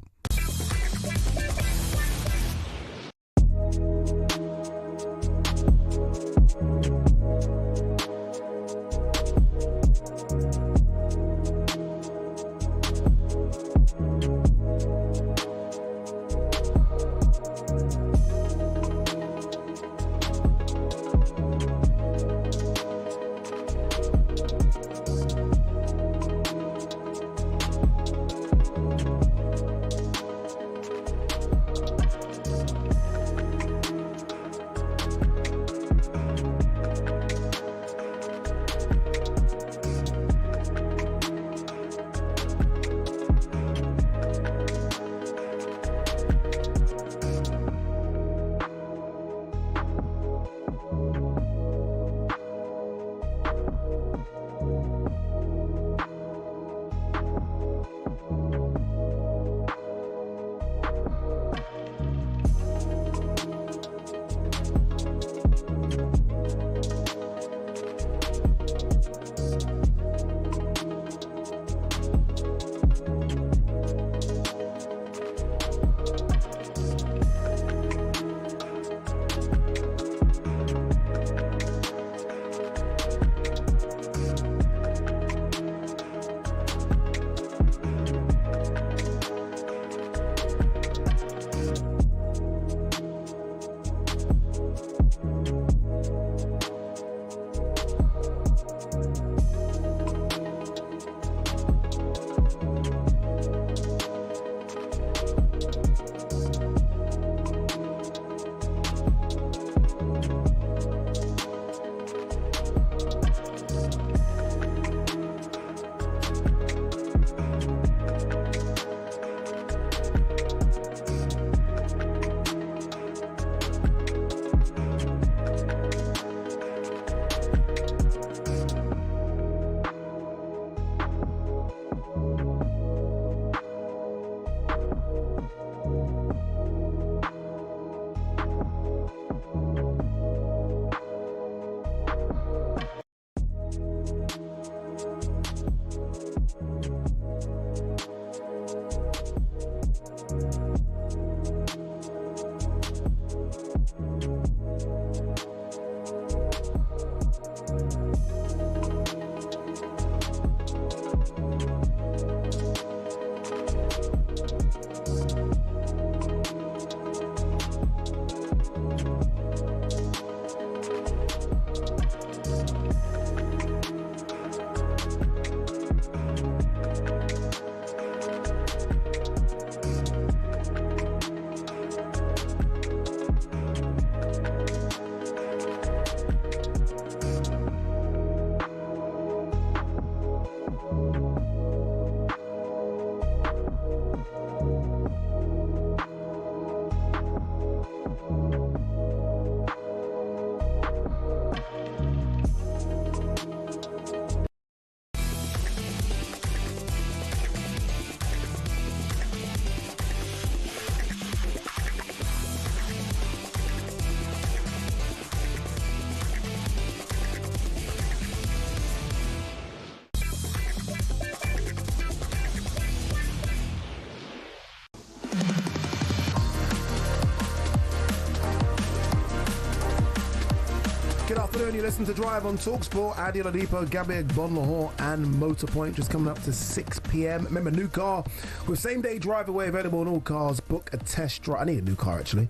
afternoon. You listen to Drive on talkSPORT. Ade Oladipo, Gabby Agbonlahor and Motorpoint just coming up to 6 p.m. Remember, new car with same-day drive away available on all cars. Book a test drive. I need a new car, actually.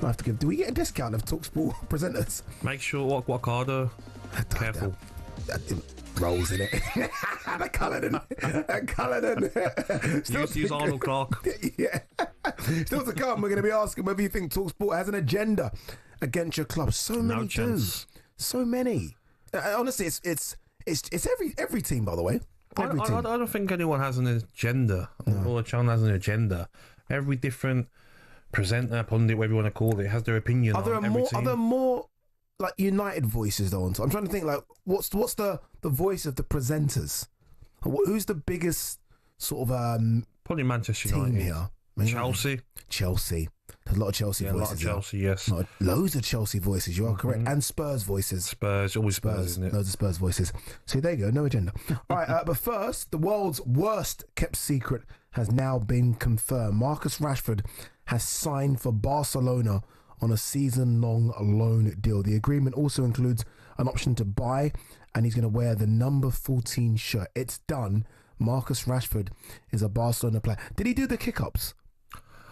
I have to give. Do we get a discount of talkSPORT presenters? Make sure what car though. Careful. Rolls in it. The Cullinan. Use Arnold Clark. Yeah. Still to come, we're going to be asking whether you think talkSPORT has an agenda against your club. So many do. So many. Honestly, it's every team, by the way. I don't think anyone has an agenda. Or a channel has an agenda. Every different presenter, pundit, whatever you want to call it, has their opinion on every team. Are there more like united voices though? I'm trying to think like what's the voice of the presenters? Who's the biggest sort of probably Manchester team United here? Chelsea. There's a lot of Chelsea voices. A lot of Chelsea, yes. Loads of Chelsea voices, you are correct. And Spurs voices. Always Spurs, isn't it? Loads of Spurs voices. So there you go, no agenda. All right, but first, the world's worst kept secret has now been confirmed. Marcus Rashford has signed for Barcelona on a season-long loan deal. The agreement also includes an option to buy, and he's going to wear the number 14 shirt. It's done. Marcus Rashford is a Barcelona player. Did he do the kick-ups?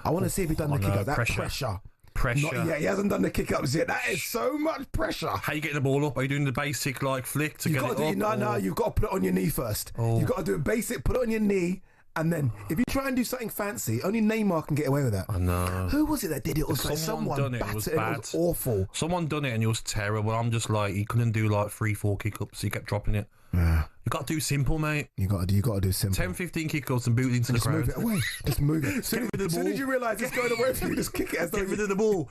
I want to see if he's done the kick-ups. That pressure. Not, he hasn't done the kick-ups yet. That is so much pressure. How you getting the ball up? Are you doing the basic like flick to get it up? No, you've got to put it on your knee first. You've got to do a basic, put it on your knee, and then if you try and do something fancy, only Neymar can get away with that. I know. Who was it that did it? It was someone done it. It was bad. It was awful. Someone done it and it was terrible. I'm just like, he couldn't do like 3-4 kick-ups. He kept dropping it. Yeah. You got to do simple, mate. You got to do simple. 10-15 kick-ups and boot it into the crowd. Just move it away. Just move it. As soon as you realise it's going away from you, just kick it. Get rid of the ball.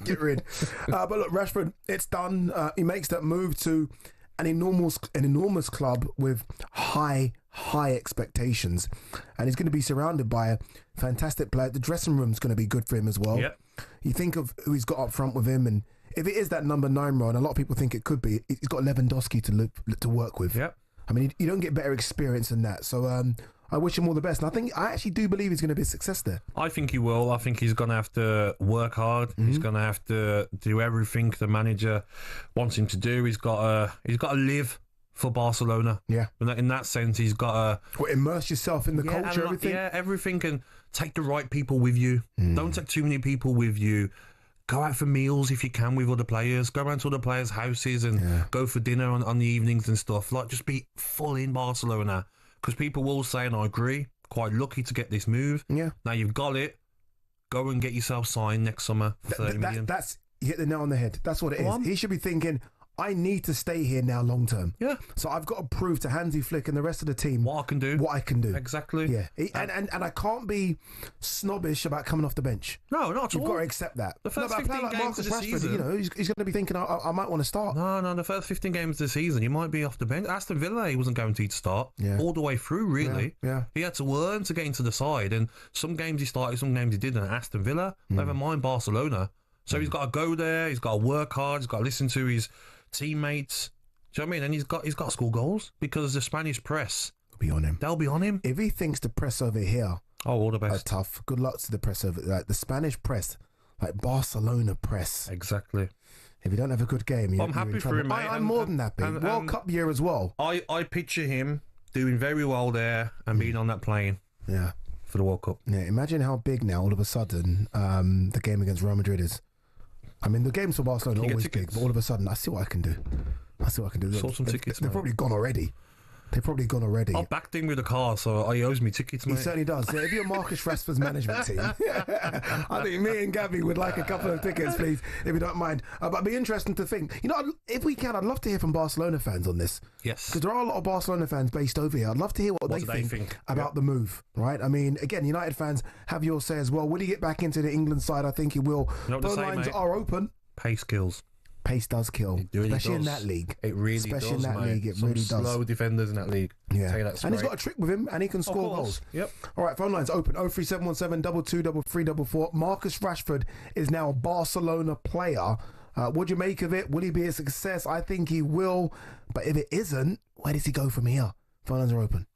Get rid. But look, Rashford, it's done. He makes that move to an enormous club with high expectations, and he's going to be surrounded by a fantastic player. The dressing room's going to be good for him as well. Yep. You think of who he's got up front with him, and if it is that number 9 role, and a lot of people think it could be, he's got Lewandowski to work with. Yep. I mean, you don't get better experience than that. So I wish him all the best. And I actually do believe he's going to be a success there. I think he will. I think he's going to have to work hard. Mm-hmm. He's going to have to do everything the manager wants him to do. He's got to live for Barcelona. Yeah. In that sense, he's got to immerse yourself in the culture, everything. Yeah, everything, and take the right people with you. Don't take too many people with you. Go out for meals if you can with other players. Go around to other players' houses and go for dinner on the evenings and stuff. Like, just be full in Barcelona. Because people will say, and I agree, quite lucky to get this move. Yeah. Now you've got it. Go and get yourself signed next summer for 30 million. You hit the nail on the head. That's what it is. He should be thinking, I need to stay here now long term. Yeah. So I've got to prove to Hansi Flick and the rest of the team what I can do. Exactly. Yeah. And I can't be snobbish about coming off the bench. No, not at all. You've got to accept that. The first 15 games Marcus of the Rashford, season, you know, he's going to be thinking, I might want to start. No, the first 15 games of the season, you might be off the bench. Aston Villa, he wasn't guaranteed to start all the way through, really. Yeah. He had to learn to get into the side, and some games he started, some games he didn't. Aston Villa, never mind Barcelona. So he's got to go there, he's got to work hard, he's got to listen to his teammates. Do you know what I mean? And he's got to score goals because the Spanish press will be on him. They'll be on him. If he thinks the press over here all the best. Are tough, good luck to the press over like the Spanish press, like Barcelona press. Exactly. If you don't have a good game, I'm happy for him, mate. I'm more than happy. World Cup year as well. I picture him doing very well there and being on that plane. Yeah. For the World Cup. Yeah. Imagine how big now all of a sudden the game against Real Madrid is. I mean, the games for Barcelona are always big, but all of a sudden, I see what I can do. Sort some tickets. They've probably gone already. I've backed him with a car, so he owes me tickets, mate. He certainly does. Yeah, if you're Marcus Rashford's management team, I think me and Gabby would like a couple of tickets, please, if you don't mind. But it'd be interesting to think. You know, if we can, I'd love to hear from Barcelona fans on this. Yes. Because there are a lot of Barcelona fans based over here. I'd love to hear what they think about the move, right? I mean, again, United fans have your say as well. Will he get back into the England side? I think he will. Those lines are open. Pace kills. Pace does kill, especially in that league. It really especially does, in that mate. league. It Some really does. Slow defenders in that league. Yeah, and he's got a trick with him, and he can score goals. Yep. All right, phone lines open. 03717 22 3344. Marcus Rashford is now a Barcelona player. What do you make of it? Will he be a success? I think he will. But if it isn't, where does he go from here? Phone lines are open.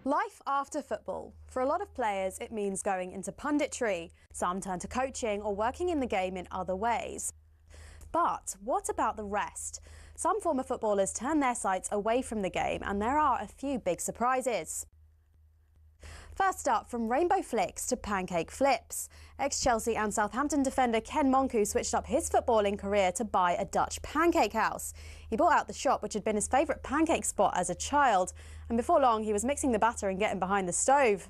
Life after football. For a lot of players, it means going into punditry. Some turn to coaching or working in the game in other ways. But what about the rest? Some former footballers turn their sights away from the game, and there are a few big surprises. First up, from rainbow flicks to pancake flips. Ex-Chelsea and Southampton defender Ken Monku switched up his footballing career to buy a Dutch pancake house. He bought out the shop, which had been his favourite pancake spot as a child, and before long he was mixing the batter and getting behind the stove.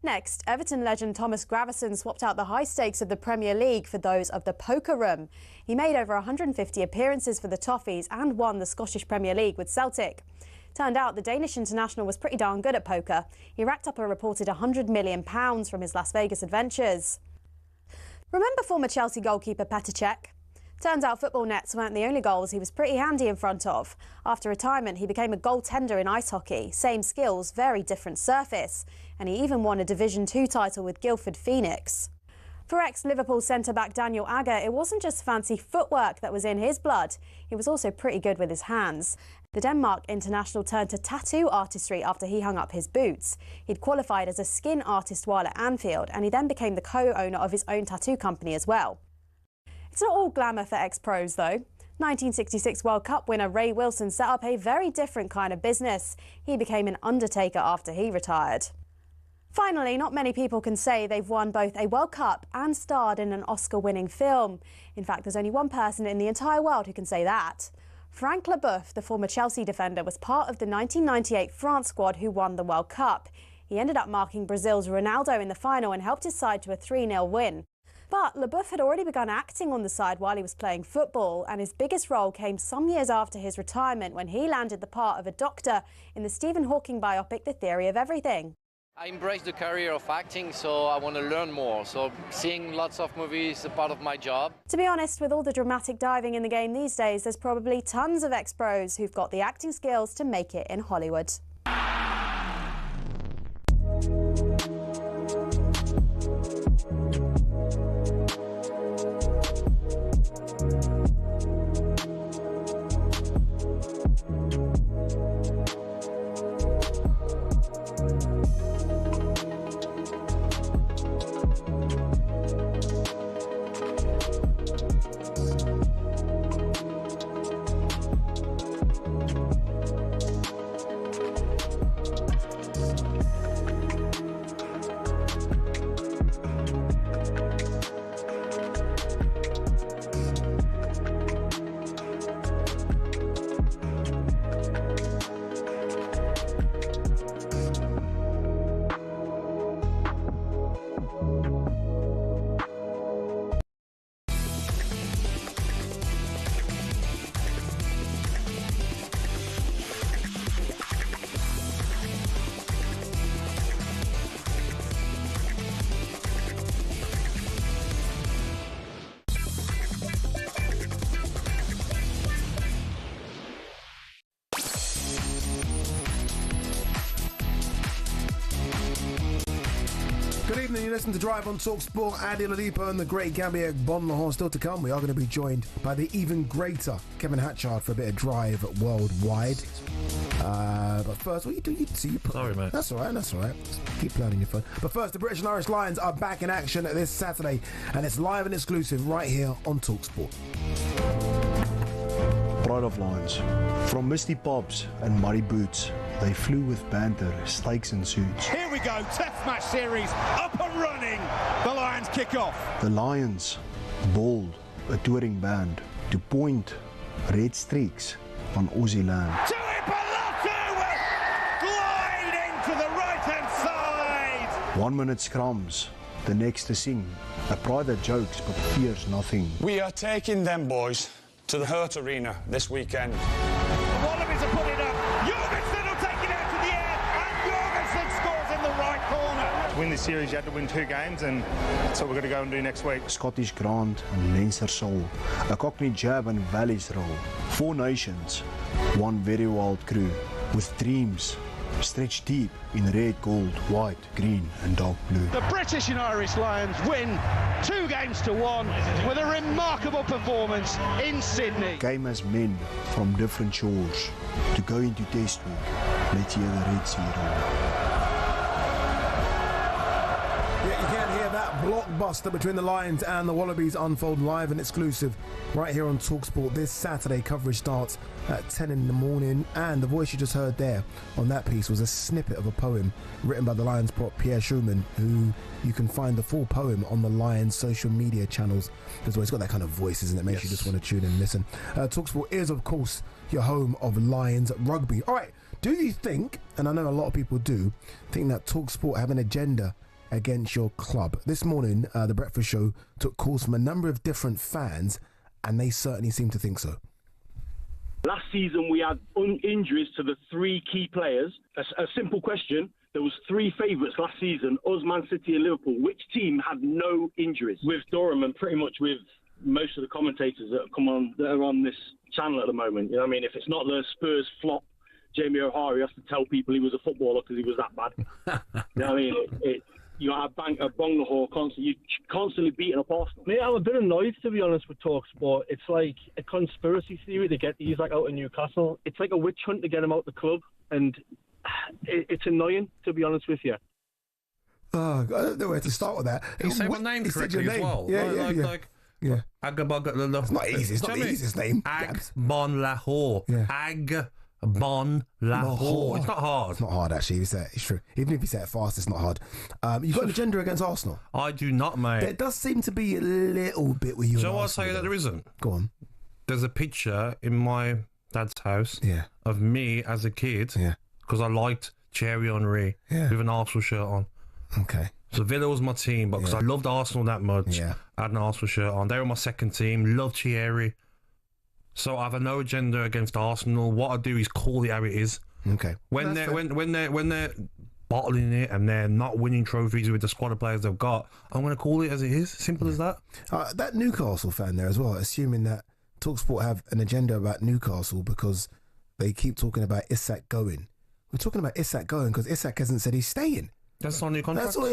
Next, Everton legend Thomas Gravesen swapped out the high stakes of the Premier League for those of the poker room. He made over 150 appearances for the Toffees and won the Scottish Premier League with Celtic. Turned out the Danish international was pretty darn good at poker. He racked up a reported £100 million from his Las Vegas adventures. Remember former Chelsea goalkeeper Petr Cech? Turns out football nets weren't the only goals he was pretty handy in front of. After retirement, he became a goaltender in ice hockey. Same skills, very different surface. And he even won a Division 2 title with Guildford Phoenix. For ex-Liverpool centre-back Daniel Agger, it wasn't just fancy footwork that was in his blood. He was also pretty good with his hands. The Denmark international turned to tattoo artistry after he hung up his boots. He'd qualified as a skin artist while at Anfield, and he then became the co-owner of his own tattoo company as well. It's not all glamour for ex-pros though. 1966 World Cup winner Ray Wilson set up a very different kind of business. He became an undertaker after he retired. Finally, not many people can say they've won both a World Cup and starred in an Oscar-winning film. In fact, there's only one person in the entire world who can say that. Frank Leboeuf, the former Chelsea defender, was part of the 1998 France squad who won the World Cup. He ended up marking Brazil's Ronaldo in the final and helped his side to a 3-0 win. But Leboeuf had already begun acting on the side while he was playing football, and his biggest role came some years after his retirement when he landed the part of a doctor in the Stephen Hawking biopic The Theory of Everything. I embrace the career of acting, so I want to learn more. So seeing lots of movies is a part of my job. To be honest, with all the dramatic diving in the game these days, there's probably tons of ex-pros who've got the acting skills to make it in Hollywood. Good evening, you listen to Drive on talkSPORT. Ade Oladipo and the great Gabby Agbonlahor. Still to come, we are going to be joined by the even greater Kevin Hatchard for a bit of Drive worldwide. But first, what are you doing? Sorry, mate. That's all right, that's all right. Just keep playing on your phone. But first, the British and Irish Lions are back in action this Saturday, and it's live and exclusive right here on talkSPORT. Pride of Lions. From misty pubs and muddy boots, they flew with banter, stakes and suits. Here we go, Test Match Series, up and running. The Lions kick off. The Lions, bold, a touring band, to point red streaks on Aussie land. Glide into the right-hand side. 1 minute scrums, the next to sing. A pride that jokes but fears nothing. We are taking them boys to the Hurt Arena this weekend. The Wallabies are putting it up. Jorgensen will take it out to the air, and Jorgensen scores in the right corner. To win this series, you had to win 2 games, and that's what we're going to go and do next week. Scottish Grant and Leinster Soul, a Cockney Jab and Valley's roll. 4 nations, one very wild crew, with dreams stretched deep in red, gold, white, green and dark blue. The British and Irish Lions win 2-1 with a remarkable performance in Sydney. Came as men from different shores to go into Test week Let jy die red sea roll. Yeah, you can hear that blockbuster between the Lions and the Wallabies unfold live and exclusive right here on talkSPORT this Saturday. Coverage starts at 10 in the morning, and the voice you just heard there on that piece was a snippet of a poem written by the Lions prop Pierre Schumann, who you can find the full poem on the Lions social media channels as well. It's got that kind of voice, isn't it? Makes you just want to tune in and listen. talkSPORT is, of course, your home of Lions rugby. All right, do you think, and I know a lot of people do, think that talkSPORT have an agenda against your club? This morning, the Breakfast Show took calls from a number of different fans, and they certainly seem to think so. Last season, we had injuries to the three key players. A simple question. There was three favourites last season, us, Man City and Liverpool. Which team had no injuries? With Durham and pretty much with most of the commentators that are on this channel at the moment. You know what I mean? If it's not the Spurs flop, Jamie O'Hara has to tell people he was a footballer because he was that bad. You know what I mean? You have Agbonlahor constantly beating up Arsenal. Mate, I'm a bit annoyed, to be honest, with talkSPORT. It's like a conspiracy theory to get these out of Newcastle. It's like a witch hunt to get him out the club, and it's annoying, to be honest with you. Oh, I don't know where to start with that. You say my name correctly as well. Yeah. It's not easy. It's not the easiest name. Agbonlahor. Agbonlahor. It's not hard. It's not hard, actually. It's true. Even if you say it fast, it's not hard. You've got an agenda against Arsenal. I do not, mate. There does seem to be a little bit with you. So I'll tell you that there isn't. Go on. There's a picture in my dad's house of me as a kid because I liked Thierry Henry with an Arsenal shirt on. Okay. So Villa was my team, but because I loved Arsenal that much, I had an Arsenal shirt on. They were my second team. Loved Thierry. So I have no agenda against Arsenal. What I do is call it how it is. Okay. When they're bottling it and they're not winning trophies with the squad of players they've got, I'm going to call it as it is. Simple as that. That Newcastle fan there as well, assuming that talkSPORT have an agenda about Newcastle because they keep talking about Isak going. We're talking about Isak going because Isak hasn't said he's staying. That's on your contract. That's all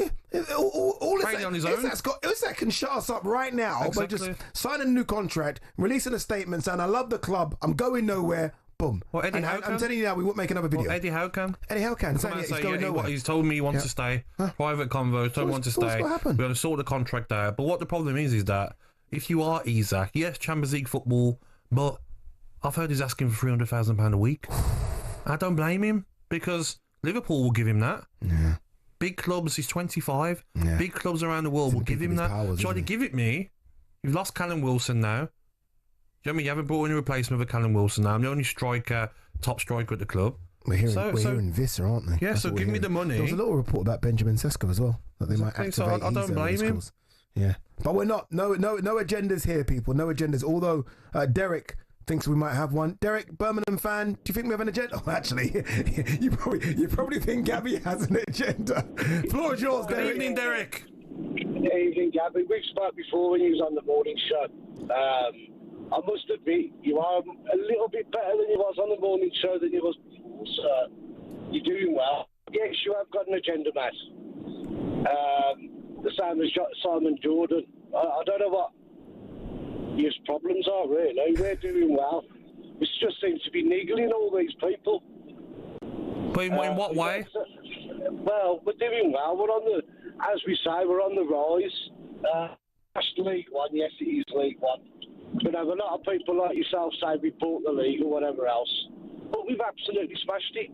Isak, on his own. Isak can shut us up right now by just signing a new contract, releasing a statement saying, I love the club, I'm going nowhere, boom. Well, Eddie Howe I'm telling you now, we won't make another video. Well, Eddie Howe can. Saying he's going nowhere. He's told me he wants to stay. Private convos, told me he wants to stay. What happened? We're going to sort the contract out. But what the problem is that if you are Isak, yes, Champions League football, but I've heard he's asking for £300,000 a week. I don't blame him because Liverpool will give him that. Yeah. Big clubs, he's 25. Yeah. Big clubs around the world will give him that. Try to give it me. You've lost Callum Wilson now. You know what I mean? You haven't brought in a replacement for Callum Wilson now. I'm the only top striker at the club. We're hearing Visser, aren't they? Yeah, That's so give me the money. There was a little report about Benjamin Sesko as well, that they might activate. So I don't blame him. Yeah. But we're not. No agendas here, people. No agendas. Although Derek thinks we might have one. Derek, Birmingham fan, do you think we have an agenda? Oh, actually, you probably think Gabby has an agenda. Floor is yours, Derek. Good evening, Derek. Good evening, Gabby. We've spoke before when you was on the morning show. I must admit, you are a little bit better than you was on the morning show than you was before, so you're doing well. Yes, you have got an agenda, mate. The same as Simon Jordan. I don't know what your problems are, really. We're doing well. We just seem to be niggling all these people. But in what way? Well, we're doing well. We're on as we say, we're on the rise. League One, yes, it is League One. We have a lot of people like yourself say we bought the league or whatever else, but we've absolutely smashed it.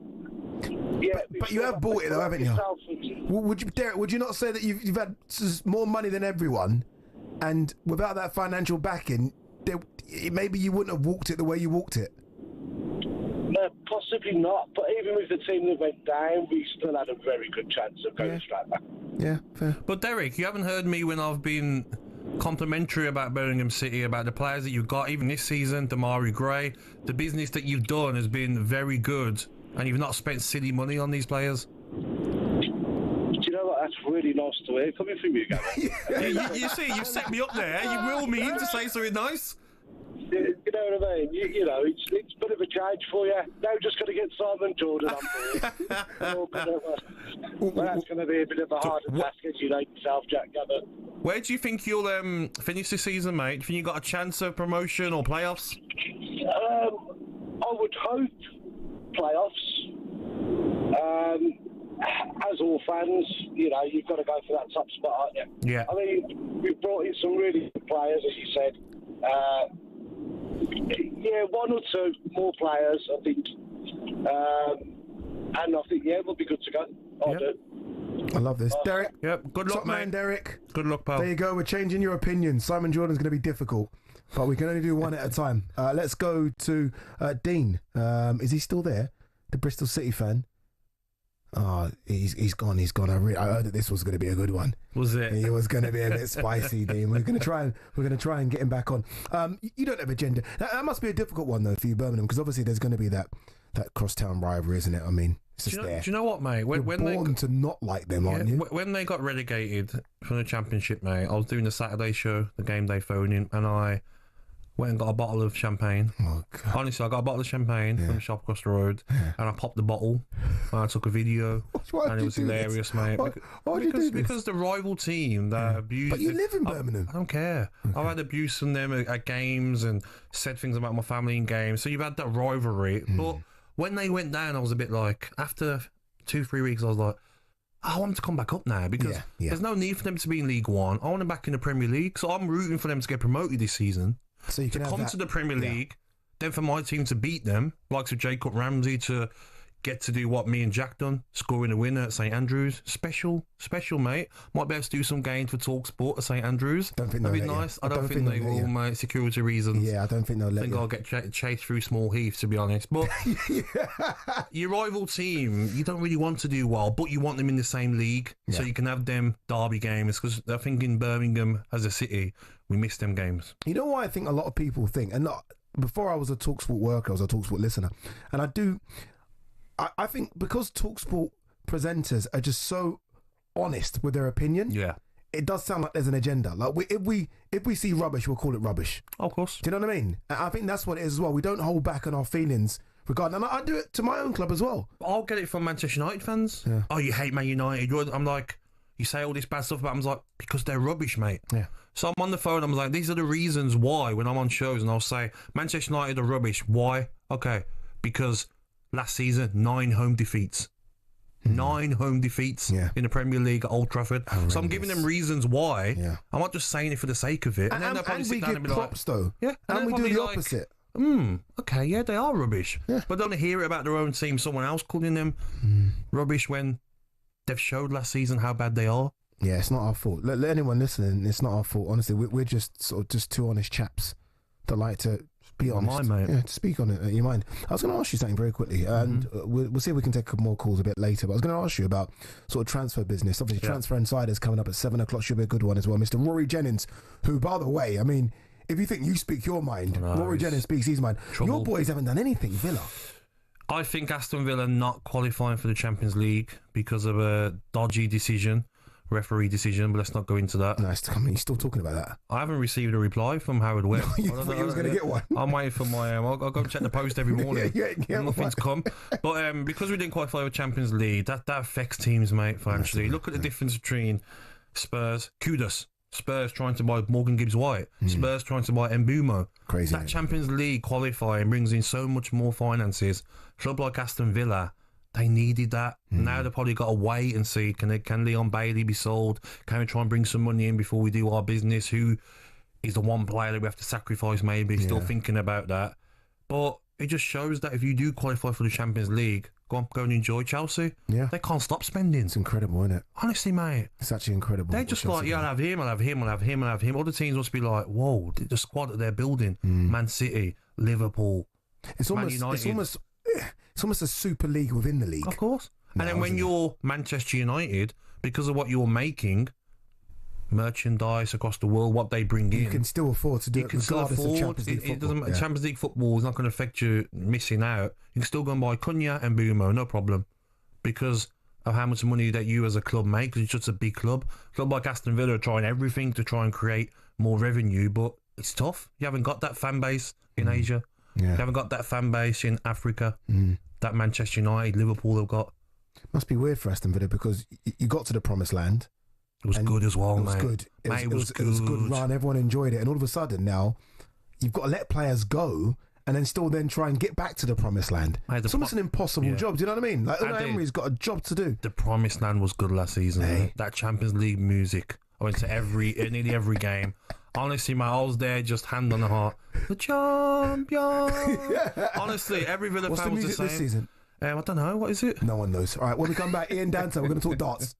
Yeah, but you have bought it though, haven't you? Derek, would you not say that you've had more money than everyone? And without that financial backing, maybe you wouldn't have walked it the way you walked it. No, possibly not. But even with the team that went down, we still had a very good chance of going straight back. Yeah, fair. But Derek, you haven't heard me when I've been complimentary about Birmingham City, about the players that you've got, even this season, Damari Gray. The business that you've done has been very good, and you've not spent silly money on these players. That's really nice to hear coming from you, Gavin. you see, you set me up there. You will me in to say something nice. You know what I mean? You know, it's a bit of a change for you. Now just got to get Simon Jordan on board. Well, that's going to be a bit of a harder task, as you know yourself, Jack Gavin. Where do you think you'll finish this season, mate? Do you think you got a chance of promotion or playoffs? I would hope playoffs. football fans, you know, you've got to go for that top spot, aren't you? Yeah. I mean, we've brought in some really good players, as you said. Yeah, one or two more players, I think. And I think, yeah, we'll be good to go. I do. I love this. Derek. Yep. Good luck, Top man, mate. Derek. Good luck, pal. There you go. We're changing your opinion. Simon Jordan's going to be difficult, but we can only do one at a time. Let's go to Dean. Is he still there? The Bristol City fan. Oh, he's gone. He's gone. I heard that this was going to be a good one. Was it? It was going to be a bit spicy, Dean. We're going to try and get him back on. You don't have a gender. That must be a difficult one though for you, Birmingham, because obviously there's going to be that crosstown rivalry, isn't it? I mean, it's just there. Do you know what, mate? You're born to not like them, aren't you? When they got relegated from the Championship, mate, I was doing the Saturday show, the game day phone-in, and I went and got a bottle of champagne. Oh, God. Honestly, I got a bottle of champagne from the shop across the road, and I popped the bottle, and I took a video, and it was hilarious, mate. Why did you do this? Because the rival team that abused... But you live in Birmingham. I don't care. I've had abuse from them at games and said things about my family in games, so you've had that rivalry, but... When they went down, I was a bit like, after 2-3 weeks, I was like, I want them to come back up now because there's no need for them to be in League One. I want them back in the Premier League, so I'm rooting for them to get promoted this season. So you can come to the Premier League, then for my team to beat them, likes of Jacob Ramsey to get to do what me and Jack done, scoring a winner at St Andrews. Special, mate. Might be able to do some games for talkSPORT at St Andrews. That'd be nice. I don't think they will, mate. Security reasons. Yeah, I don't think they'll let you. I'll get chased through Small Heath, to be honest. But your rival team, you don't really want to do well, but you want them in the same league so you can have them derby games, because I think in Birmingham as a city, we miss them games. You know why I think a lot of people think, and before I was a talkSPORT worker, I was a talkSPORT listener, and I think because talkSPORT presenters are just so honest with their opinion, it does sound like there's an agenda. Like if we see rubbish, we'll call it rubbish. Of course. Do you know what I mean? I think that's what it is as well. We don't hold back on our feelings regarding, and I do it to my own club as well. I'll get it from Manchester United fans. Yeah. Oh, you hate Man United. I'm like, you say all this bad stuff about them. I'm like, because they're rubbish, mate. Yeah. So I'm on the phone. I'm like, these are the reasons why when I'm on shows, and I'll say Manchester United are rubbish. Why? Okay, because last season, 9 home defeats. 9 home defeats in the Premier League at Old Trafford. So I'm giving them reasons why. Yeah. I'm not just saying it for the sake of it. And then they'll probably sit down and be props, like, though. Yeah. And we do the opposite. Okay, yeah, they are rubbish. Yeah. But don't hear it about their own team, someone else calling them rubbish when they've showed last season how bad they are. Yeah, it's not our fault. Let anyone listening, it's not our fault. Honestly, we're just sort of just two honest chaps that like to be honest. Mate. Yeah, to speak on it at your mind. I was going to ask you something very quickly, and we'll see if we can take more calls a bit later. But I was going to ask you about sort of transfer business. Obviously, Transfer Insider's coming up at 7 o'clock. Should be a good one as well. Mr. Rory Jennings, who, by the way, I mean, if you think you speak your mind, Rory Jennings speaks his mind. Trouble. Your boys haven't done anything, Villa. I think Aston Villa not qualifying for the Champions League because of a dodgy referee decision, but let's not go into that. Nice. I mean, you're still talking about that. I haven't received a reply from Howard Webb. You thought you was going to get one. I'm waiting for my... I'll go check the post every morning. Nothing's come. But because we didn't qualify for Champions League, that affects teams, mate, financially. Look at the difference between Spurs, Kudus. Spurs trying to buy Morgan Gibbs-White. Spurs trying to buy Mbumo. Crazy. That Champions League qualifying brings in so much more finances. A club like Aston Villa, they needed that. Now they've probably got to wait and see, can Leon Bailey be sold? Can we try and bring some money in before we do our business? Who is the one player that we have to sacrifice maybe? Still thinking about that. But it just shows that if you do qualify for the Champions League, go and enjoy Chelsea. Yeah. They can't stop spending. It's incredible, isn't it? Honestly, mate. It's actually incredible. They're just like, I'll have him. Other teams must be like, whoa, the squad that they're building. Man City, Liverpool, Man United. It's almost a super league within the league. Of course. And then when you're Manchester United, because of what you're making, merchandise across the world, what they bring in, you can still afford to do it regardless of Champions League football. Champions League football is not going to affect you missing out. You can still go and buy Cunha and Mbumo, no problem, because of how much money that you as a club make, because it's just a big club. A club like Aston Villa are trying everything to try and create more revenue, but it's tough. You haven't got that fan base in Asia. You haven't got that fan base in Africa that Manchester United, Liverpool have got. Must be weird for Aston Villa because you got to the promised land. It was good as well, mate. It was good. It was a good run. Everyone enjoyed it. And all of a sudden now, you've got to let players go and then still then try and get back to the promised land. It's almost an impossible job. Do you know what I mean? Like Unai Emery's got a job to do. The promised land was good last season. Hey. That Champions League music. I went to nearly every game. Honestly, I was there, just hand on the heart. The champion. Honestly, every Villa What's fan the was music the same. this season? I don't know. What is it? No one knows. All right, when we come back, Ian Danter, we're going to talk darts.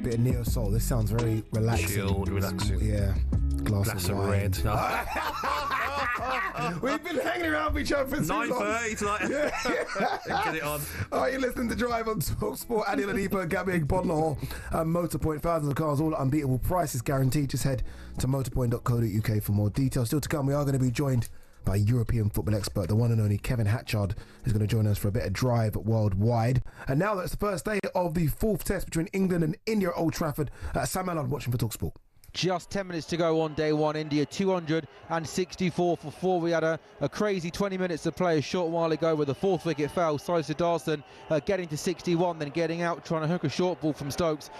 bit of neo soul. This sounds very relaxing. Chilled, relaxing. Yeah. Glass of red. No. We've been hanging around with each other for 9:30 tonight. Get it on. All right, you're listening to Drive on talkSPORT. Ade Oladipo Gabby Agbonlahor, Motorpoint. Thousands of cars, all at unbeatable prices guaranteed. Just head to motorpoint.co.uk for more details. Still to come, we are going to be joined by European football expert, the one and only Kevin Hatchard, who's going to join us for a bit of Drive worldwide. And now that's the first day of the fourth test between England and India at Old Trafford. Sam Allard watching for talkSPORT. Just 10 minutes to go on day one. India 264 for 4. We had a crazy 20 minutes to play a short while ago where the 4th wicket fell. Sai Siddharthan getting to 61, then getting out, trying to hook a short ball from Stokes,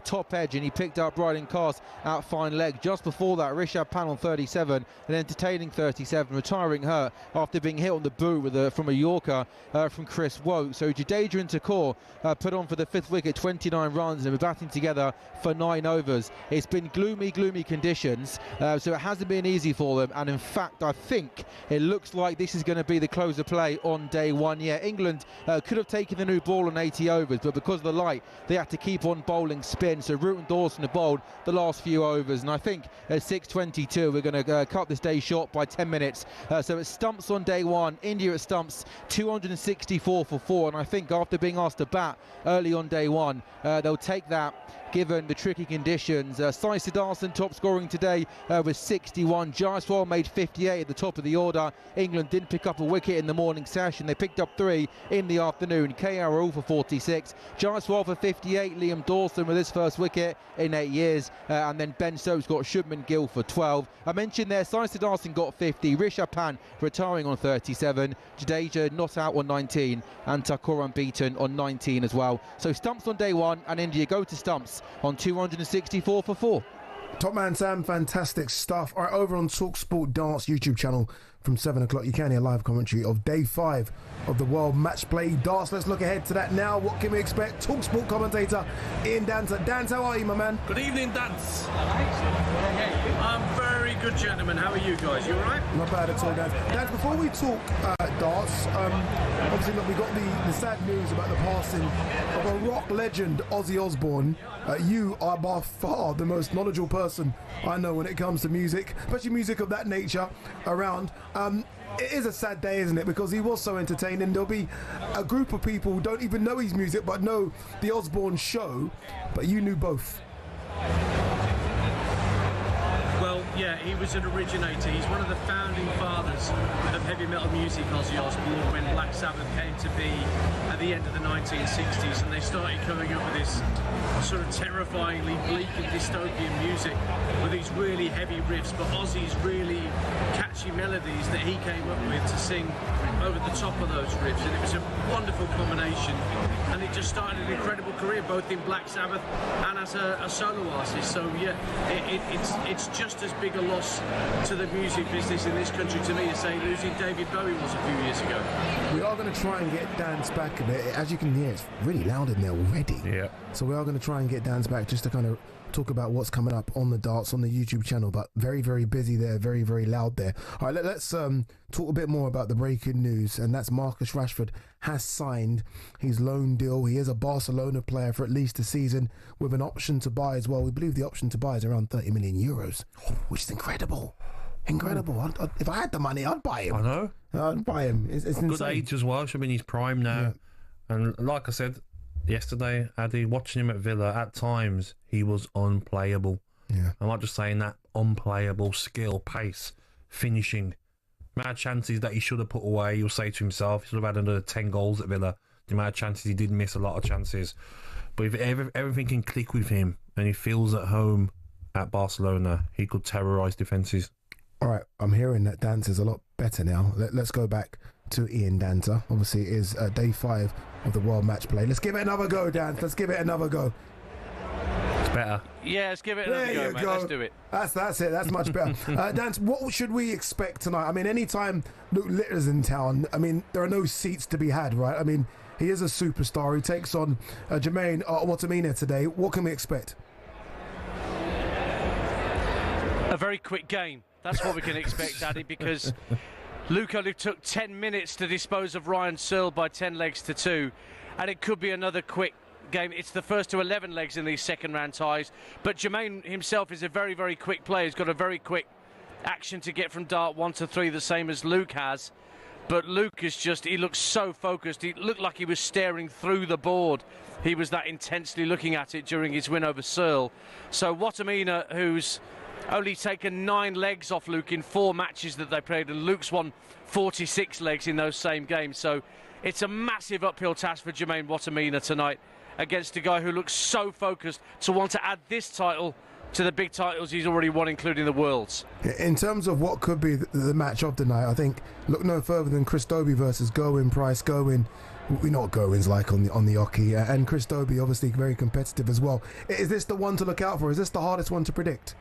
top edge, and he picked up Bryden Cast out fine leg. Just before that, Rishabh Pant on 37, an entertaining 37, retiring hurt after being hit on the boot from a Yorker from Chris Woke. So Jadeja and Thakur put on for the 5th wicket 29 runs and we're batting together for 9 overs. It's been gloomy conditions, so it hasn't been easy for them, and in fact I think it looks like this is going to be the close of play on day one. Yeah, England could have taken the new ball on 80 overs, but because of the light they had to keep on bowling spin, so Root and Dawson have bowled the last few overs, and I think at 6:22 we're going to cut this day short by 10 minutes. So it's stumps on day one. India at stumps 264 for 4, and I think after being asked to bat early on day one, they'll take that given the tricky conditions. Sai Siddharthan top scoring today with 61. Jaiswal made 58 at the top of the order. England didn't pick up a wicket in the morning session. They picked up 3 in the afternoon. KR all for 46. Jaiswal for 58. Liam Dawson with his first wicket in 8 years. And then Ben Stokes got Shubman Gill for 12. I mentioned there, Sai Siddharthan got 50. Rishabh Pant retiring on 37. Jadeja not out on 19. And Thakur unbeaten on 19 as well. So stumps on day one, and India go to stumps on 264 for 4. Top man Sam, fantastic stuff. All right, over on talkSPORT Dance YouTube channel from 7 o'clock, you can hear live commentary of day 5 of the World Match Play Darts. Let's look ahead to that now. What can we expect? talkSPORT commentator Ian Dancer. Dance, how are you, my man? Good evening, Dance. I'm very good, gentlemen. How are you guys? You all right? Not bad at all, Dance. Dance, before we talk darts, obviously, look, we got the sad news about the passing of a rock legend, Ozzy Osbourne. You are by far the most knowledgeable person I know when it comes to music, especially music of that nature around. It is a sad day, isn't it? Because he was so entertaining. There'll be a group of people who don't even know his music but know the Osbourne show, but you knew both. Well, yeah, he was an originator. He's one of the founding fathers of heavy metal music, Ozzy Osbourne, when Black Sabbath came to be at the end of the 1960s, and they started coming up with this sort of terrifyingly bleak and dystopian music with these really heavy riffs, but Ozzy's really catchy melodies that he came up with to sing over the top of those riffs, and it was a wonderful combination, and it just started an incredible career both in Black Sabbath and as a solo artist. So yeah, it's just as big a loss to the music business in this country to me as say losing David Bowie was a few years ago. We are going to try and get Dan's back a bit. As you can hear, it's really loud in there already. Yeah. So we are going to try and get Dan's back just to kind of talk about what's coming up on the darts on the YouTube channel, but very, very busy there, very, very loud there. All right, let's talk a bit more about the breaking news, and that's Marcus Rashford has signed his loan deal. He is a Barcelona player for at least a season with an option to buy as well. We believe the option to buy is around 30 million euros, which is incredible. Incredible. If I had the money, I'd buy him. I know. I'd buy him. It's good insane. age as well. Should be in his prime now. Yeah. And like I said yesterday, Ade, watching him at Villa, at times he was unplayable. Yeah. I'm not just saying that. Unplayable, skill, pace, finishing. The amount of chances that he should have put away, you'll say to himself, he should have had another 10 goals at Villa. The amount of chances he did miss, a lot of chances. But if everything can click with him and he feels at home at Barcelona, he could terrorise defences. All right, I'm hearing that Dancer's a lot better now. Let's go back to Ian Dancer. Obviously, it is day 5 of the World Match Play. Let's give it another go, Dance. Let's give it another go. It's better. Yeah, let's give it another go, mate. Let's do it. That's it. That's much better. Dance, what should we expect tonight? I mean, anytime Luke Littler's in town, I mean, there are no seats to be had, right? I mean, he is a superstar. He takes on Jermaine Watamina today. What can we expect? A very quick game. That's what we can expect, Addy, because Luke only took 10 minutes to dispose of Ryan Searle by 10 legs to 2, and it could be another quick game. It's the first to 11 legs in these second round ties, but Jermaine himself is a very, very quick player. He's got a very quick action to get from dart 1 to 3, the same as Luke has. But Luke is just, he looks so focused. He looked like he was staring through the board. He was that intensely looking at it during his win over Searle. So Watamina, who's only taken 9 legs off Luke in 4 matches that they played, and Luke's won 46 legs in those same games. So it's a massive uphill task for Jermaine Watamina tonight against a guy who looks so focused to want to add this title to the big titles he's already won, including the Worlds. In terms of what could be the match of the night, I think look no further than Chris Dobey versus Gerwyn Price. Gerwyn, we know what Gerwyn's like on the hockey, and Chris Dobey obviously very competitive as well. Is this the one to look out for? Is this the hardest one to predict?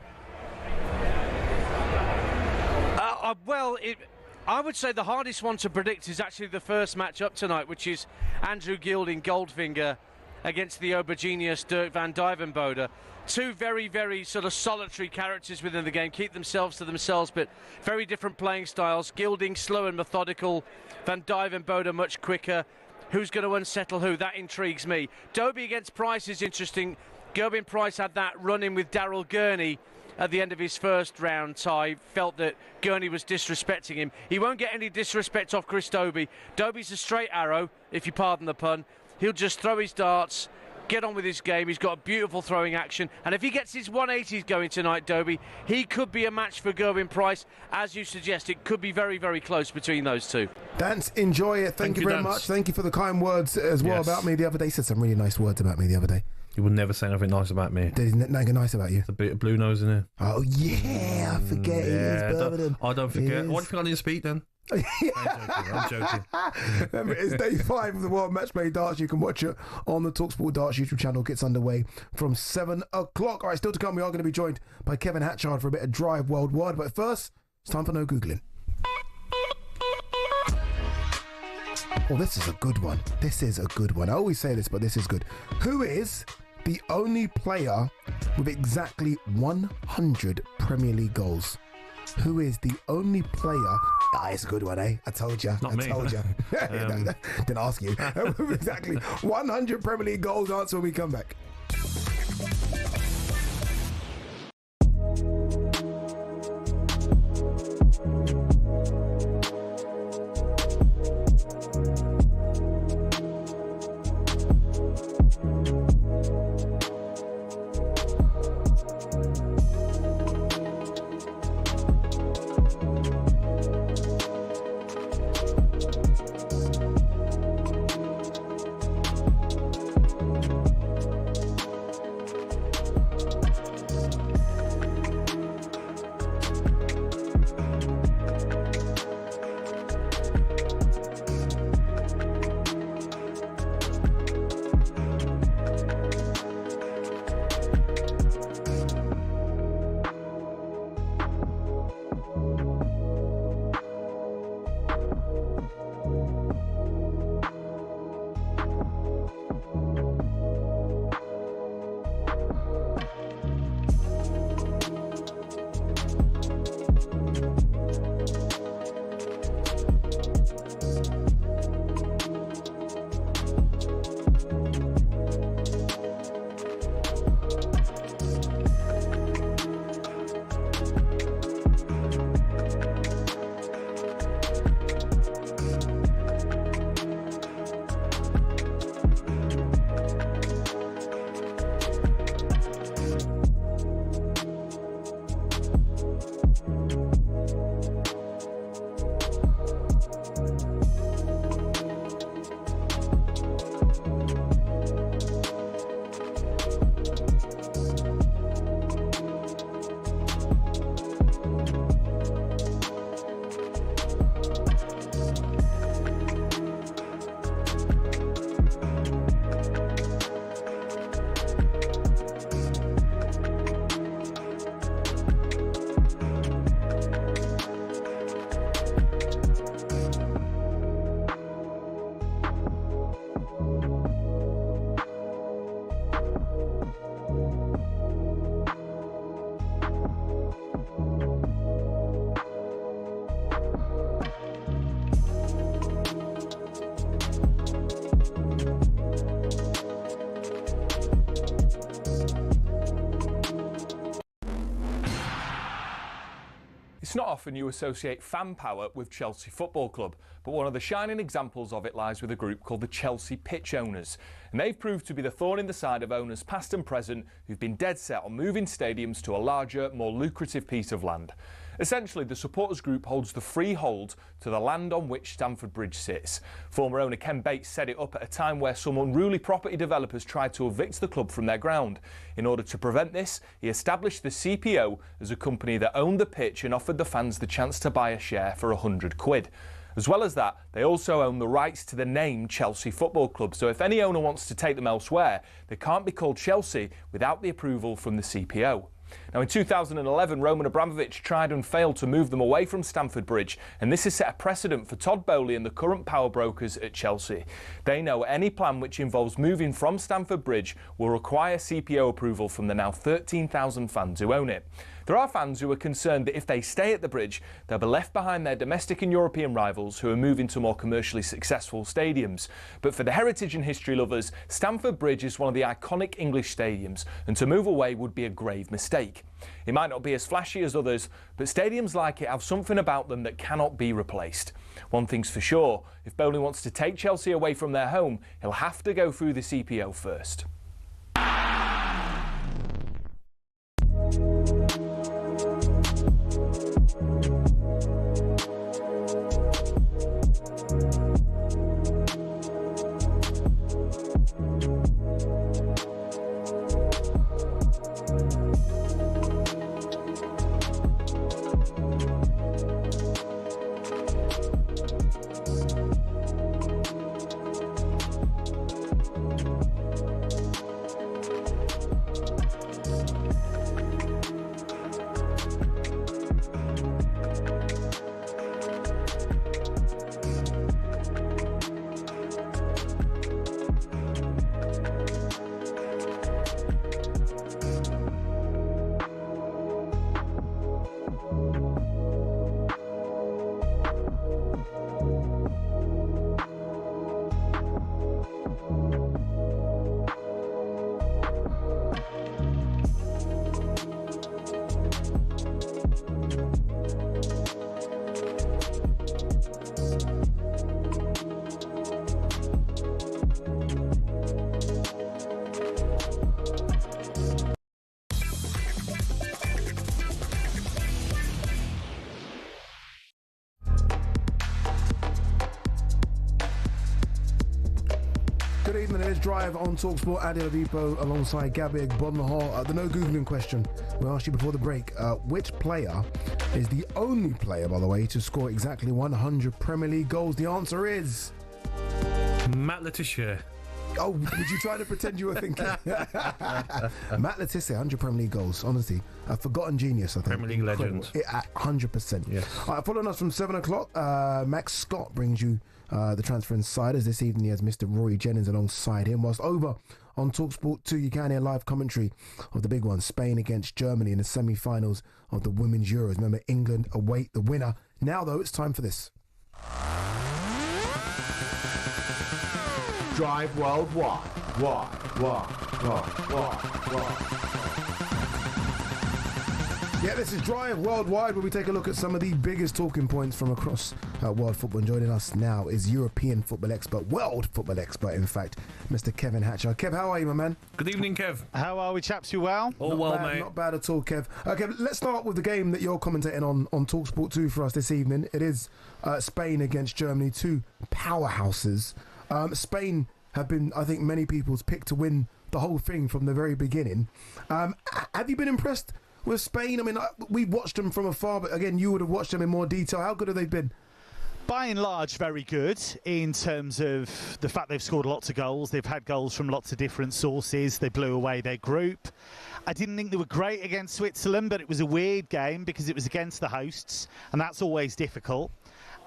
I would say the hardest one to predict is actually the first match up tonight, which is Andrew Gilding Goldfinger against the Auberginius Dirk van Dijvenbode. Two very, very sort of solitary characters within the game, keep themselves to themselves, but very different playing styles. Gilding slow and methodical, van Dijvenbode much quicker. Who's going to unsettle who? That intrigues me. Dobey against Price is interesting. Gerwyn Price had that run-in with Daryl Gurney at the end of his first round tie. Felt that Gurney was disrespecting him. He won't get any disrespect off Chris Dobey. Dobey's a straight arrow, if you pardon the pun. He'll just throw his darts, get on with his game. He's got a beautiful throwing action, and if he gets his 180s going tonight, Dobey, he could be a match for Gerwyn Price. As you suggest, it could be very, very close between those two. Dance, enjoy it. Thank you very much. Thank you for the kind words as well about me the other day. He said some really nice words about me the other day. You would never say anything nice about me. There's nothing nice about you. It's a bit of blue nose in it. Oh yeah, I forget. I don't forget. Why do you think I didn't speak then? I'm joking. Remember, it's day 5 of the World Matchplay Darts. You can watch it on the talkSPORT Darts YouTube channel. Gets underway from 7 o'clock. All right, still to come, we are going to be joined by Kevin Hatchard for a bit of Drive Worldwide. But first, it's time for No Googling. Oh, this is a good one. This is a good one. I always say this, but this is good. Who is the only player with exactly 100 Premier League goals? Who is the only player? It's a good one, eh? I told you. Not me. Told you. Didn't ask you. Exactly 100 Premier League goals. Answer when we come back. It's not often you associate fan power with Chelsea Football Club, but one of the shining examples of it lies with a group called the Chelsea Pitch Owners. And they've proved to be the thorn in the side of owners past and present who've been dead set on moving stadiums to a larger, more lucrative piece of land. Essentially, the supporters group holds the freehold to the land on which Stamford Bridge sits. Former owner Ken Bates set it up at a time where some unruly property developers tried to evict the club from their ground. In order to prevent this, he established the CPO as a company that owned the pitch and offered the fans the chance to buy a share for £100. As well as that, they also own the rights to the name Chelsea Football Club, so if any owner wants to take them elsewhere, they can't be called Chelsea without the approval from the CPO. Now, in 2011, Roman Abramovich tried and failed to move them away from Stamford Bridge, and this has set a precedent for Todd Bowley and the current power brokers at Chelsea. They know any plan which involves moving from Stamford Bridge will require CPO approval from the now 13,000 fans who own it. There are fans who are concerned that if they stay at the bridge, they'll be left behind their domestic and European rivals who are moving to more commercially successful stadiums. But for the heritage and history lovers, Stamford Bridge is one of the iconic English stadiums, and to move away would be a grave mistake. It might not be as flashy as others, but stadiums like it have something about them that cannot be replaced. One thing's for sure, if Bowley wants to take Chelsea away from their home, he'll have to go through the CPO first. Good evening, it is Drive on talkSPORT. Ade Oladipo alongside Gabby Agbonlahor. The no Googling question we asked you before the break. Which player is the only player, by the way, to score exactly 100 Premier League goals? The answer is... Matt Le Tissier. Oh, did you try to pretend you were thinking? Matt Le Tissier, 100 Premier League goals. Honestly, a forgotten genius, I think. Premier League legend. At 100%. Yes. Following us from 7 o'clock, Max Scott brings you the Transfer Insiders. This evening he has Mr. Rory Jennings alongside him. Whilst over on talkSPORT 2, you can hear live commentary of the big one, Spain against Germany in the semi-finals of the Women's Euros. Remember, England await the winner. Now, though, it's time for this. Drive worldwide. Why? Yeah, this is Drive Worldwide, where we take a look at some of the biggest talking points from across world football. And joining us now is European football expert, world football expert, in fact, Mr. Kevin Hatcher. Kev, how are you, my man? Good evening, Kev. How are we, chaps? You well? All well, bad, mate. Not bad at all, Kev. Kev, let's start with the game that you're commentating on talkSPORT 2 for us this evening. It is Spain against Germany, two powerhouses. Spain have been, I think, many people's pick to win the whole thing from the very beginning. Have you been impressed with Spain? I mean, we watched them from afar, but again, you would have watched them in more detail. How good have they been? By and large, very good in terms of the fact they've scored lots of goals. They've had goals from lots of different sources. They blew away their group. I didn't think they were great against Switzerland, but it was a weird game because it was against the hosts, and that's always difficult.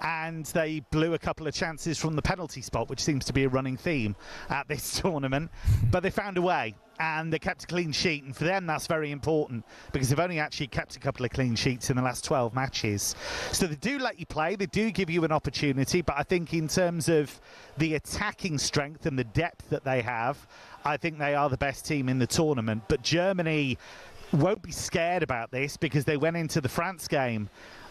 And they blew a couple of chances from the penalty spot, which seems to be a running theme at this tournament. But they found a way, and they kept a clean sheet. And for them, that's very important, because they've only actually kept a couple of clean sheets in the last 12 matches. So they do let you play. They do give you an opportunity. But I think in terms of the attacking strength and the depth that they have, I think they are the best team in the tournament. But Germany won't be scared about this, because they went into the France game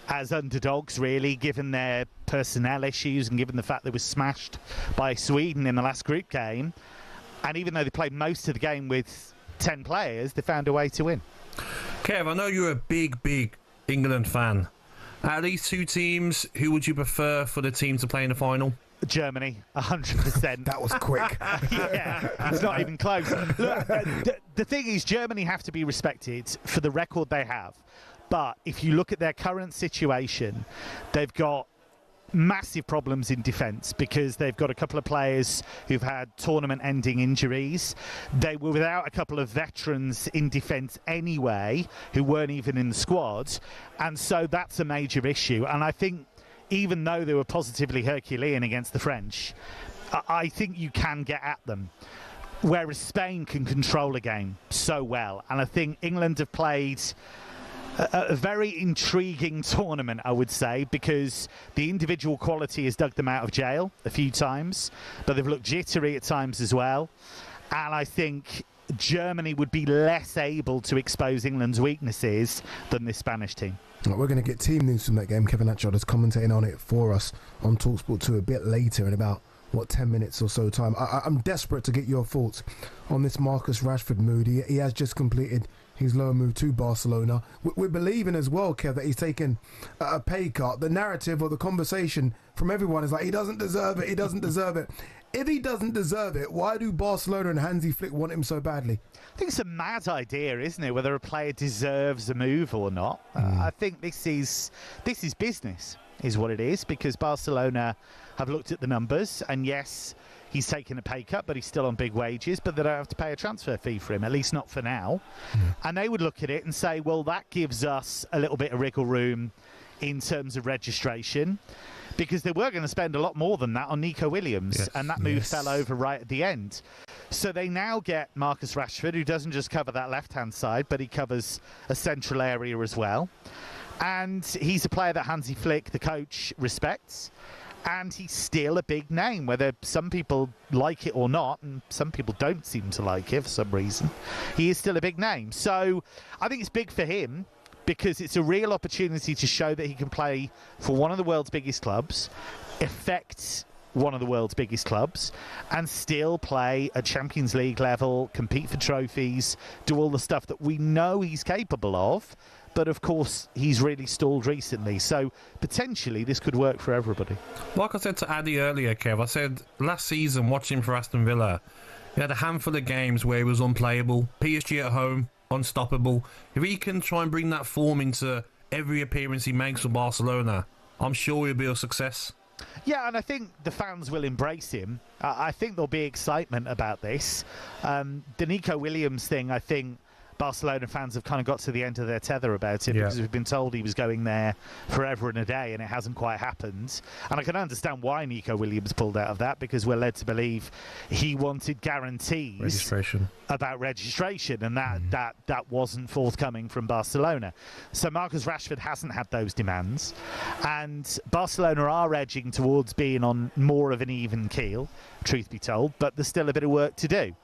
as underdogs, really, given their personnel issues and given the fact they were smashed by Sweden in the last group game. And even though they played most of the game with 10 players, they found a way to win. Kev, I know you're a big England fan. Out of these two teams, who would you prefer for the team to play in the final? Germany, 100%. That was quick. Yeah, it's not even close. Look, the thing is, Germany have to be respected for the record they have. But if you look at their current situation, they've got massive problems in defence because they've got a couple of players who've had tournament-ending injuries. They were without a couple of veterans in defence anyway who weren't even in the squad, and so that's a major issue. And I think even though they were positively Herculean against the French, I think you can get at them. Whereas Spain can control a game so well. And I think England have played a very intriguing tournament, I would say, because the individual quality has dug them out of jail a few times, but they've looked jittery at times as well. And I think Germany would be less able to expose England's weaknesses than this Spanish team. We're going to get team news from that game. Kevin Atchard is commentating on it for us on talkSPORT 2 a bit later in about 10 minutes or so time. I'm desperate to get your thoughts on this Marcus Rashford mood. He has just completed his loan move to Barcelona. We're believing as well, Kev, that he's taken a pay cut. The narrative or the conversation from everyone is like, he doesn't deserve it, he doesn't deserve it. If he doesn't deserve it, why do Barcelona and Hansi Flick want him so badly? I think it's a mad idea, isn't it, whether a player deserves a move or not. I think this is business, is what it is, because Barcelona have looked at the numbers, and yes, he's taken a pay cut, but he's still on big wages, but they don't have to pay a transfer fee for him, at least not for now. And they would look at it and say, well, that gives us a little bit of wriggle room in terms of registration, because they were going to spend a lot more than that on Nico Williams, and that move fell over right at the end. So they now get Marcus Rashford, who doesn't just cover that left-hand side, but he covers a central area as well. And he's a player that Hansi Flick, the coach, respects. And he's still a big name, whether some people like it or not, and some people don't seem to like it for some reason. He is still a big name. So I think it's big for him, because it's a real opportunity to show that he can play for one of the world's biggest clubs, affect one of the world's biggest clubs, and still play at Champions League level, compete for trophies, do all the stuff that we know he's capable of. But of course, he's really stalled recently, so potentially this could work for everybody. Like I said to Ade earlier, Kev, I said last season, watching for Aston Villa, he had a handful of games where he was unplayable. PSG at home, unstoppable. If he can try and bring that form into every appearance he makes for Barcelona, I'm sure he'll be a success. Yeah, and I think the fans will embrace him. I think there'll be excitement about this. The Nico Williams thing, I think Barcelona fans have kind of got to the end of their tether about it, because we've been told he was going there forever and a day, and it hasn't quite happened. And I can understand why Nico Williams pulled out of that, because we're led to believe he wanted guarantees about registration, and that wasn't forthcoming from Barcelona. So Marcus Rashford hasn't had those demands, and Barcelona are edging towards being on more of an even keel, truth be told, but there's still a bit of work to do.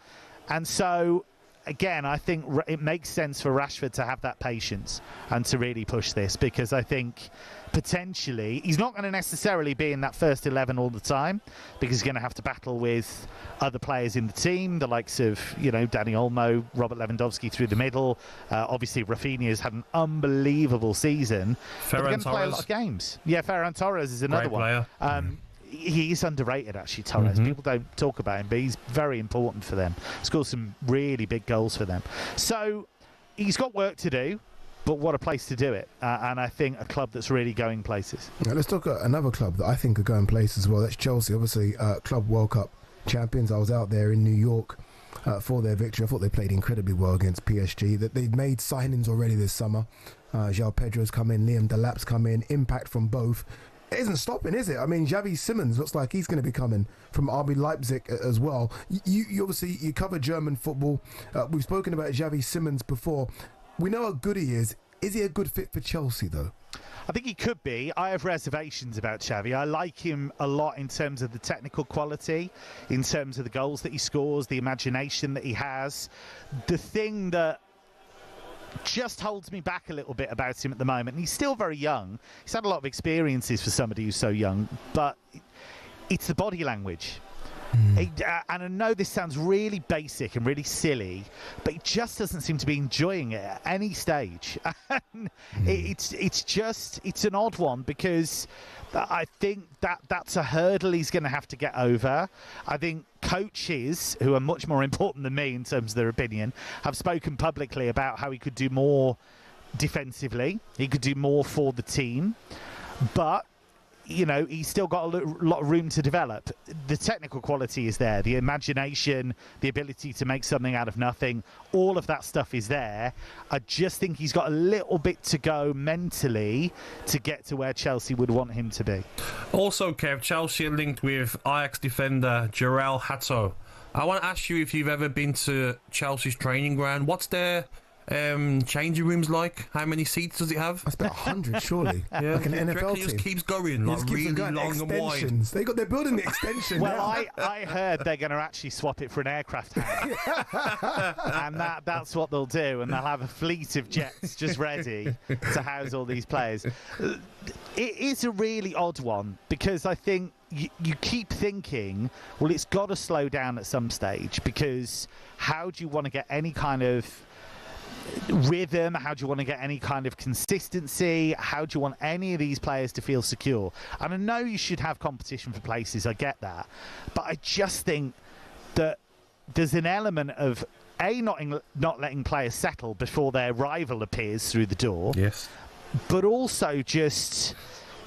And so again, I think it makes sense for Rashford to have that patience and to really push this, because I think potentially he's not going to necessarily be in that first 11 all the time, because he's going to have to battle with other players in the team, the likes of, Dani Olmo, Robert Lewandowski through the middle. Obviously, Rafinha's had an unbelievable season. They're going to play a lot of games. Yeah, Ferran Torres is another one. He's underrated, actually, Torres. People don't talk about him, but he's very important for them. Scored some really big goals for them. So he's got work to do, but what a place to do it. And I think a club that's really going places. Now, let's talk about another club that I think are going places as well. That's Chelsea, obviously, Club World Cup champions. I was out there in New York for their victory. I thought they played incredibly well against PSG. That they've made signings already this summer. João Pedro's come in, Liam Delap's come in. Impact from both. It isn't stopping, is it? I mean, Xavi Simons looks like he's going to be coming from RB Leipzig as well. You obviously, you cover German football. We've spoken about Xavi Simons before. We know how good he is. Is he a good fit for Chelsea, though? I think he could be. I have reservations about Xavi. I like him a lot in terms of the technical quality, in terms of the goals that he scores, the imagination that he has. The thing that just holds me back a little bit about him at the moment, and he's still very young. He's had a lot of experiences for somebody who's so young, but it's the body language. And I know this sounds really basic and really silly, but he just doesn't seem to be enjoying it at any stage. It's an odd one, because I think that's a hurdle he's going to have to get over. I think coaches, who are much more important than me in terms of their opinion, have spoken publicly about how he could do more defensively. He could do more for the team. But he's still got a lot of room to develop. The technical quality is there, the imagination, the ability to make something out of nothing, all of that stuff is there. I just think he's got a little bit to go mentally to get to where Chelsea would want him to be. Also, Kev, Chelsea are linked with Ajax defender Jarell Hato. I want to ask you if you've ever been to Chelsea's training ground. What's their changing rooms like? How many seats does it have? That's about 100, surely. Yeah, like an NFL team. It just keeps going, like really long and wide. They're building the extension. Well, now. I heard they're going to actually swap it for an aircraft hangar. And that's what they'll do, and they'll have a fleet of jets just ready to house all these players. It is a really odd one, because I think you keep thinking, well, it's got to slow down at some stage, because how do you want to get any kind of rhythm? How do you want to get any kind of consistency? How do you want any of these players to feel secure? And I know you should have competition for places, I get that, but I just think that there's an element of not letting players settle before their rival appears through the door. Yes. But also just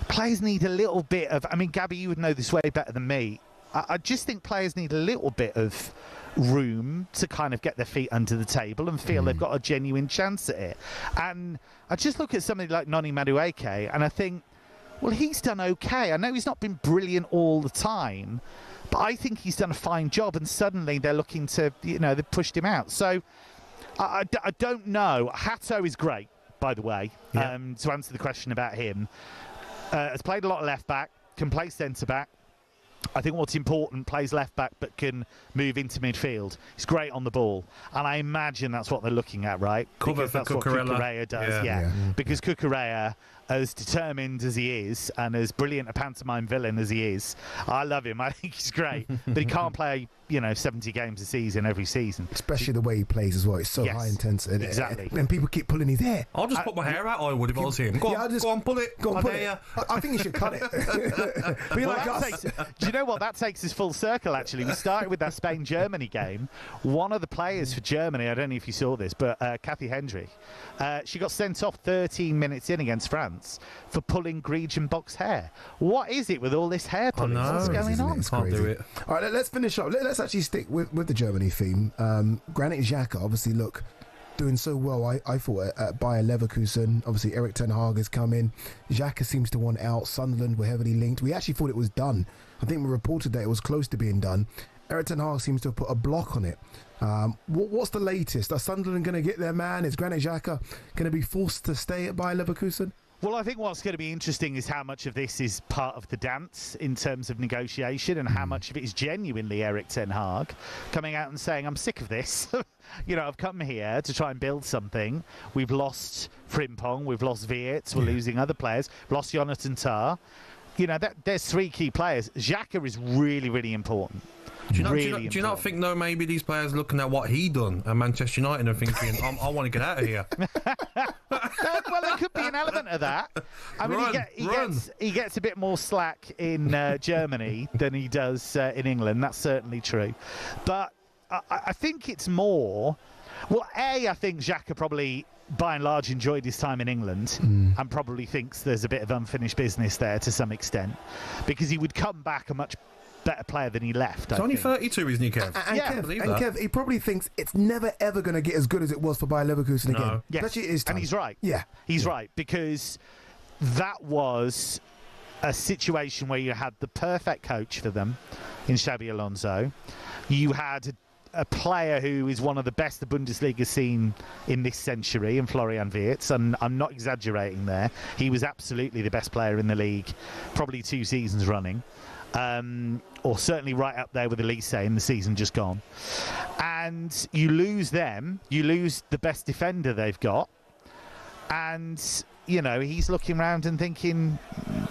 players need a little bit of, I mean, Gabby, you would know this way better than me. I just think players need a little bit of room to kind of get their feet under the table and feel they've got a genuine chance at it. And I just look at somebody like Noni Madueke and I think, well, he's done okay. I know he's not been brilliant all the time, but I think he's done a fine job, and suddenly they're looking to, they've pushed him out. So I don't know. Hato is great, by the way, to answer the question about him. Has played a lot of left back, can play centre back. I think what's important, plays left back but can move into midfield. He's great on the ball, and I imagine that's what they're looking at, right? Cover because for that's what Cucurella does. Yeah. Because Cucurella, as determined as he is and as brilliant a pantomime villain as he is, I love him. I think he's great, but he can't play 70 games a season every season. Especially the way he plays as well. It's so high intense. Exactly. And people keep pulling his hair. I'll just put my hair out, I would, if I was him. Go on, pull it. Go on, pull it. I think you should cut it. Be like us. Do you know what? That takes us full circle, actually. We started with that Spain-Germany game. One of the players for Germany, I don't know if you saw this, but Kathy Hendry, she got sent off 13 minutes in against France for pulling Grecian Box hair. What is it with all this hair pulling? What's going on? It's crazy. Do it. All right, let's finish up. Let's actually stick with the Germany theme. Granit Xhaka, obviously, doing so well, I thought, at Bayer Leverkusen. Obviously, Erik ten Hag has come in. Xhaka seems to want out. Sunderland were heavily linked. We actually thought it was done. I think we reported that it was close to being done. Erik ten Hag seems to have put a block on it. What's the latest? Are Sunderland going to get their man? Is Granit Xhaka going to be forced to stay at Bayer Leverkusen? Well, I think what's going to be interesting is how much of this is part of the dance in terms of negotiation, and how much of it is genuinely Erik ten Hag coming out and saying, I'm sick of this. I've come here to try and build something. We've lost Frimpong, we've lost Wirtz, we're losing other players, lost Jonathan Tah. There's three key players. Xhaka is really, really important. Do you not think, though, maybe these players looking at what he done at Manchester United and thinking, I want to get out of here? Well, there could be an element of that. I mean, he gets a bit more slack in Germany than he does in England. That's certainly true. But I think it's more... Well, I think Xhaka probably, by and large, enjoyed his time in England and probably thinks there's a bit of unfinished business there to some extent, because he would come back a much better player than he left. He's only 32, isn't he, Kev? Kev, he probably thinks it's never ever going to get as good as it was for Bayer Leverkusen again. Yes. Especially at his time. And he's right. He's right, because that was a situation where you had the perfect coach for them in Xabi Alonso. You had a player who is one of the best the Bundesliga's seen in this century, in Florian Wirtz, and I'm not exaggerating there. He was absolutely the best player in the league, probably 2 seasons running. Or certainly right up there with Elise in the season just gone. And you lose them, you lose the best defender they've got, and he's looking around and thinking,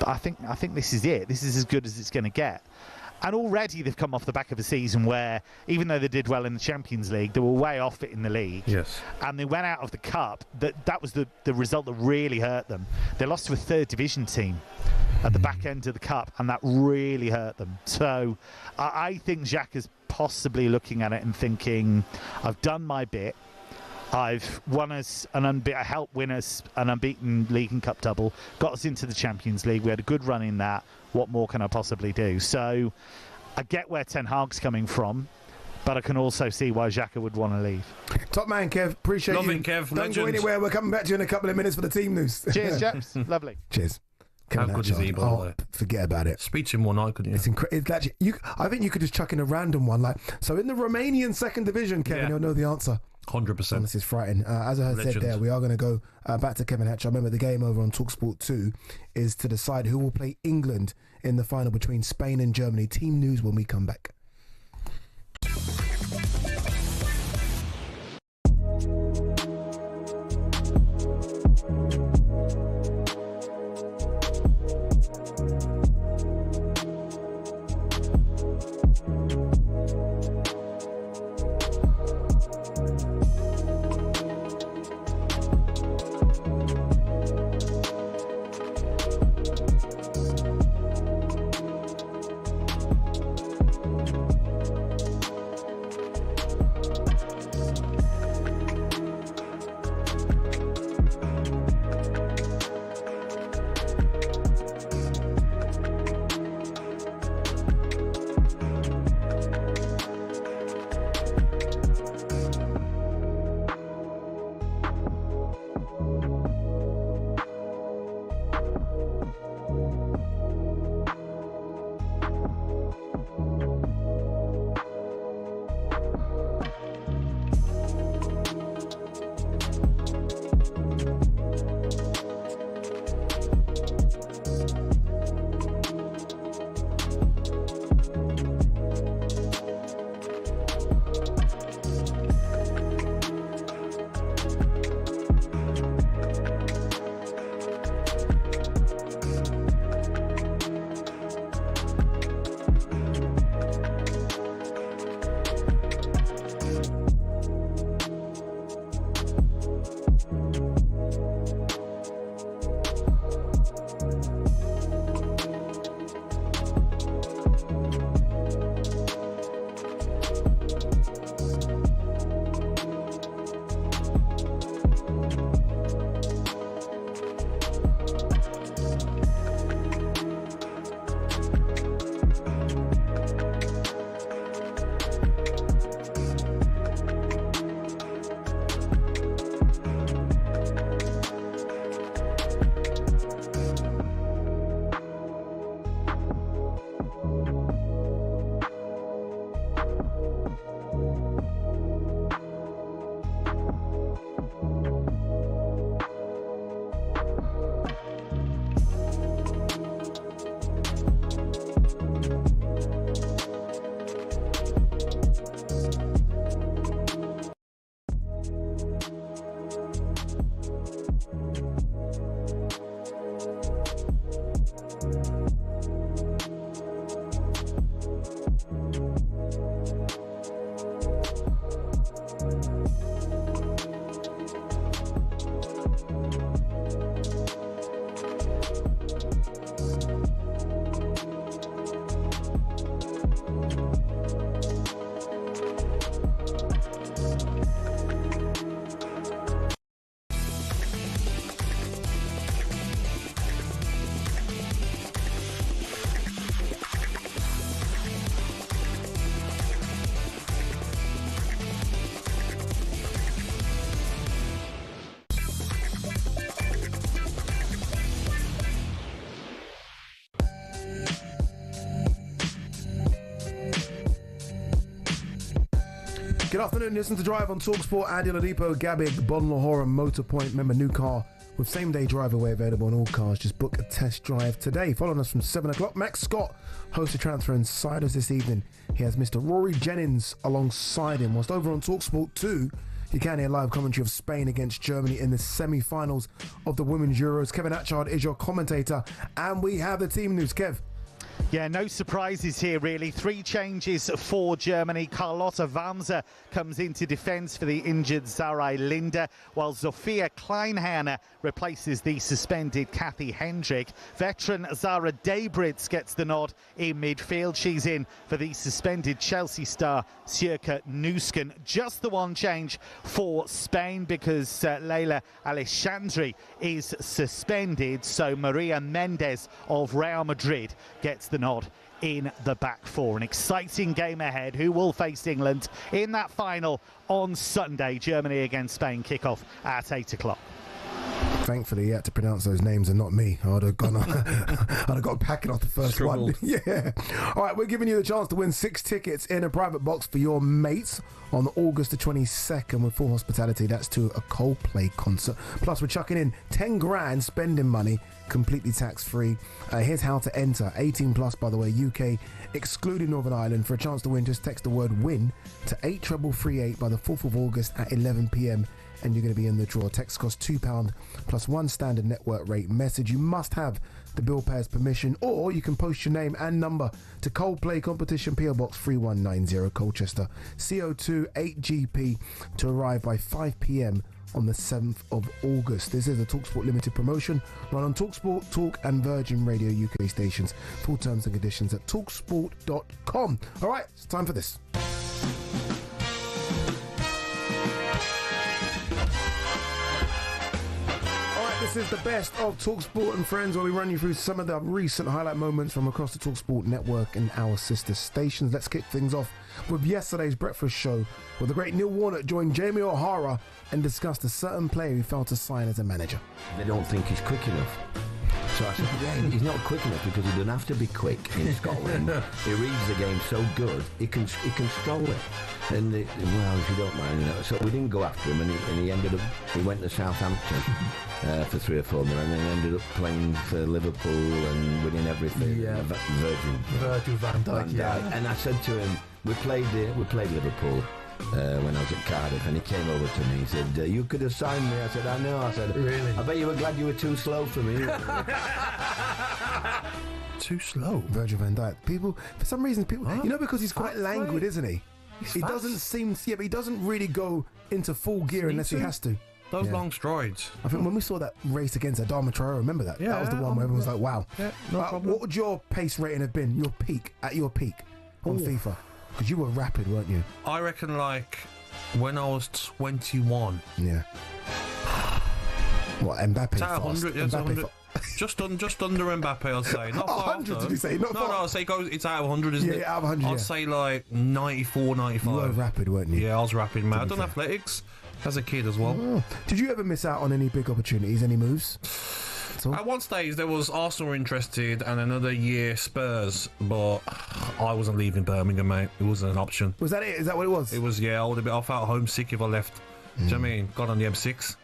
I think this is it. This is as good as it's going to get. And already they've come off the back of a season where, even though they did well in the Champions League, they were way off it in the league. Yes. And they went out of the cup. That was the result that really hurt them. They lost to a third division team at the back end of the cup, and that really hurt them. So I think Xhaka's possibly looking at it and thinking, I've done my bit. I've won us I helped win us an unbeaten league and cup double, got us into the Champions League. We had a good run in that. What more can I possibly do? So I get where Ten Hag's coming from, but I can also see why Xhaka would want to leave. Top man, Kev. Appreciate you. Loving Kev. Don't go anywhere. We're coming back to you in a couple of minutes for the team news. Cheers, chaps. Lovely. Cheers. How good is he, by the way? Forget about it. Speak to him one night, couldn't you? It's incredible. I think you could just chuck in a random one. So in the Romanian second division, Kevin, you'll know the answer. 100%. This is frightening. As I said there, we are going to go back to Kevin Hatch. I remember the game over on talkSPORT 2 is to decide who will play England in the final between Spain and Germany. Team news when we come back. Good afternoon, listen to Drive on talkSPORT. Ade Oladipo Gabby Agbonlahor and Motorpoint. Remember, new car with same-day drive away available on all cars. Just book a test drive today. Following us from 7 o'clock, Max Scott hosts a Transfer Insiders this evening. He has Mr. Rory Jennings alongside him. Whilst over on talkSPORT 2, you can hear live commentary of Spain against Germany in the semi-finals of the Women's Euros. Kevin Atchard is your commentator, and we have the team news. Kev. Yeah, no surprises here, really. 3 changes for Germany. Carlotta Wamser comes into defence for the injured Sarai Linde, while Sophia Kleinherner replaces the suspended Kathy Hendrick. Veteran Zara Debritz gets the nod in midfield. She's in for the suspended Chelsea star Sjoeke Nusken. Just the one change for Spain because Leila Alexandri is suspended, so Maria Mendes of Real Madrid gets the nod in the back four. An exciting game ahead. Who will face England in that final on Sunday? Germany against Spain, kick-off at 8 o'clock. Thankfully, you had to pronounce those names and not me. I'd have got packing off the first one. Yeah. All right, we're giving you the chance to win 6 tickets in a private box for your mates on August the 22nd with full hospitality. That's to a Coldplay concert. Plus, we're chucking in 10 grand spending money, completely tax-free. Here's how to enter. 18 plus, by the way, UK, excluding Northern Ireland. For a chance to win, just text the word WIN to 83338 by the 4th of August at 11 p.m. and you're going to be in the draw. Text costs £2 plus 1 standard network rate message. You must have the bill payer's permission, or you can post your name and number to Coldplay Competition PO Box 3190 Colchester CO2 8GP to arrive by 5 p.m. on the 7th of August. This is a talkSPORT limited promotion run on talkSPORT, Talk and Virgin Radio UK stations. Full terms and conditions at talksport.com. All right, it's time for this. This is the best of TalkSport and Friends, where we run you through some of the recent highlight moments from across the TalkSport network and our sister stations. Let's kick things off with yesterday's breakfast show, where the great Neil Warnock joined Jamie O'Hara and discussed a certain player who failed to sign as a manager. They don't think he's quick enough. So I said, yeah, he's not quick enough because he doesn't have to be quick in Scotland. He reads the game so good, he can stroll it. And well, if you don't mind, so we didn't go after him, and he went to Southampton for 3 or 4 months, and then ended up playing for Liverpool and winning everything. Yeah. Virgil van Dijk. Yeah. And I said to him, we played Liverpool when I was at Cardiff, and he came over to me. He said, "You could have signed me." I said, "I know." I said, "Really? I bet you were glad you were too slow for me." Too slow. Virgil van Dijk. People, for some reason, because he's quite languid, isn't he? He doesn't seem, but he doesn't really go into full gear unless he has to. Those long strides. I think when we saw that race against Adama Traore, remember that? Yeah, that was the one where everyone was like, wow. Yeah, no problem. What would your pace rating have been, your peak on FIFA? Because you were rapid, weren't you? I reckon, when I was 21. Yeah. What, Mbappe Is that fast? 100? Yes, 100. Just under Mbappe, I'd say. Not 100, did you say? Not no, I'd say it's out of 100, isn't it? Yeah, out of 100, I'd say 94, 95. You were rapid, weren't you? Yeah, I was rapid, man. I've done athletics as a kid as well. Oh. Did you ever miss out on any big opportunities, any moves? At one stage, there was Arsenal were interested, and another year Spurs, but I wasn't leaving Birmingham, mate. It wasn't an option. Was that it? Is that what it was? It was, yeah. I felt homesick if I left. Do you know what I mean? Got on the M6.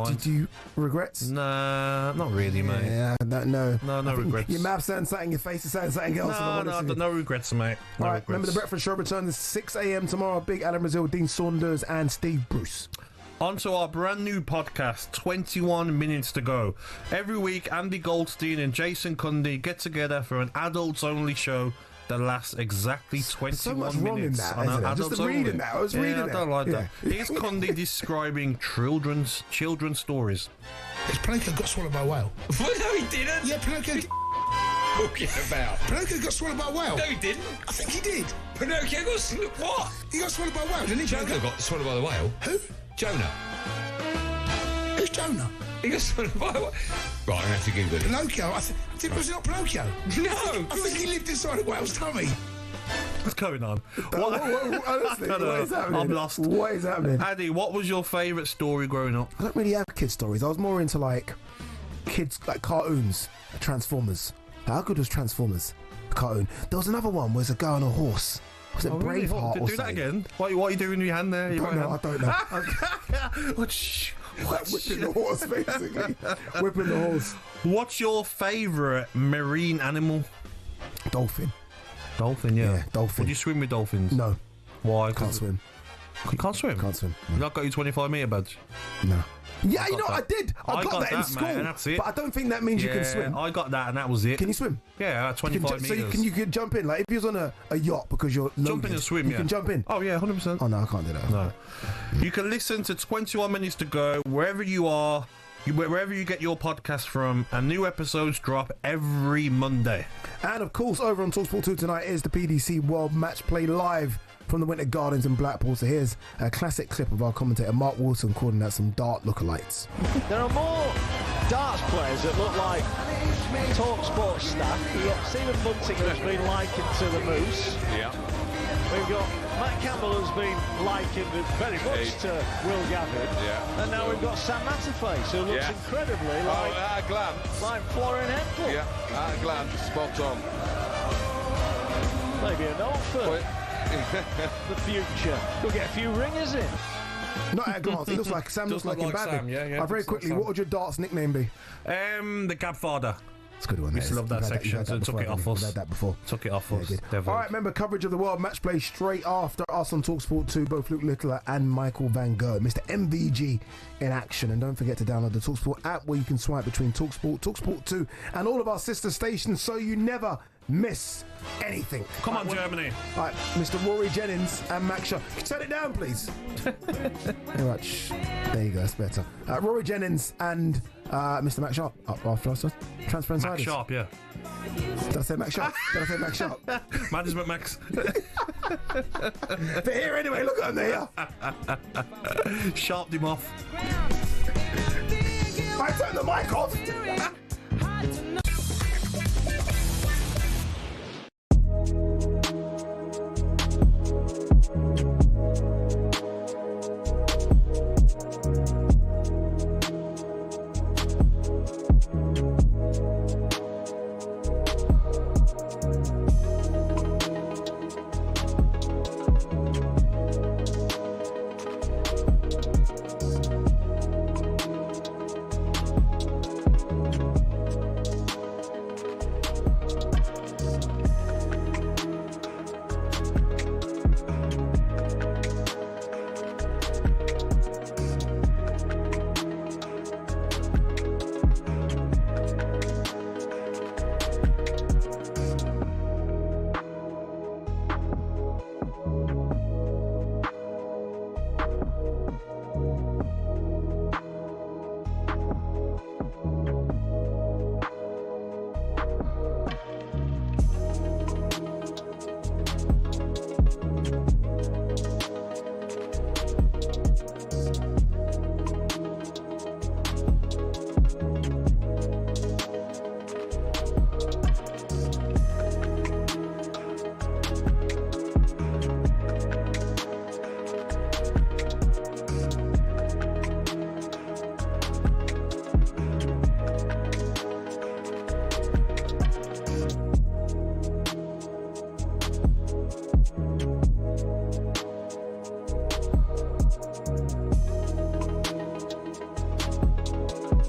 Did you regrets? Nah, not really, mate. Yeah, no regrets. Your mouth saying something, your face is saying something else. No regrets, mate. No regrets. Remember, the Breakfast Show returns at 6 a.m. tomorrow. Big Alan Brazil, Dean Saunders and Steve Bruce. On to our brand new podcast, 21 minutes to go. Every week, Andy Goldstein and Jason Cundy get together for an adults-only show that lasts exactly 21 so much minutes. Wrong in that, isn't it? Just reading that. I was reading that. I don't like that. Here's Cundy describing children's stories. Pinocchio got swallowed by a whale. What? No, he didn't. Yeah, Pinocchio. Talking about? Pinocchio got swallowed by a whale. No, he didn't. I think he did. Pinocchio got swallowed. What? He got swallowed by a whale, didn't he? Jonah got swallowed by the whale. Who? Jonah. Who's Jonah? He got swallowed by a whale. Right, I'm going to have to Google it. Pinocchio? I think was it not Pinocchio? No. I think he lived inside a whale's tummy. What's going on? Honestly, what is happening? I'm lost. What is happening? Addy, what was your favourite story growing up? I don't really have kid stories. I was more into kids, cartoons, Transformers. How good was Transformers? The cartoon. There was another one where there's a guy on a horse. Was it Braveheart or do that again? What are you doing with your hand there? I don't know. Whipping the horse, basically. Whipping the horse. What's your favourite marine animal? Dolphin. Dolphin, yeah. Yeah, dolphin. Would you swim with dolphins? No. Why? Can't swim. You can't swim? Can't swim. You not got your 25 metre badge? No. Yeah, you know, I did. I got that in school, mate, and that's it. but I don't think that means you can swim. I got that, and that was it. Can you swim? Yeah, 25 metres. So you can jump in, like if you're on a yacht because you're loaded, jump in and swim. You can jump in. Oh yeah, 100%. Oh no, I can't do that. No. You can listen to 21 Minutes to Go wherever you are. Wherever you get your podcast from, and new episodes drop every Monday. And of course, over on talkSPORT 2 tonight is the PDC World Match Play live from the Winter Gardens in Blackpool. So here's a classic clip of our commentator Mark Wilson calling out some dart lookalikes. There are more darts players that look like talkSPORT staff. We've got Stephen Bunting who's been likened to the Moose. Yeah. We've got Matt Campbell who's been likened very much to Will Gavin. Yeah. And now we've got Sam Matterface who looks incredibly like, at a glance. like Florian Hempel. Yeah, at a glance, spot on. Maybe a note for the future. We'll get a few ringers in. Not at a glance. It looks like Sam looks like him badly. Sam, yeah. Very quickly, what would your darts nickname be? The Gabfather. It's a good one. We used to love that section, so took it off us. Had that before. Took it off us. All right, remember coverage of the World Match Play straight after us on talkSPORT 2. Both Luke Littler and Michael Van Gogh, Mr. MVG in action. And don't forget to download the talkSPORT app where you can swipe between talkSPORT, talkSPORT 2, and all of our sister stations, so you never miss anything. Come on, Germany. All right, Mr. Rory Jennings and Max Shaw. Turn it down, please. All right, there you go. That's better. Rory Jennings and Mr. Max Sharp up after us. Transfer Insiders. Max Sharp, yeah. Did I say Max Sharp? Did I say Max Sharp? Management Max. They're here anyway. Look at them. They're here. Sharped him off. I turned the mic off.